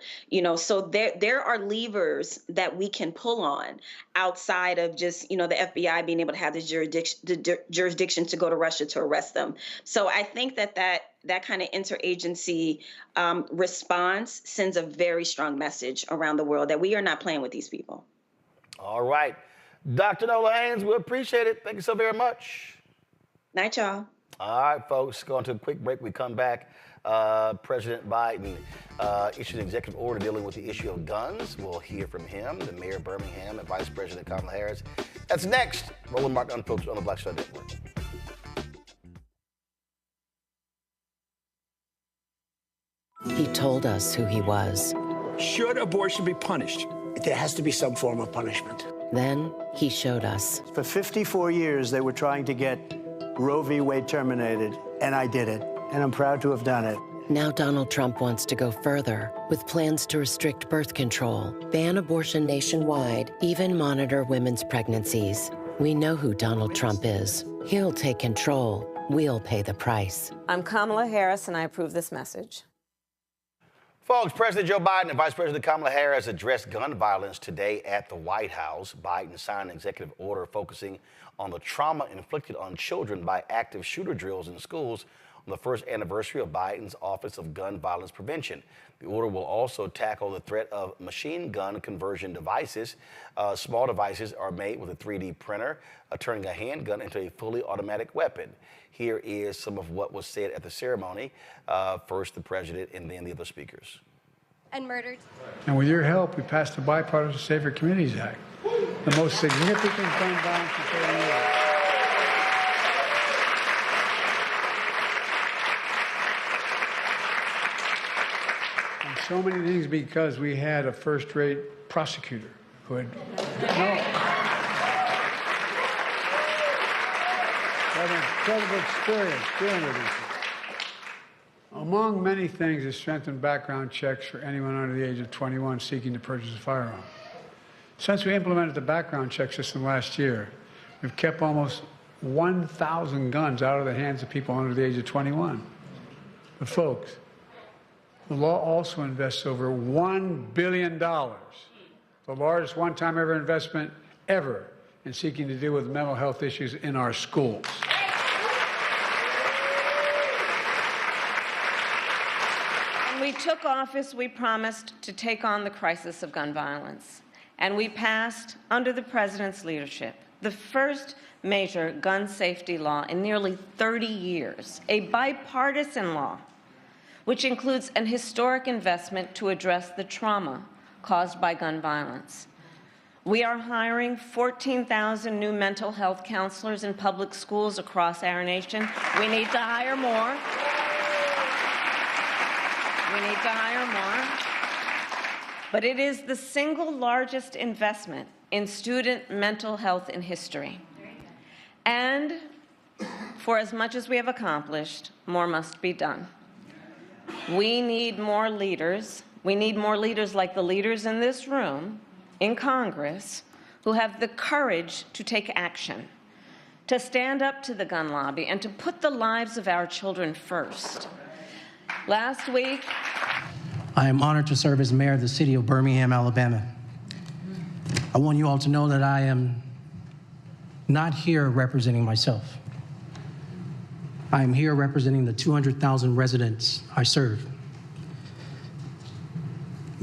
So there are levers that we can pull on outside of just, the FBI being able to have the jurisdiction to go to Russia to arrest them. So I think that kind of interagency response sends a very strong message around the world that we are not playing with these people. All right. Dr. Nola Hayes, we appreciate it. Thank you so very much. Night, y'all. All right, folks, going to a quick break. We come back. President Biden issued an executive order dealing with the issue of guns. We'll hear from him, the mayor of Birmingham, and Vice President Kamala Harris. That's next. Roland Martin Unfiltered on the Black Star Network. He told us who he was. Should abortion be punished? There has to be some form of punishment. Then he showed us. For 54 years, they were trying to get Roe v. Wade terminated, and I did it, and I'm proud to have done it. Now Donald Trump wants to go further with plans to restrict birth control, ban abortion nationwide, even monitor women's pregnancies. We know who Donald Trump is. He'll take control. We'll pay the price. I'm Kamala Harris, and I approve this message. Folks, President Joe Biden and Vice President Kamala Harris addressed gun violence today at the White House. Biden signed an executive order focusing on the trauma inflicted on children by active shooter drills in schools on the first anniversary of Biden's Office of Gun Violence Prevention. The order will also tackle the threat of machine gun conversion devices. Small devices are made with a 3D printer, turning a handgun into a fully automatic weapon. Here is some of what was said at the ceremony. First, the president, and then the other speakers. and murdered. And with your help, we passed the Bipartisan Safer Communities Act, the most significant gun violence in 30 years. And so many things because we had a first-rate prosecutor who had an incredible experience dealing with these. Among many things is strengthened background checks for anyone under the age of 21 seeking to purchase a firearm. Since we implemented the background check system last year, we've kept almost 1,000 guns out of the hands of people under the age of 21. But folks, the law also invests over $1 billion, the largest one-time ever investment ever in seeking to deal with mental health issues in our schools. When we took office, we promised to take on the crisis of gun violence. And we passed, under the president's leadership, the first major gun safety law in nearly 30 years, a bipartisan law, which includes an historic investment to address the trauma caused by gun violence. We are hiring 14,000 new mental health counselors in public schools across our nation. We need to hire more. But it is the single largest investment in student mental health in history. And for as much as we have accomplished, more must be done. We need more leaders. We need more leaders like the leaders in this room, in Congress, who have the courage to take action, to stand up to the gun lobby, and to put the lives of our children first. Last week, I am honored to serve as mayor of the city of Birmingham, Alabama. I want you all to know that I am not here representing myself. I am here representing the 200,000 residents I serve.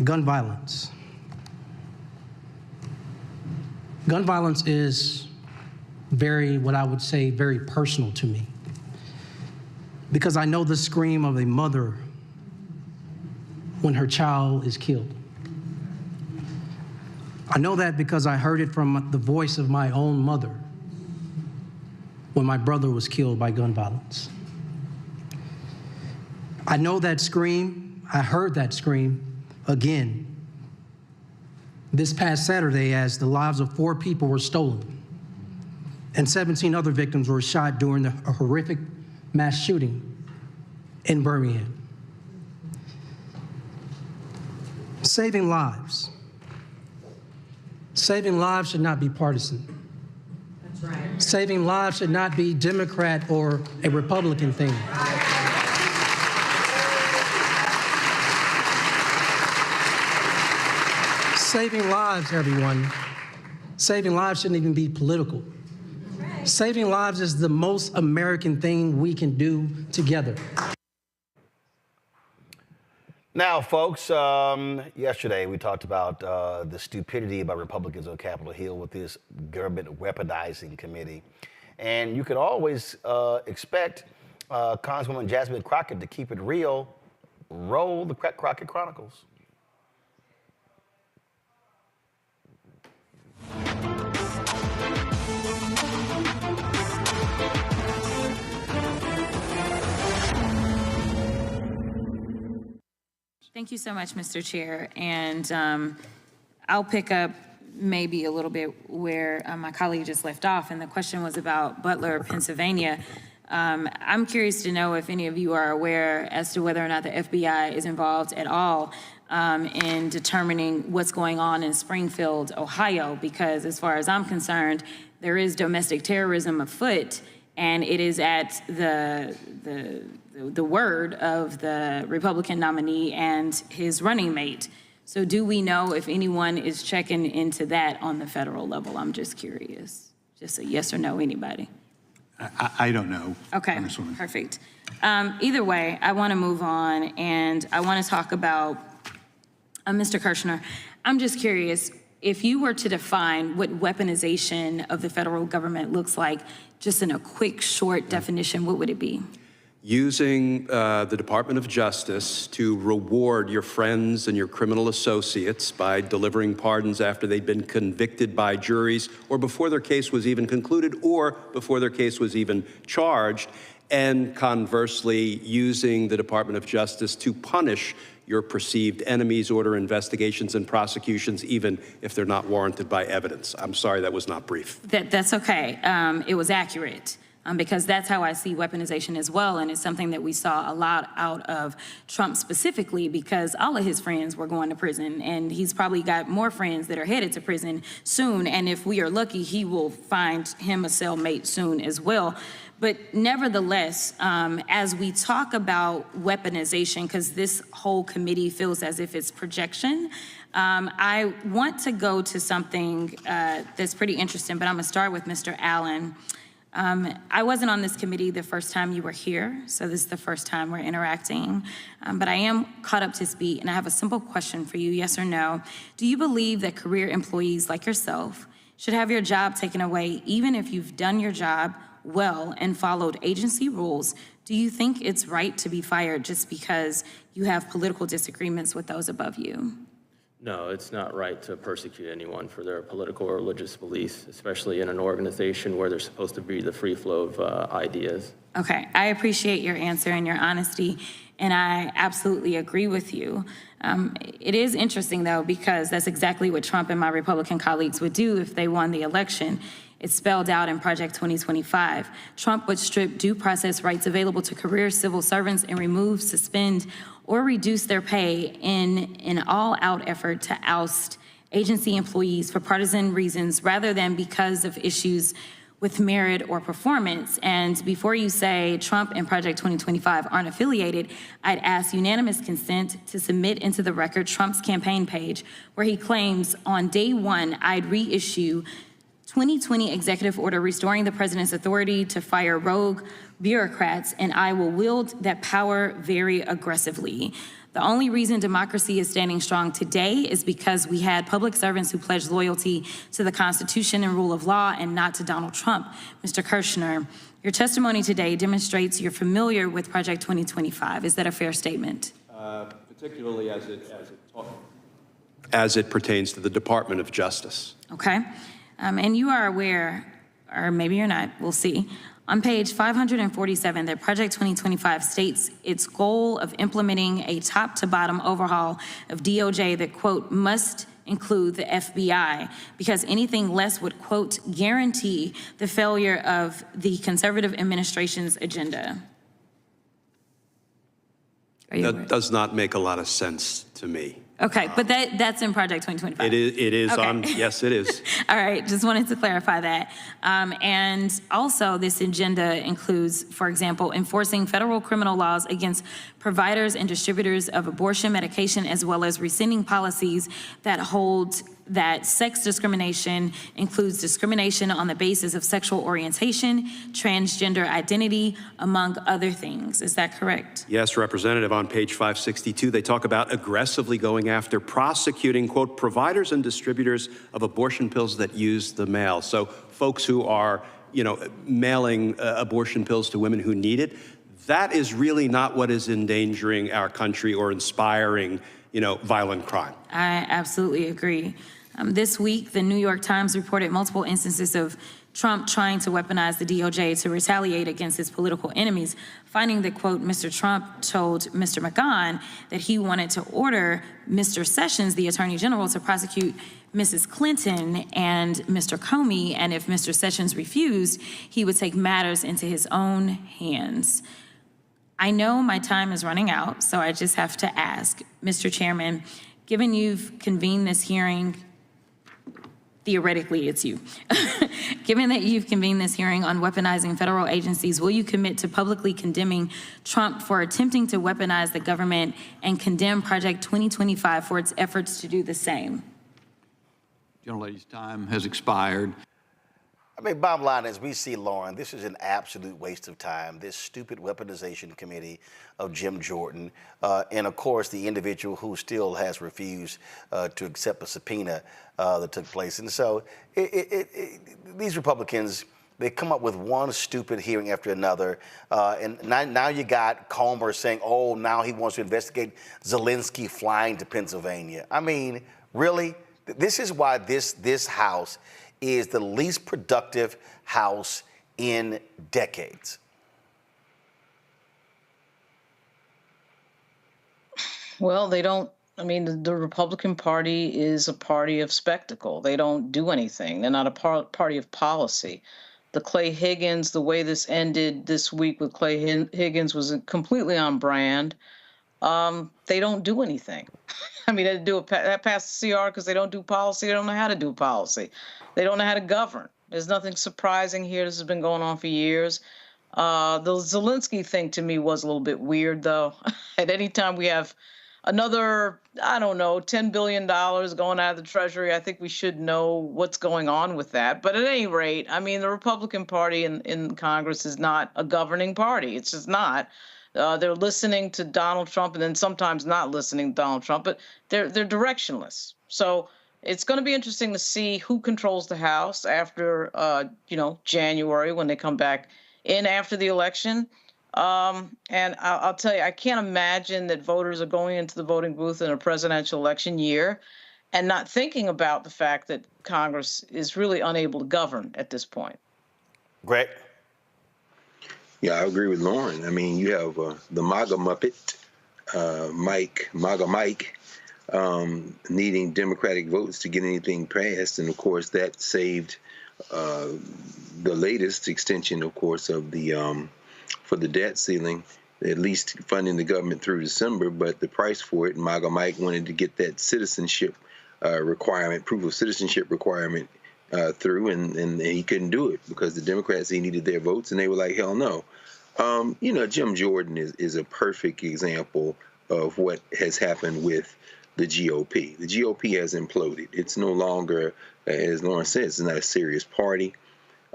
Gun violence. Gun violence is what I would say, very personal to me. Because I know the scream of a mother when her child is killed. I know that because I heard it from the voice of my own mother when my brother was killed by gun violence. I know that scream, I heard that scream again this past Saturday as the lives of 4 people were stolen and 17 other victims were shot during a horrific mass shooting in Birmingham. Saving lives. Saving lives should not be partisan. That's right. Saving lives should not be Democrat or a Republican thing. Saving lives, everyone. Saving lives shouldn't even be political. Right. Saving lives is the most American thing we can do together. Now, folks, yesterday we talked about the stupidity by Republicans on Capitol Hill with this government weaponizing committee. And you could always expect Congresswoman Jasmine Crockett to keep it real. Roll the Crockett Chronicles. Thank you so much, Mr. Chair. And I'll pick up maybe a little bit where my colleague just left off, and the question was about Butler, Pennsylvania. I'm curious to know if any of you are aware as to whether or not the FBI is involved at all in determining what's going on in Springfield, Ohio, because as far as I'm concerned, there is domestic terrorism afoot, and it is at the word of the Republican nominee and his running mate. So do we know if anyone is checking into that on the federal level? I'm just curious. Just a yes or no, anybody? I don't know. Okay, perfect. Either way, I want to move on, and I want to talk about Mr. Kirshner. I'm just curious, if you were to define what weaponization of the federal government looks like, just in a quick, short definition, what would it be? using the Department of Justice to reward your friends and your criminal associates by delivering pardons after they'd been convicted by juries or before their case was even concluded or before their case was even charged, and conversely using the Department of Justice to punish your perceived enemies, order investigations and prosecutions, even if they're not warranted by evidence. I'm sorry, that was not brief. That's okay. It was accurate. Because that's how I see weaponization as well, and it's something that we saw a lot out of Trump specifically, because all of his friends were going to prison, and he's probably got more friends that are headed to prison soon, and if we are lucky, he will find him a cellmate soon as well. But nevertheless, as we talk about weaponization, because this whole committee feels as if it's projection, I want to go to something that's pretty interesting, but I'm gonna start with Mr. Allen. I wasn't on this committee the first time you were here, so this is the first time we're interacting. But I am caught up to speed, and I have a simple question for you, yes or no. Do you believe that career employees like yourself should have your job taken away even if you've done your job well and followed agency rules? Do you think it's right to be fired just because you have political disagreements with those above you? No, it's not right to persecute anyone for their political or religious beliefs, especially in an organization where there's supposed to be the free flow of ideas. Okay, I appreciate your answer and your honesty, and I absolutely agree with you. It is interesting, though, because that's exactly what Trump and my Republican colleagues would do if they won the election. It's spelled out in Project 2025. Trump would strip due process rights available to career civil servants and remove, suspend, or reduce their pay in an all-out effort to oust agency employees for partisan reasons rather than because of issues with merit or performance. And before you say Trump and Project 2025 aren't affiliated, I'd ask unanimous consent to submit into the record Trump's campaign page where he claims on day one, I'd reissue 2020 executive order restoring the president's authority to fire rogue bureaucrats, and I will wield that power very aggressively. The only reason democracy is standing strong today is because we had public servants who pledged loyalty to the Constitution and rule of law and not to Donald Trump. Mr. Kirshner, your testimony today demonstrates you're familiar with Project 2025. Is that a fair statement? Particularly as it pertains to the Department of Justice. Okay. And you are aware, or maybe you're not, we'll see, on page 547 that Project 2025 states its goal of implementing a top-to-bottom overhaul of DOJ that, quote, must include the FBI, because anything less would, quote, guarantee the failure of the conservative administration's agenda. That does not make a lot of sense to me. Okay, but that's in Project 2025. It is okay. Yes, it is. All right, just wanted to clarify that. And also this agenda includes, for example, enforcing federal criminal laws against providers and distributors of abortion medication, as well as rescinding policies that hold that sex discrimination includes discrimination on the basis of sexual orientation, transgender identity, among other things. Is that correct? Yes, Representative, on page 562, they talk about aggressively going after prosecuting, quote, providers and distributors of abortion pills that use the mail. So folks who are, mailing abortion pills to women who need it, that is really not what is endangering our country or inspiring, violent crime. I absolutely agree. This week, the New York Times reported multiple instances of Trump trying to weaponize the DOJ to retaliate against his political enemies, finding that, quote, Mr. Trump told Mr. McGahn that he wanted to order Mr. Sessions, the Attorney General, to prosecute Mrs. Clinton and Mr. Comey, and if Mr. Sessions refused, he would take matters into his own hands. I know my time is running out, so I just have to ask, Mr. Chairman, given you've convened this hearing, theoretically it's you, given that you've convened this hearing on weaponizing federal agencies, will you commit to publicly condemning Trump for attempting to weaponize the government and condemn Project 2025 for its efforts to do the same? Gentlelady's time has expired. I mean, bottom line is we see, Lauren, this is an absolute waste of time, this stupid weaponization committee of Jim Jordan, and of course the individual who still has refused to accept a subpoena that took place. And so these Republicans They come up with one stupid hearing after another. And now you got Comer saying, oh, now he wants to investigate Zelensky flying to Pennsylvania. I mean, really? This is why this House is the least productive House in decades. Well, they don't. I mean, the Republican Party is a party of spectacle. They don't do anything. They're not a party of policy. The Clay Higgins, the way this ended this week with Clay Higgins was completely on brand. They don't do anything. I mean, they do that passed the CR because they don't do policy. They don't know how to do policy. They don't know how to govern. There's nothing surprising here. This has been going on for years. The Zelensky thing to me was a little bit weird, though. At any time we have another, I don't know, $10 billion going out of the Treasury, I think we should know what's going on with that. But at any rate, I mean, the Republican Party in Congress is not a governing party. It's just not. They're listening to Donald Trump and then sometimes not listening to Donald Trump, but they're directionless. So it's going to be interesting to see who controls the House after, January when they come back in after the election. And I'll tell you, I can't imagine that voters are going into the voting booth in a presidential election year and not thinking about the fact that Congress is really unable to govern at this point. Greg? Yeah, I agree with Lauren. I mean, you have the MAGA Muppet, MAGA Mike, needing Democratic votes to get anything passed. And, of course, that saved the latest extension, of course, of the for the debt ceiling, at least funding the government through December. But the price for it, MAGA Mike wanted to get that citizenship requirement, proof of citizenship requirement through, and he couldn't do it because the Democrats, he needed their votes, and they were like, hell no. Jim Jordan is a perfect example of what has happened with the GOP. The GOP has imploded. It's no longer, as Lauren said, it's not a serious party.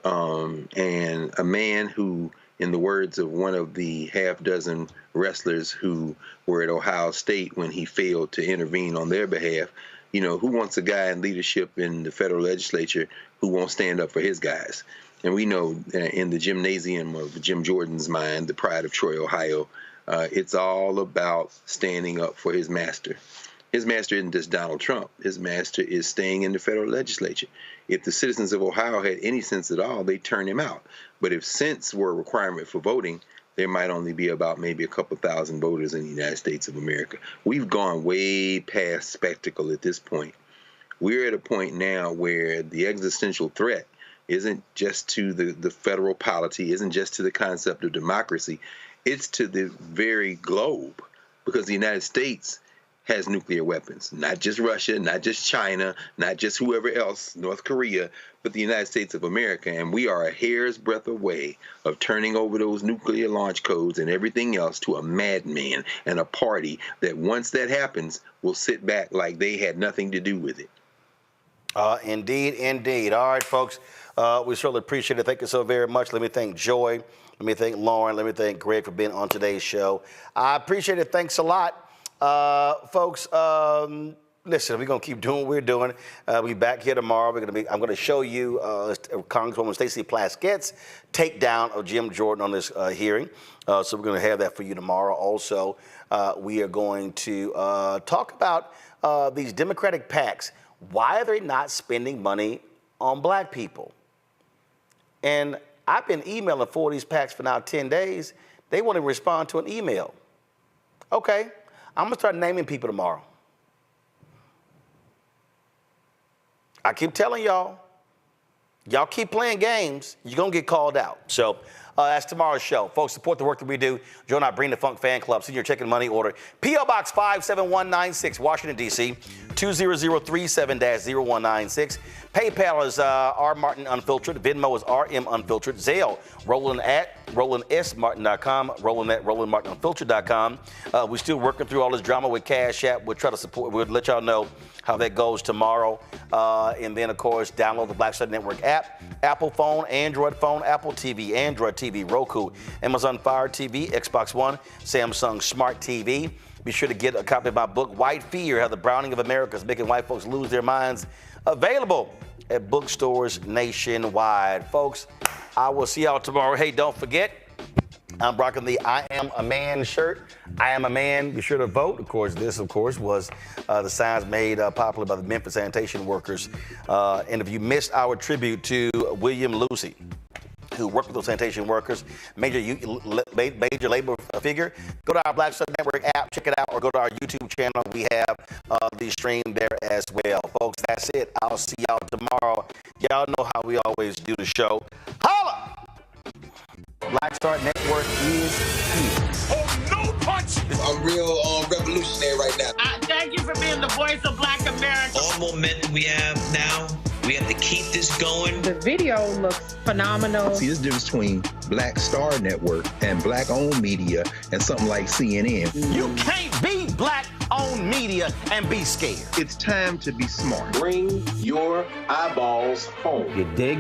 And a man who, in the words of one of the half-dozen wrestlers who were at Ohio State when he failed to intervene on their behalf, who wants a guy in leadership in the federal legislature who won't stand up for his guys? And we know in the gymnasium of Jim Jordan's mind, the pride of Troy, Ohio, it's all about standing up for his master. His master isn't just Donald Trump. His master is staying in the federal legislature. If the citizens of Ohio had any sense at all, they'd turn him out. But if sense were a requirement for voting, there might only be about maybe a couple thousand voters in the United States of America. We've gone way past spectacle at this point. We're at a point now where the existential threat isn't just to the federal polity, isn't just to the concept of democracy. It's to the very globe, because the United States has nuclear weapons, not just Russia, not just China, not just whoever else, North Korea, but the United States of America. And we are a hair's breadth away of turning over those nuclear launch codes and everything else to a madman and a party that once that happens will sit back like they had nothing to do with it. Indeed, indeed. All right, folks, we certainly appreciate it. Thank you so very much. Let me thank Joy. Let me thank Lauren. Let me thank Greg for being on today's show. I appreciate it. Thanks a lot. Folks, listen, we're going to keep doing what we're doing. We'll be back here tomorrow. I'm going to show you Congresswoman Stacey Plaskett's takedown of Jim Jordan on this hearing. So we're going to have that for you tomorrow. Also, we are going to talk about these Democratic PACs. Why are they not spending money on black people? And I've been emailing 4 of these PACs for now 10 days. They won't even respond to an email. Okay. I'm going to start naming people tomorrow. I keep telling y'all keep playing games, you're going to get called out. So that's tomorrow's show. Folks, support the work that we do. Join our Bring the Funk fan club. Send your check and money order. P.O. Box 57196, Washington, D.C., 20037-0196. PayPal is R. Martin Unfiltered. Venmo is RM Unfiltered. Zelle, Roland at RolandSMartin.com. Roland at RolandMartinUnfiltered.com. We're still working through all this drama with Cash App. We'll try to support. We'll let y'all know how that goes tomorrow. And then, of course, download the Black Star Network app. Apple phone, Android phone, Apple TV, Android TV, Roku, Amazon Fire TV, Xbox One, Samsung Smart TV. Be sure to get a copy of my book, White Fear, How the Browning of America is Making White Folks Lose Their Minds. Available at bookstores nationwide. Folks, I will see y'all tomorrow. Hey, don't forget, I'm rocking the I Am a Man shirt. I am a man. Be sure to vote. Of course, this, was the signs made popular by the Memphis sanitation workers. And if you missed our tribute to William Lucy, who worked with those sanitation workers, major labor figure, go to our Black Star Network app, check it out, or go to our YouTube channel. We have the stream there as well. Folks, that's it. I'll see y'all tomorrow. Y'all know how we always do the show. Holla! Black Star Network is here. Oh, no punch! I'm real revolutionary right now. Thank you for being the voice of Black America. All momentum we have now, we have to keep this going. The video looks phenomenal. See, there's a difference between Black Star Network and Black-owned media and something like CNN. You can't be Black-owned media and be scared. It's time to be smart. Bring your eyeballs home. You dig?